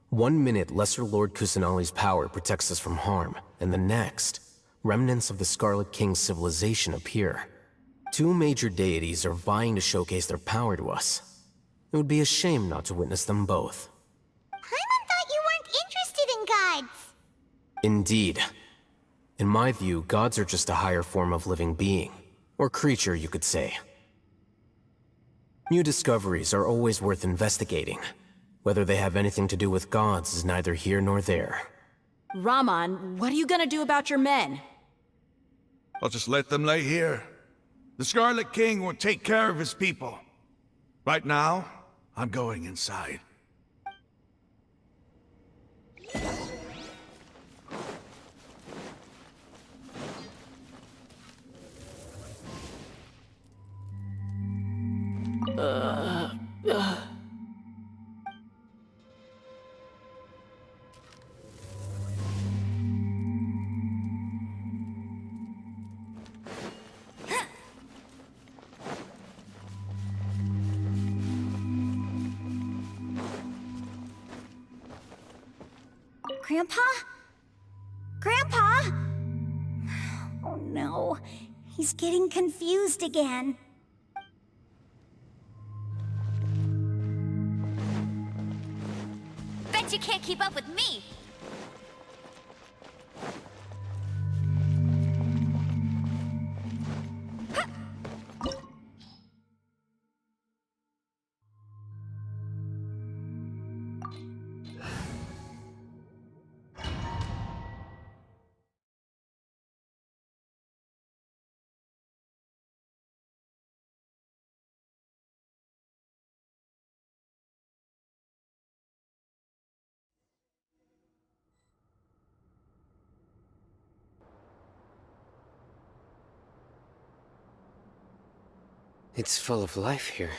1 minute, Lesser Lord Kusanali's power protects us from harm, and the next, remnants of the Scarlet King's civilization appear. 2 major deities are vying to showcase their power to us. It would be a shame not to witness them both. Paimon thought you weren't interested in gods. Indeed. In my view, gods are just a higher form of living being, or creature, you could say. New discoveries are always worth investigating. Whether they have anything to do with gods is neither here nor there. Rahman, what are you gonna do about your men? I'll just let them lay here. The Scarlet King will take care of his people. Right now, I'm going inside. Grandpa? Grandpa? Oh no, he's getting confused again. Bet you can't keep up with me! It's full of life here.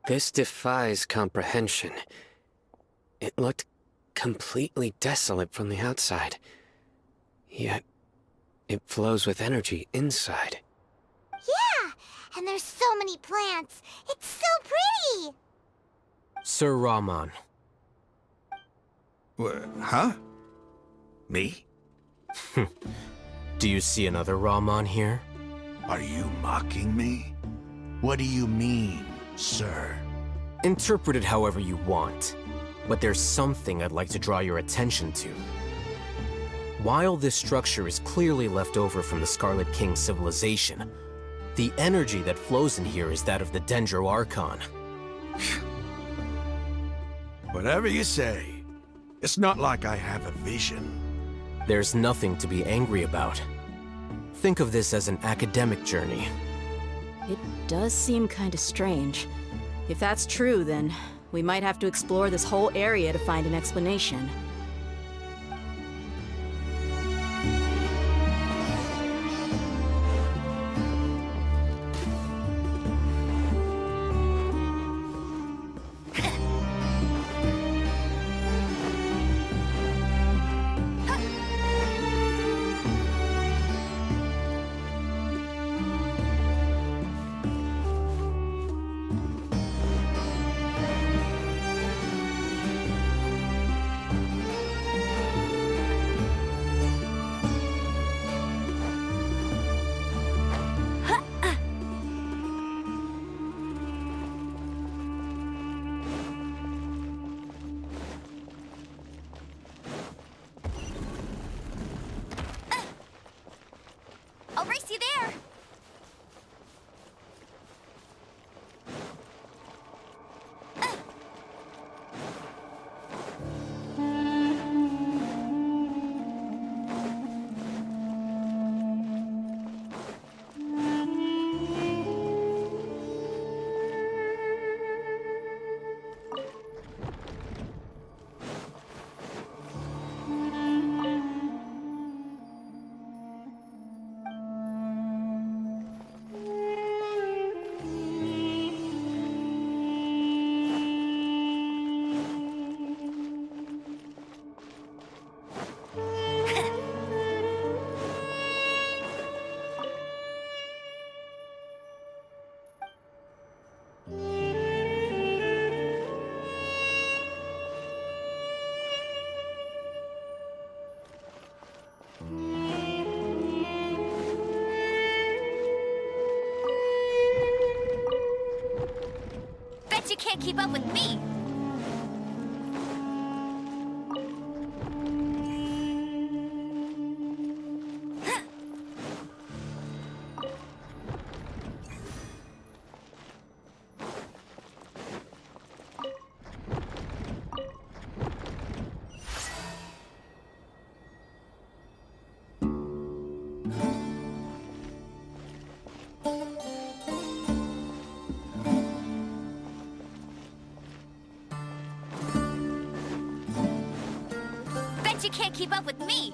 This defies comprehension. It looked completely desolate from the outside. Yet, it flows with energy inside. Yeah, and there's so many plants. It's so pretty. Sir Rahman. Huh? Me? Do you see another Rahman here? Are you mocking me? What do you mean, sir? Interpret it however you want, but there's something I'd like to draw your attention to. While this structure is clearly left over from the Scarlet King civilization, the energy that flows in here is that of the Dendro Archon. Whatever you say. It's not like I have a vision. There's nothing to be angry about. Think of this as an academic journey. It does seem kinda strange. If that's true, then we might have to explore this whole area to find an explanation. I'll race you there! Bet you can't keep up with me! Bet you can't keep up with me!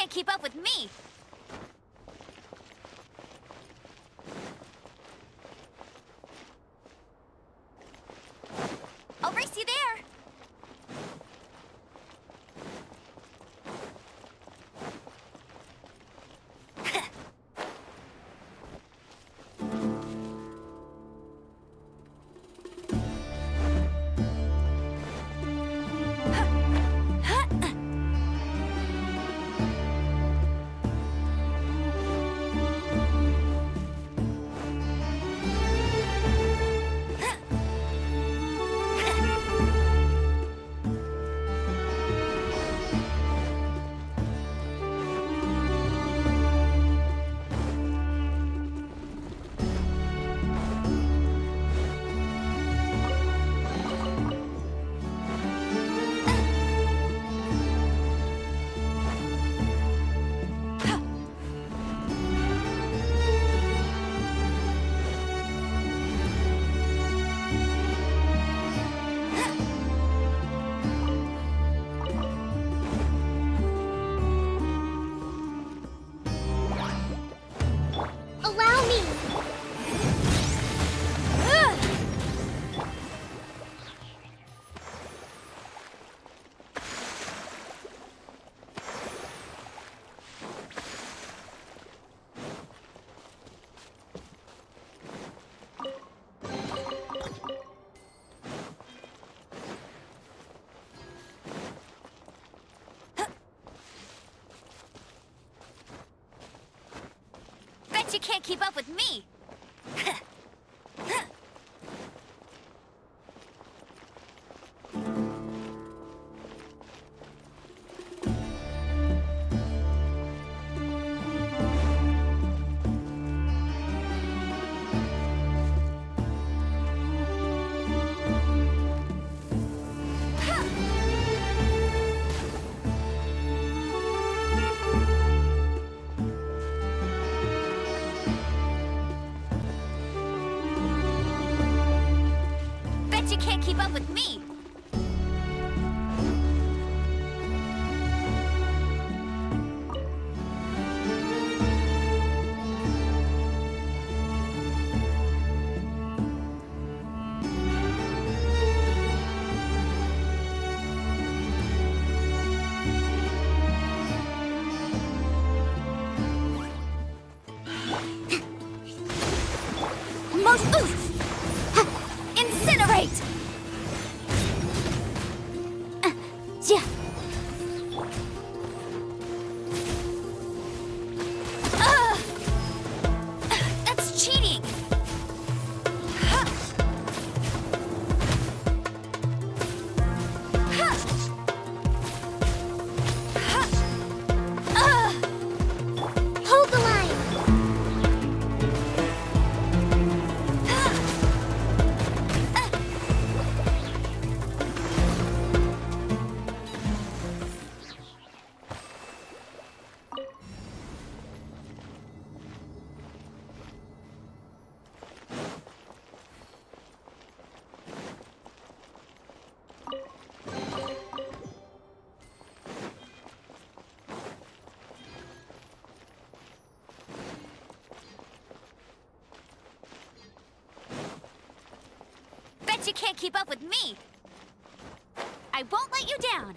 can't keep up with me! I'll race you there! Allow me! Bet you can't keep up with me! Bet you can't keep up with me! Most oof! Incinerate! Yeah. That's cheating! Hold the line! Bet you can't keep up with me! I won't let you down!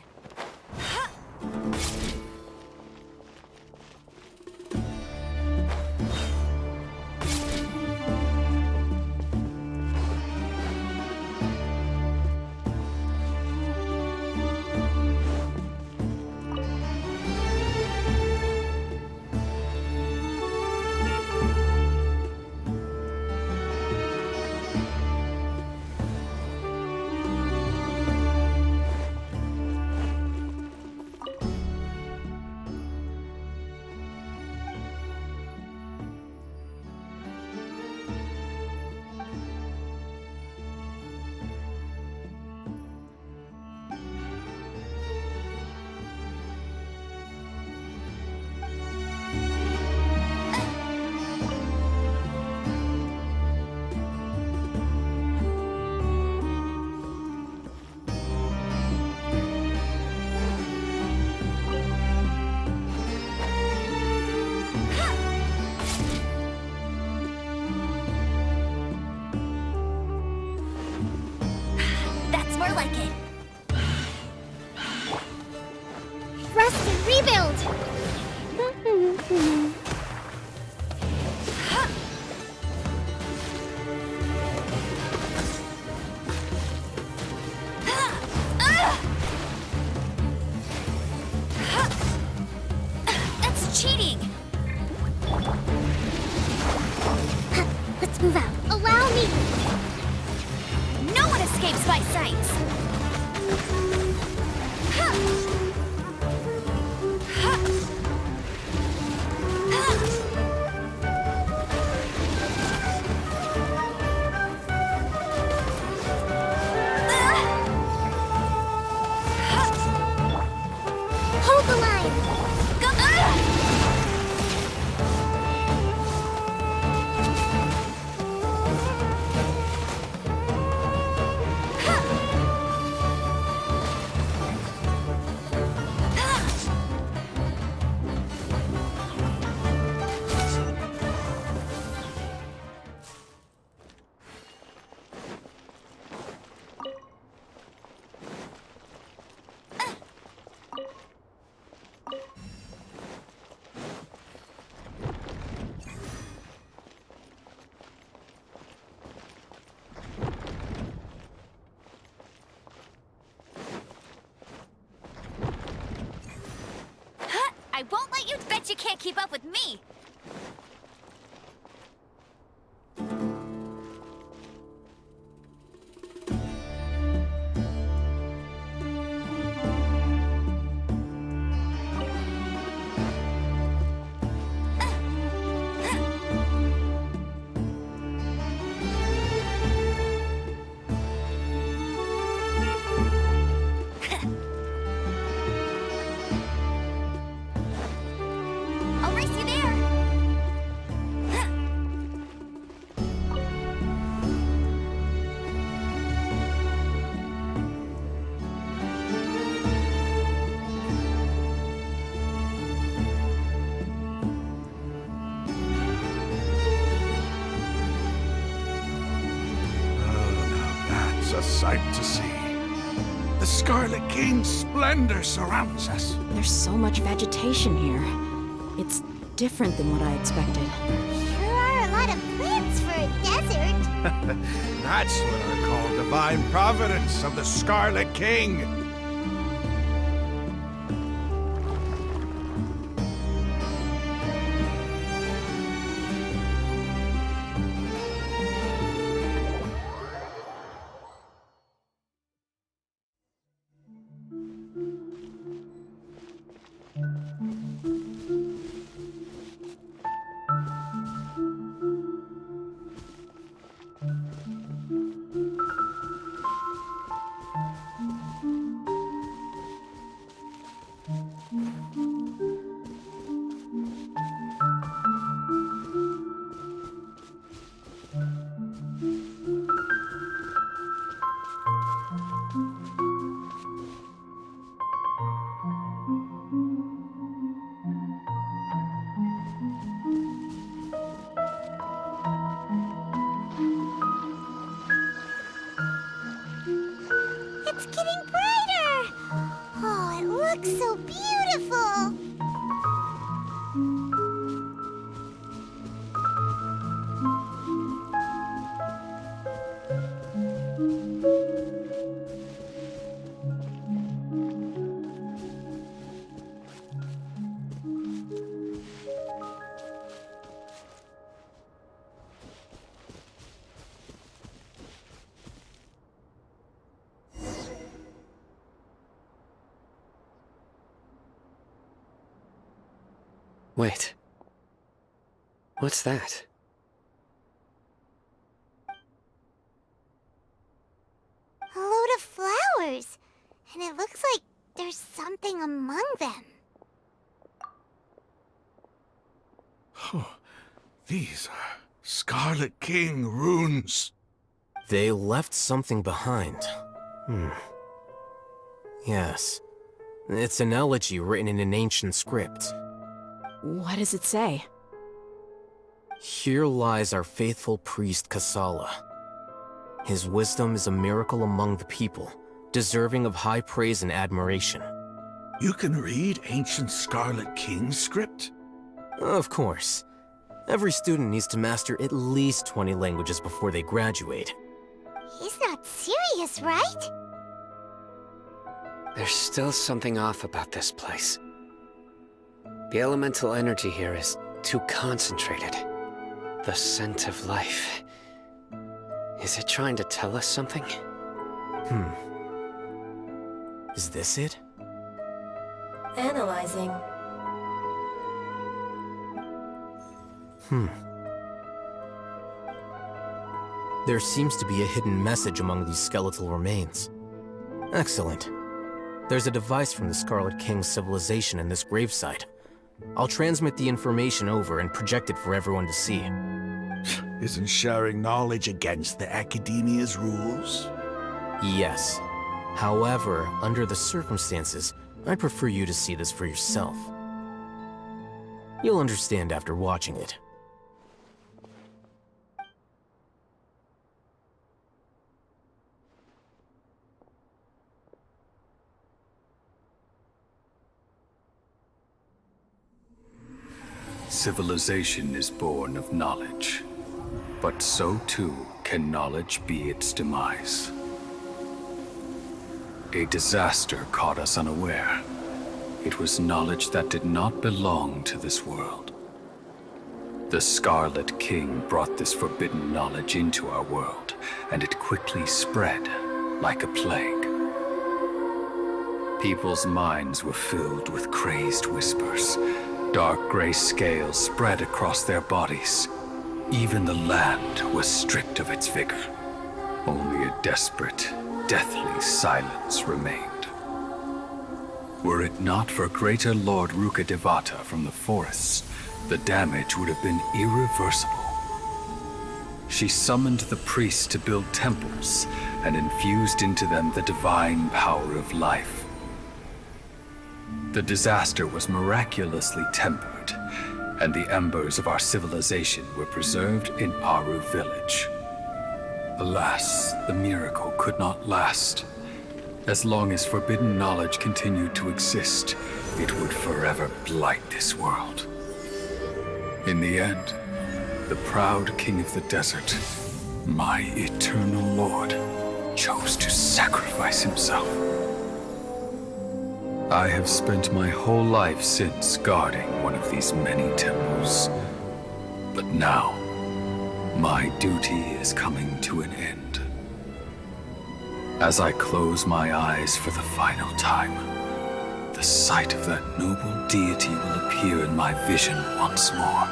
my sights. Hold the line! Go! I won't let you bet you can't keep up with me. I'll race you there. That's a sight to see. The Scarlet King's splendor surrounds us. There's so much vegetation here. It's different than what I expected. Sure are a lot of plants for a desert. That's what I call divine providence of the Scarlet King. It's getting brighter! Oh, it looks so beautiful! Wait. What's that? A load of flowers. And it looks like there's something among them. These are Scarlet King runes. They left something behind. Yes. It's an elegy written in an ancient script. What does it say? Here lies our faithful priest Kasala. His wisdom is a miracle among the people, deserving of high praise and admiration. You can read ancient Scarlet King script? Of course. Every student needs to master at least 20 languages before they graduate. He's not serious, right? There's still something off about this place. The elemental energy here is too concentrated. The scent of life. Is it trying to tell us something? Is this it? Analyzing. There seems to be a hidden message among these skeletal remains. Excellent. There's a device from the Scarlet King's civilization in this gravesite. I'll transmit the information over and project it for everyone to see. Isn't sharing knowledge against the Academia's rules? Yes. However, under the circumstances, I'd prefer you to see this for yourself. You'll understand after watching it. Civilization is born of knowledge, but so too can knowledge be its demise. A disaster caught us unaware. It was knowledge that did not belong to this world. The Scarlet King brought this forbidden knowledge into our world, and it quickly spread like a plague. People's minds were filled with crazed whispers. Dark gray scales spread across their bodies. Even the land was stripped of its vigor. Only a desperate, deathly silence remained. Were it not for greater Lord Rukkhadevata from the forests, the damage would have been irreversible. She summoned the priests to build temples and infused into them the divine power of life. The disaster was miraculously tempered, and the embers of our civilization were preserved in Aru village. Alas, the miracle could not last. As long as forbidden knowledge continued to exist, it would forever blight this world. In the end, the proud king of the desert, my eternal lord, chose to sacrifice himself. I have spent my whole life since guarding one of these many temples. But now, my duty is coming to an end. As I close my eyes for the final time, the sight of that noble deity will appear in my vision once more.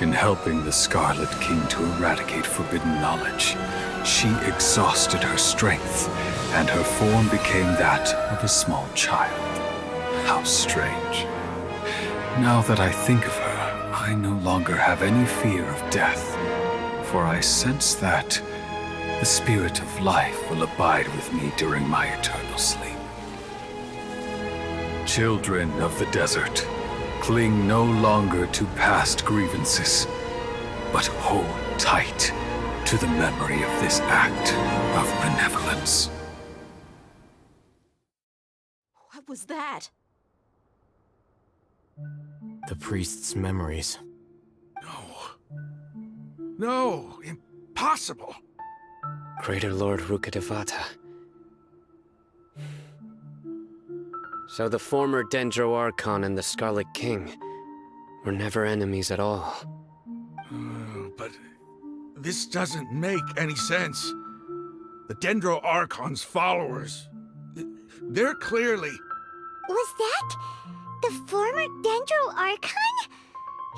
In helping the Scarlet King to eradicate forbidden knowledge, she exhausted her strength, and her form became that of a small child. How strange. Now that I think of her, I no longer have any fear of death, for I sense that the spirit of life will abide with me during my eternal sleep. Children of the desert, cling no longer to past grievances, but hold tight to the memory of this act of benevolence. What was that? The priest's memories. No, impossible. Greater Lord Rukkhadevata. So the former Dendro Archon and the Scarlet King were never enemies at all. But this doesn't make any sense. The Dendro Archon's followers, they're clearly... Was that the former Dendro Archon?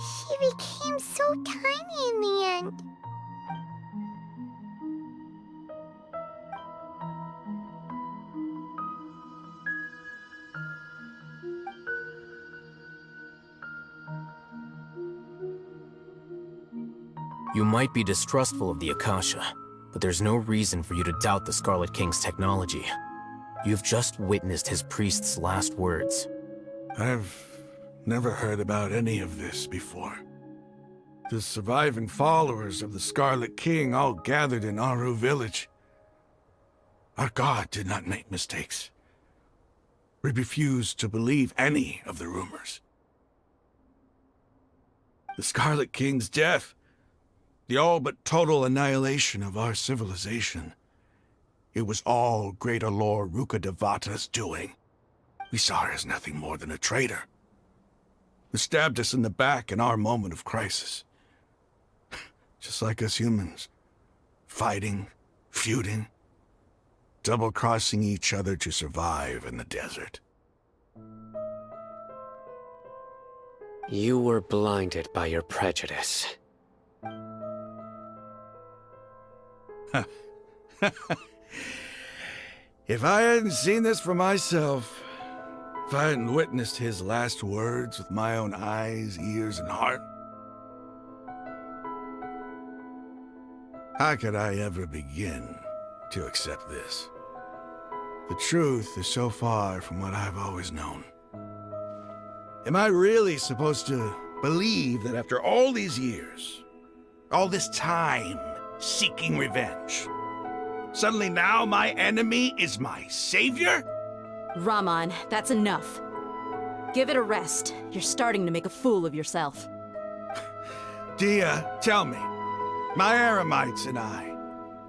She became so tiny in the end. You might be distrustful of the Akasha, but there's no reason for you to doubt the Scarlet King's technology. You've just witnessed his priest's last words. I've never heard about any of this before. The surviving followers of the Scarlet King all gathered in Aru village. Our god did not make mistakes. We refused to believe any of the rumors. The Scarlet King's death, the all but total annihilation of our civilization. It was all Greater Lord Rukkhadevata's doing. We saw her as nothing more than a traitor, who stabbed us in the back in our moment of crisis. Just like us humans. Fighting, feuding, double-crossing each other to survive in the desert. You were blinded by your prejudice. If I hadn't seen this for myself, if I hadn't witnessed his last words with my own eyes, ears, and heart, how could I ever begin to accept this? The truth is so far from what I've always known. Am I really supposed to believe that after all these years, all this time seeking revenge, suddenly now my enemy is my savior? Rahman, that's enough. Give it a rest. You're starting to make a fool of yourself. Dia, tell me, my Aramites and I,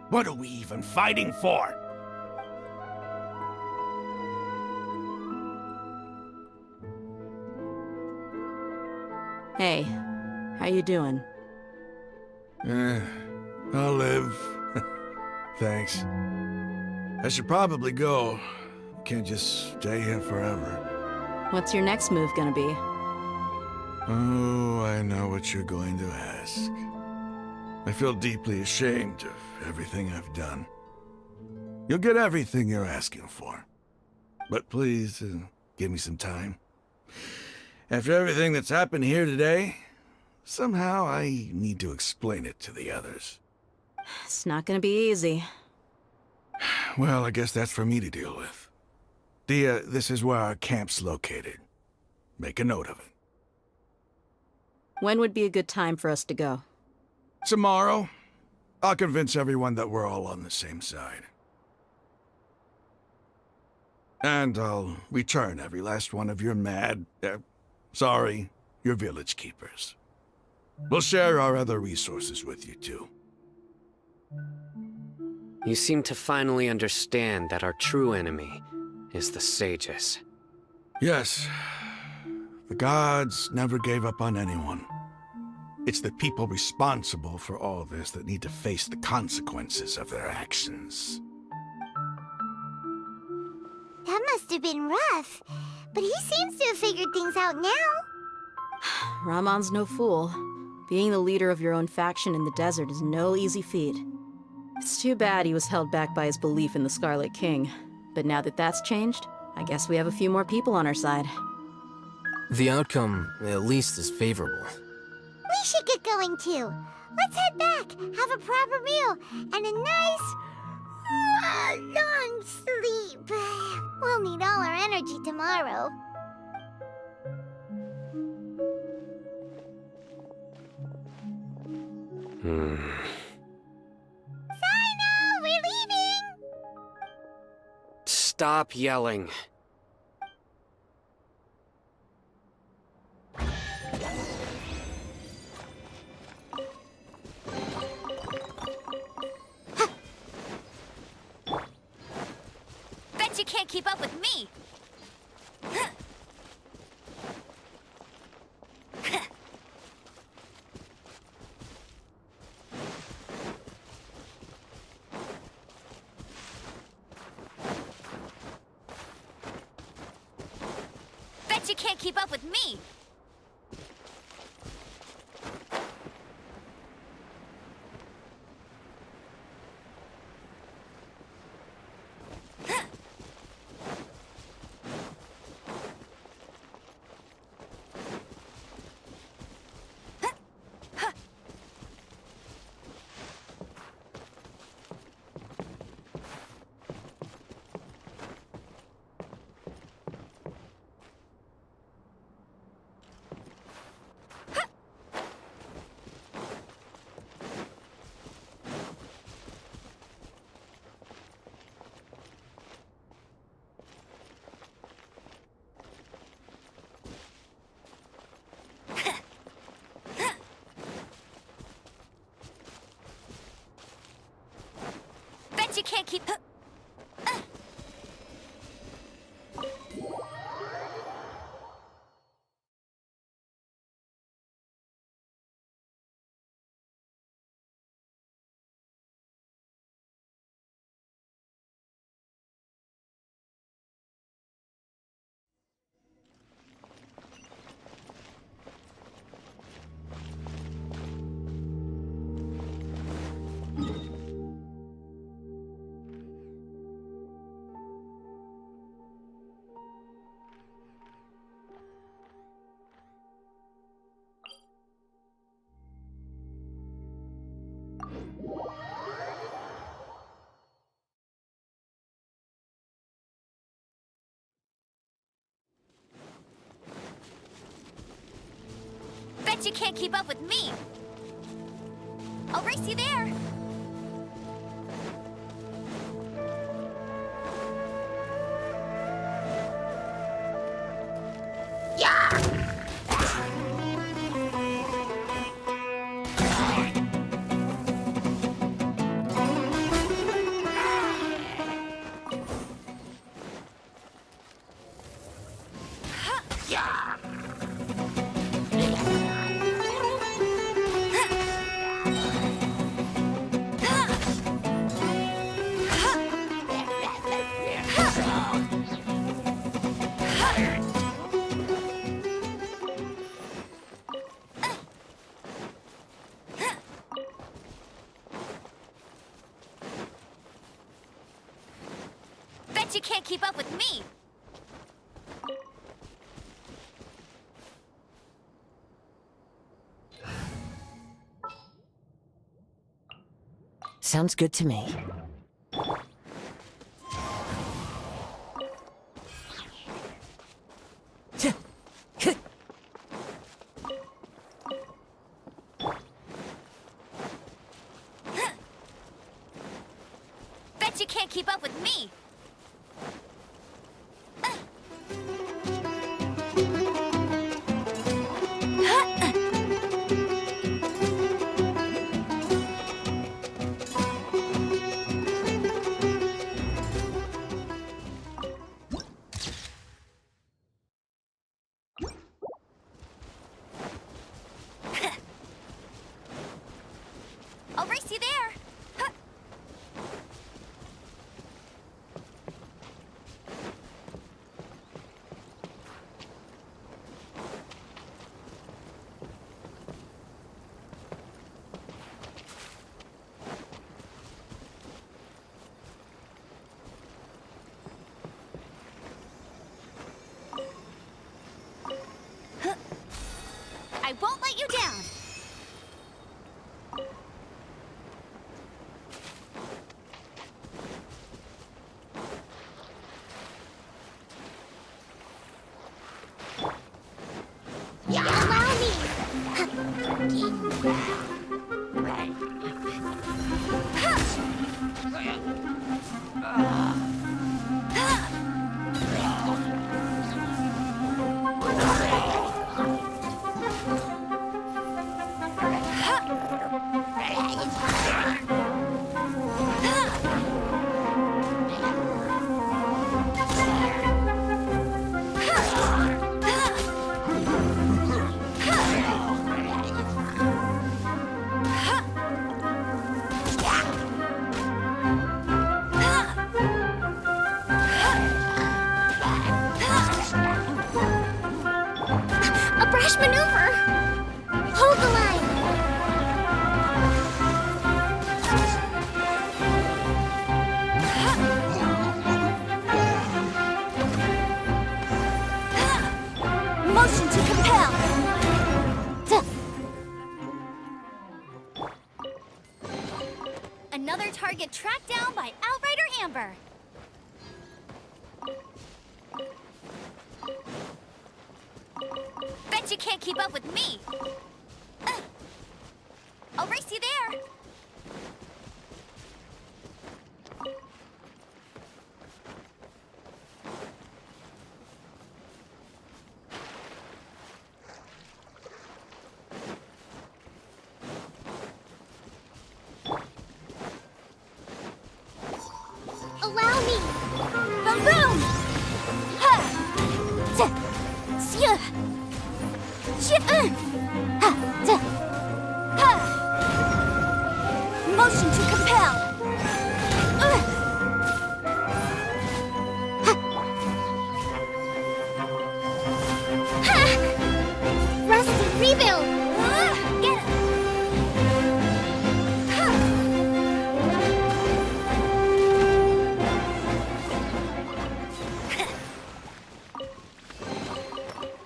what are we even fighting for? Hey, how you doing? I'll live. Thanks. I should probably go. Can't just stay here forever. What's your next move gonna be? Oh, I know what you're going to ask. I feel deeply ashamed of everything I've done. You'll get everything you're asking for. But please, give me some time. After everything that's happened here today, somehow I need to explain it to the others. It's not gonna be easy. Well, I guess that's for me to deal with. Dia, this is where our camp's located. Make a note of it. When would be a good time for us to go? Tomorrow, I'll convince everyone that we're all on the same side. And I'll return every last one of your your village keepers. We'll share our other resources with you too. You seem to finally understand that our true enemy is the sages. Yes. The gods never gave up on anyone. It's the people responsible for all this that need to face the consequences of their actions. That must have been rough, but he seems to have figured things out now. Rahman's no fool. Being the leader of your own faction in the desert is no easy feat. It's too bad he was held back by his belief in the Scarlet King. But now that that's changed, I guess we have a few more people on our side. The outcome, at least, is favorable. We should get going too. Let's head back, have a proper meal, and a nice, long sleep. We'll need all our energy tomorrow. Sino, we're leaving! Stop yelling. Bet you can't keep up with me! Bet you can't keep up with me! Bet you can't keep... Bet you can't keep up with me. I'll race you there. Bet you can't keep up with me. Sounds good to me. Bet you can't keep up with me. I'll race you there. I won't let you down. Allow me. A brash maneuver. Hold the line. Motion to compel. Another target tracked down by Outrider Amber. Bet you can't keep up with me. I'll race you there. Allow me. Boom boom. Ha. Sia. Ha. Ha. Motion to compel. Rusty, rebuild. Get it.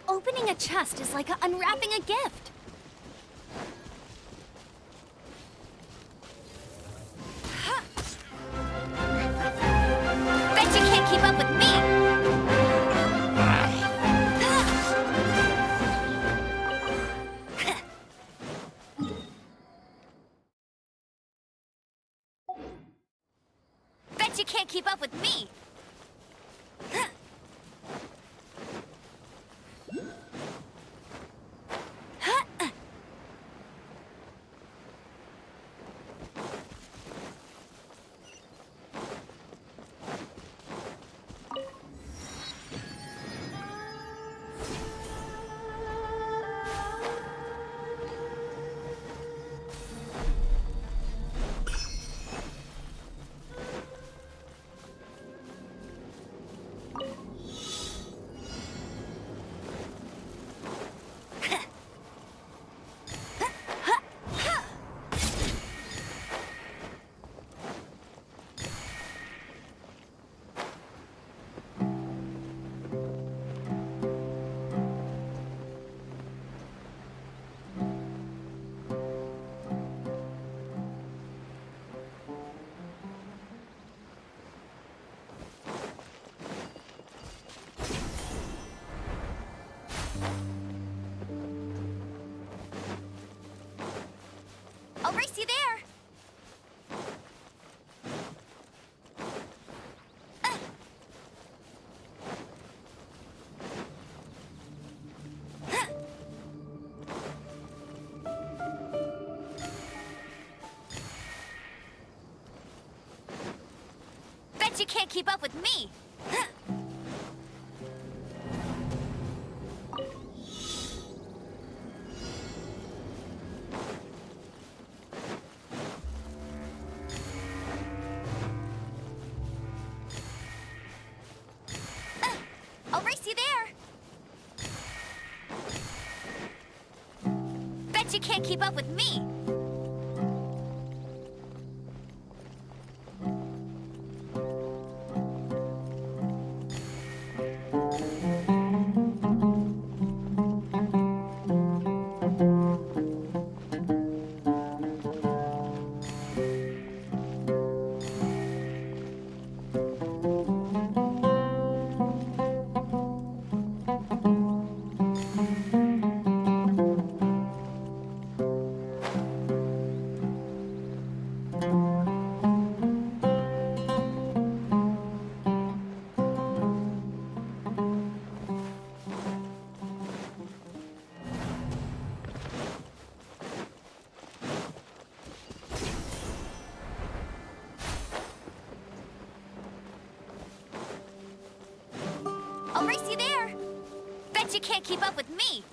Opening a chest is like unwrapping a gift. can't keep up with me! I'll race you there! Bet you can't keep up with me! I'll race you there! Bet you can't keep up with me! I'll race you there! Bet you can't keep up with me!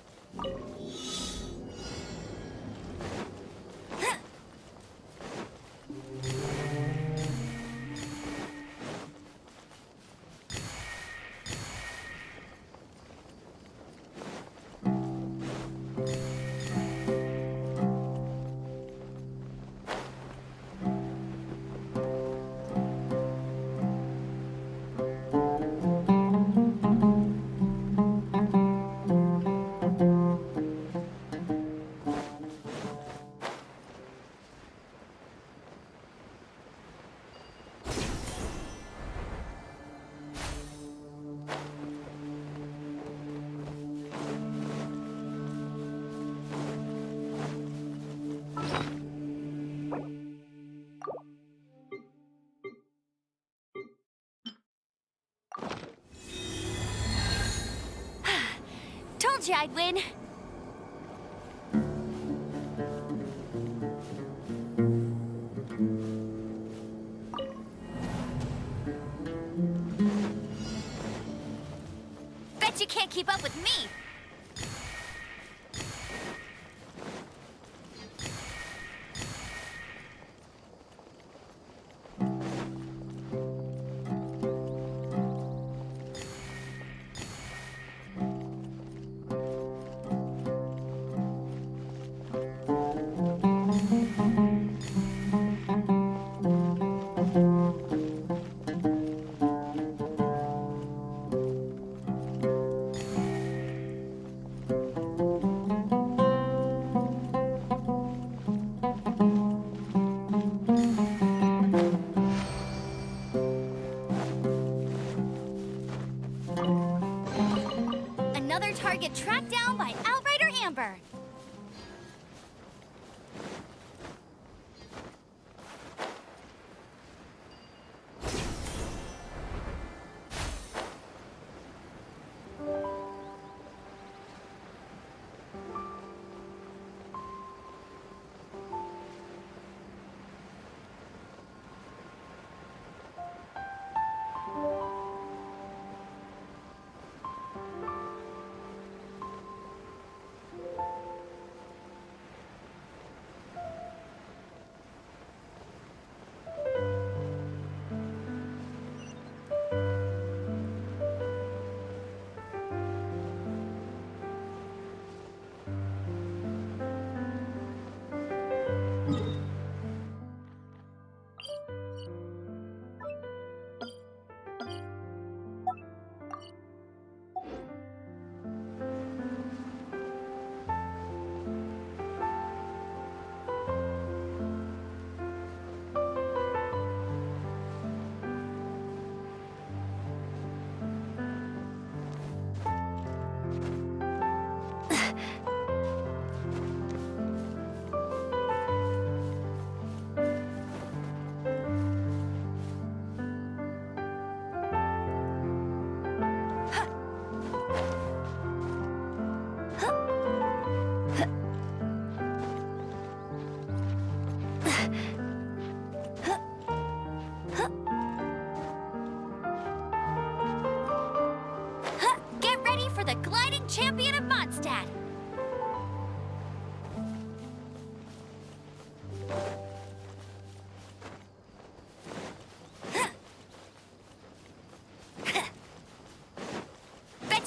Told you I'd win. Bet you can't keep up with me. Another target tracked down by Outrider Amber.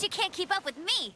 you can't keep up with me!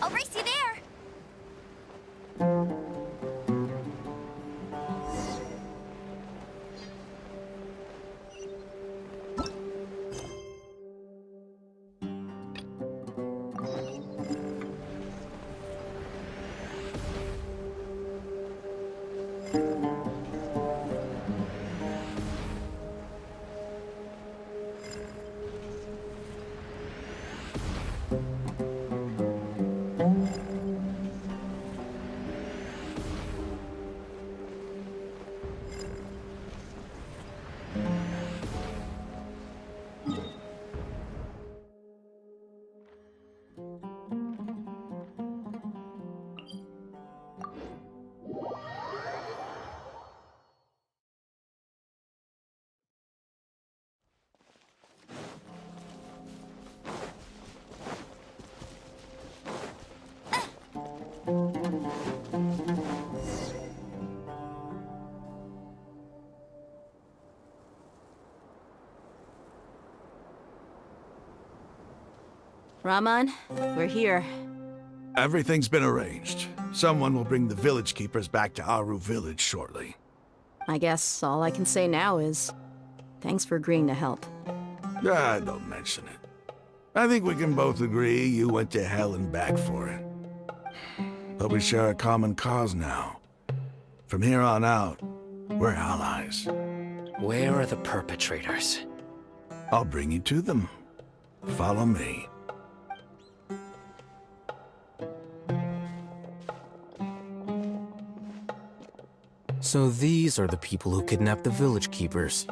I'll race you there! Rahman, we're here. Everything's been arranged. Someone will bring the village keepers back to Aru village shortly. I guess all I can say now is thanks for agreeing to help. Don't mention it. I think we can both agree you went to hell and back for it. But we share a common cause now. From here on out, we're allies. Where are the perpetrators? I'll bring you to them. Follow me. So these are the people who kidnapped the village keepers.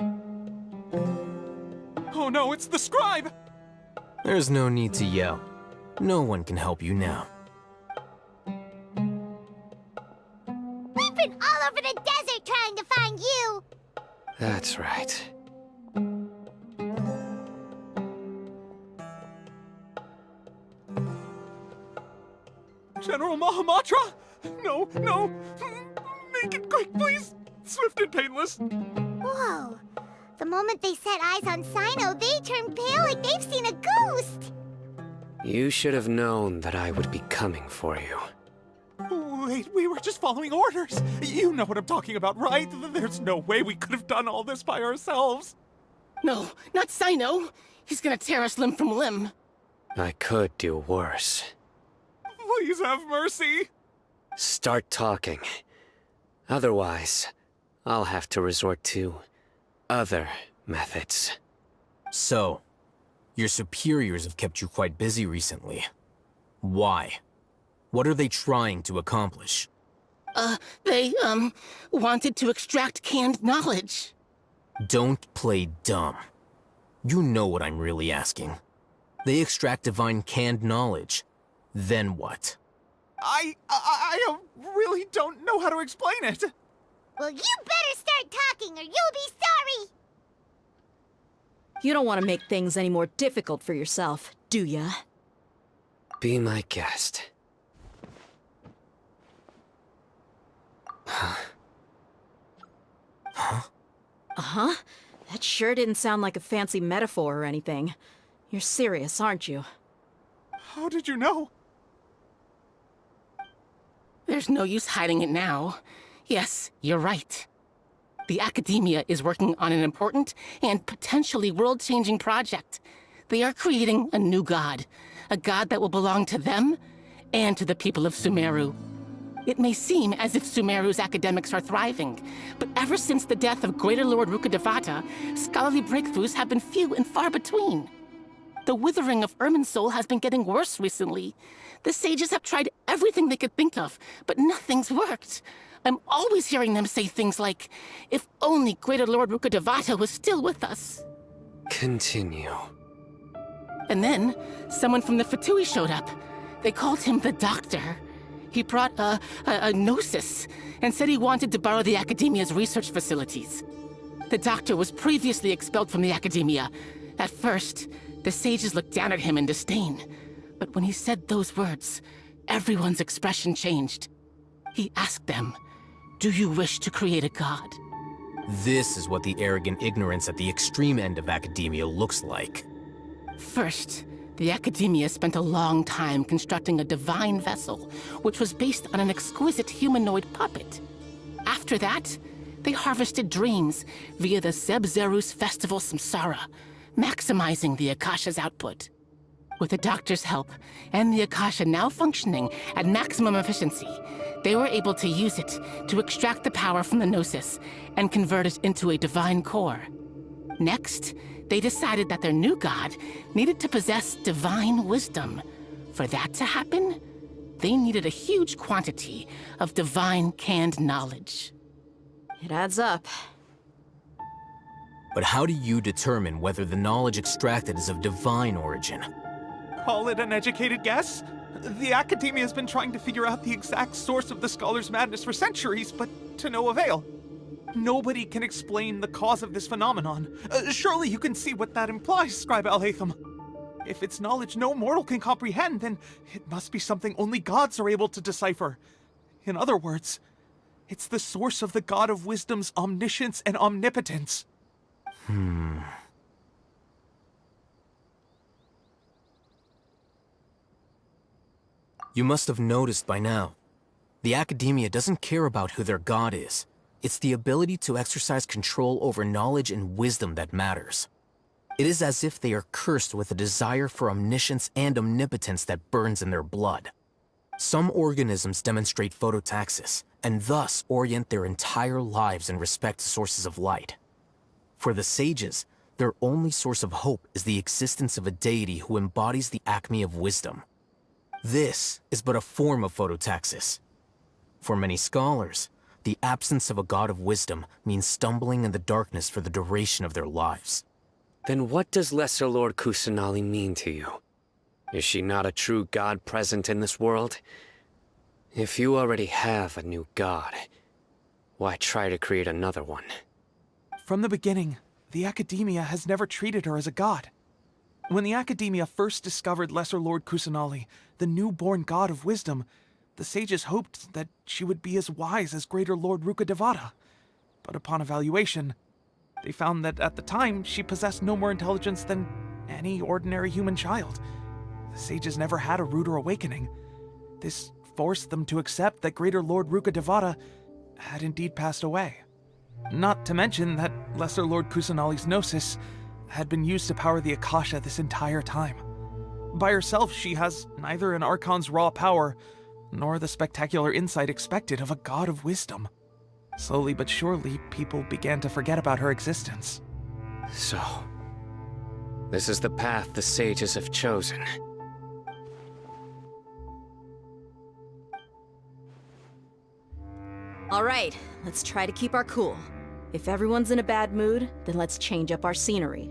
Oh no, it's the scribe! There's no need to yell. No one can help you now. We've been all over the desert trying to find you! That's right. General Mahamatra? No, no! Make it quick, please! Swift and painless! Whoa. The moment they set eyes on Sino, they turned pale like they've seen a ghost! You should have known that I would be coming for you. Wait, we were just following orders! You know what I'm talking about, right? There's no way we could have done all this by ourselves! No, not Sino! He's gonna tear us limb from limb! I could do worse. Please have mercy! Start talking. Otherwise, I'll have to resort to other methods. So, your superiors have kept you quite busy recently. Why? What are they trying to accomplish? They, wanted to extract canned knowledge. Don't play dumb. You know what I'm really asking. They extract divine canned knowledge. Then what? I really don't know how to explain it. Well, you better start talking or you'll be sorry! You don't want to make things any more difficult for yourself, do ya? Be my guest. Uh-huh. That sure didn't sound like a fancy metaphor or anything. You're serious, aren't you? How did you know? There's no use hiding it now. Yes, you're right. The Academia is working on an important and potentially world-changing project. They are creating a new god. A god that will belong to them and to the people of Sumeru. It may seem as if Sumeru's academics are thriving, but ever since the death of Greater Lord Rukkhadevata, scholarly breakthroughs have been few and far between. The withering of Irminsul has been getting worse recently. The sages have tried everything they could think of, but nothing's worked. I'm always hearing them say things like, if only Greater Lord Rukkhadevata was still with us. Continue. And then, someone from the Fatui showed up. They called him the Doctor. He brought a gnosis and said he wanted to borrow the Academia's research facilities. The Doctor was previously expelled from the Academia. At first, the sages looked down at him in disdain. But when he said those words, everyone's expression changed. He asked them, "Do you wish to create a god?" This is what the arrogant ignorance at the extreme end of academia looks like. First, the Academia spent a long time constructing a divine vessel, which was based on an exquisite humanoid puppet. After that, they harvested dreams via the Zeb-Zerus Festival Samsara, maximizing the Akasha's output. With the Doctor's help, and the Akasha now functioning at maximum efficiency, they were able to use it to extract the power from the Gnosis and convert it into a divine core. Next, they decided that their new god needed to possess divine wisdom. For that to happen, they needed a huge quantity of divine canned knowledge. It adds up. But how do you determine whether the knowledge extracted is of divine origin? Call it an educated guess? The Academia has been trying to figure out the exact source of the Scholar's madness for centuries, but to no avail. Nobody can explain the cause of this phenomenon. Surely you can see what that implies, Scribe Al-Haytham. If it's knowledge no mortal can comprehend, then it must be something only gods are able to decipher. In other words, it's the source of the God of Wisdom's omniscience and omnipotence. You must have noticed by now. The Academia doesn't care about who their god is. It's the ability to exercise control over knowledge and wisdom that matters. It is as if they are cursed with a desire for omniscience and omnipotence that burns in their blood. Some organisms demonstrate phototaxis, and thus orient their entire lives in respect to sources of light. For the sages, their only source of hope is the existence of a deity who embodies the acme of wisdom. This is but a form of phototaxis. For many scholars, the absence of a god of wisdom means stumbling in the darkness for the duration of their lives. Then what does Lesser Lord Kusanali mean to you? Is she not a true god present in this world? If you already have a new god, why try to create another one? From the beginning, the Academia has never treated her as a god. When the Academia first discovered Lesser Lord Kusanali, the newborn god of wisdom, the sages hoped that she would be as wise as Greater Lord Rukkhadevata. But upon evaluation, they found that at the time she possessed no more intelligence than any ordinary human child. The sages never had a ruder awakening. This forced them to accept that Greater Lord Rukkhadevata had indeed passed away. Not to mention that Lesser Lord Kusanali's Gnosis had been used to power the Akasha this entire time. By herself, she has neither an Archon's raw power, nor the spectacular insight expected of a god of wisdom. Slowly but surely, people began to forget about her existence. So, this is the path the sages have chosen. All right, let's try to keep our cool. If everyone's in a bad mood, then let's change up our scenery.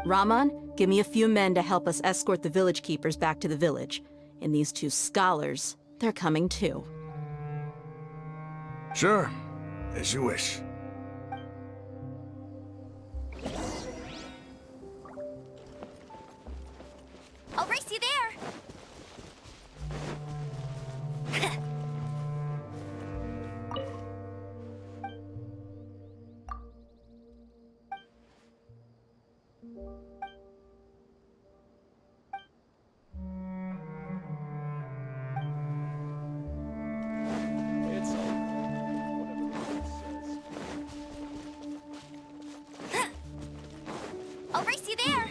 Raman, give me a few men to help us escort the village keepers back to the village. And these two scholars, they're coming too. Sure, as you wish. I'll race you there. I'll race you there.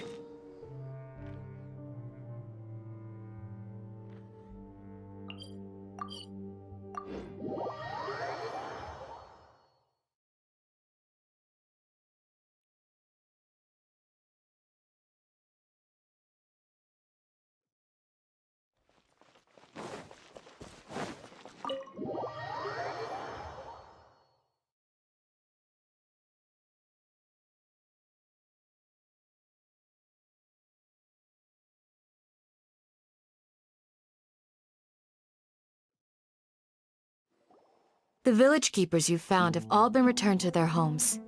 The village keepers you found have all been returned to their homes,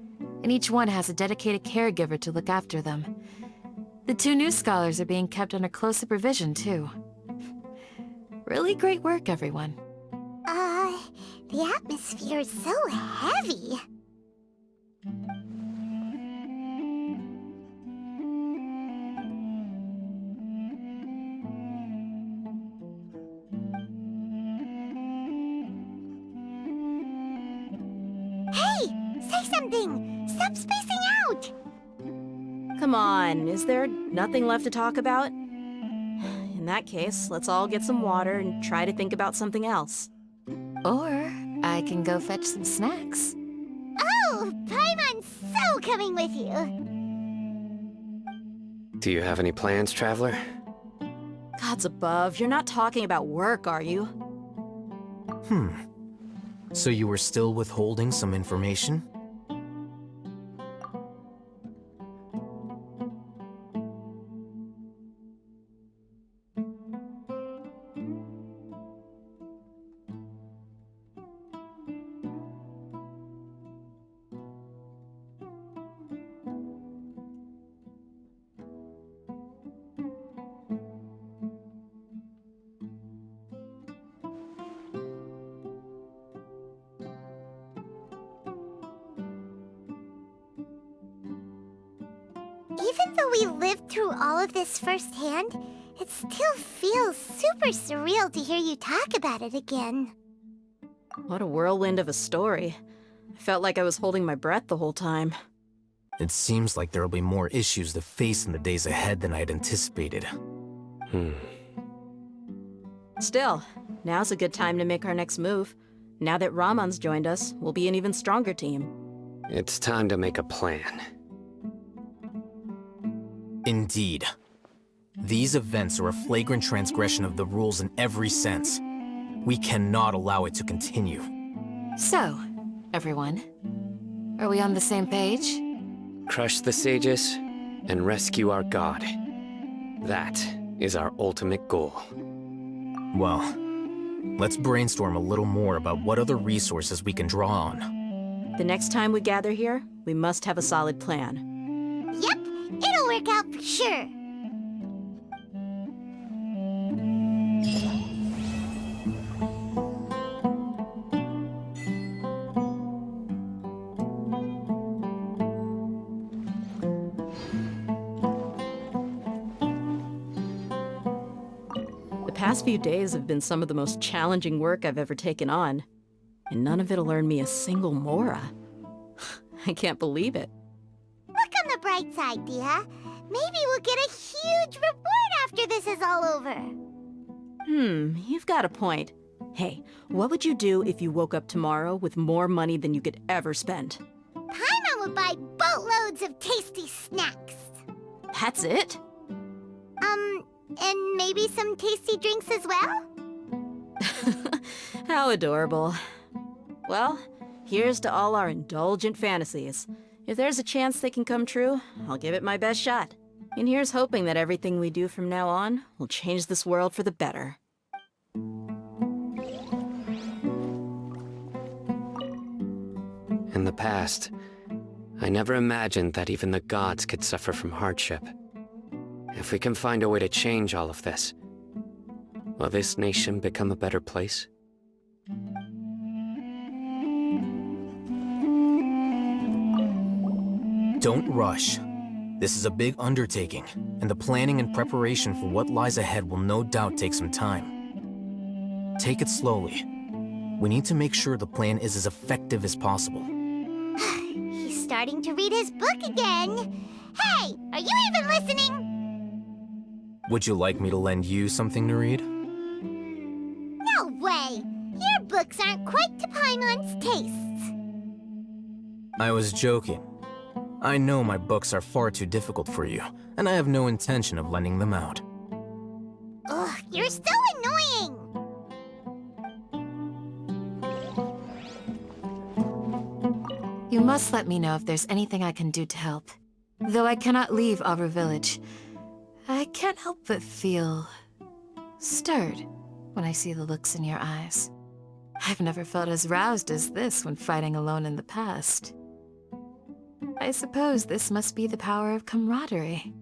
and each one has a dedicated caregiver to look after them. The 2 new scholars are being kept under close supervision, too. Really great work, everyone. The atmosphere is so heavy. Hey! Say something! Stop spacing out! Come on, is there nothing left to talk about? In that case, let's all get some water and try to think about something else. Or I can go fetch some snacks. Oh! Paimon's so coming with you! Do you have any plans, Traveler? Gods above, you're not talking about work, are you? So you were still withholding some information? Even though we lived through all of this firsthand, it still feels super surreal to hear you talk about it again. What a whirlwind of a story. I felt like I was holding my breath the whole time. It seems like there'll be more issues to face in the days ahead than I'd anticipated. Still, now's a good time to make our next move. Now that Ramon's joined us, we'll be an even stronger team. It's time to make a plan. Indeed. These events are a flagrant transgression of the rules in every sense. We cannot allow it to continue. So, everyone, are we on the same page? Crush the sages and rescue our god. That is our ultimate goal. Well, let's brainstorm a little more about what other resources we can draw on. The next time we gather here, we must have a solid plan. Yep, it'll work out for sure. The past few days have been some of the most challenging work I've ever taken on, and none of it'll earn me a single mora. I can't believe it. Look on the bright side, Dia. Maybe we'll get a huge reward after this is all over. You've got a point. Hey, what would you do if you woke up tomorrow with more money than you could ever spend? Paimon would buy boatloads of tasty snacks. That's it? And maybe some tasty drinks as well? How adorable. Well, here's to all our indulgent fantasies. If there's a chance they can come true, I'll give it my best shot. And here's hoping that everything we do from now on will change this world for the better. In the past, I never imagined that even the gods could suffer from hardship. If we can find a way to change all of this, will this nation become a better place? Don't rush. This is a big undertaking, and the planning and preparation for what lies ahead will no doubt take some time. Take it slowly. We need to make sure the plan is as effective as possible. He's starting to read his book again. Hey, are you even listening? Would you like me to lend you something to read? No way! Your books aren't quite to Paimon's tastes. I was joking. I know my books are far too difficult for you, and I have no intention of lending them out. Ugh, you're so annoying! You must let me know if there's anything I can do to help. Though I cannot leave Aru Village, I can't help but feel stirred when I see the looks in your eyes. I've never felt as roused as this when fighting alone in the past. I suppose this must be the power of camaraderie.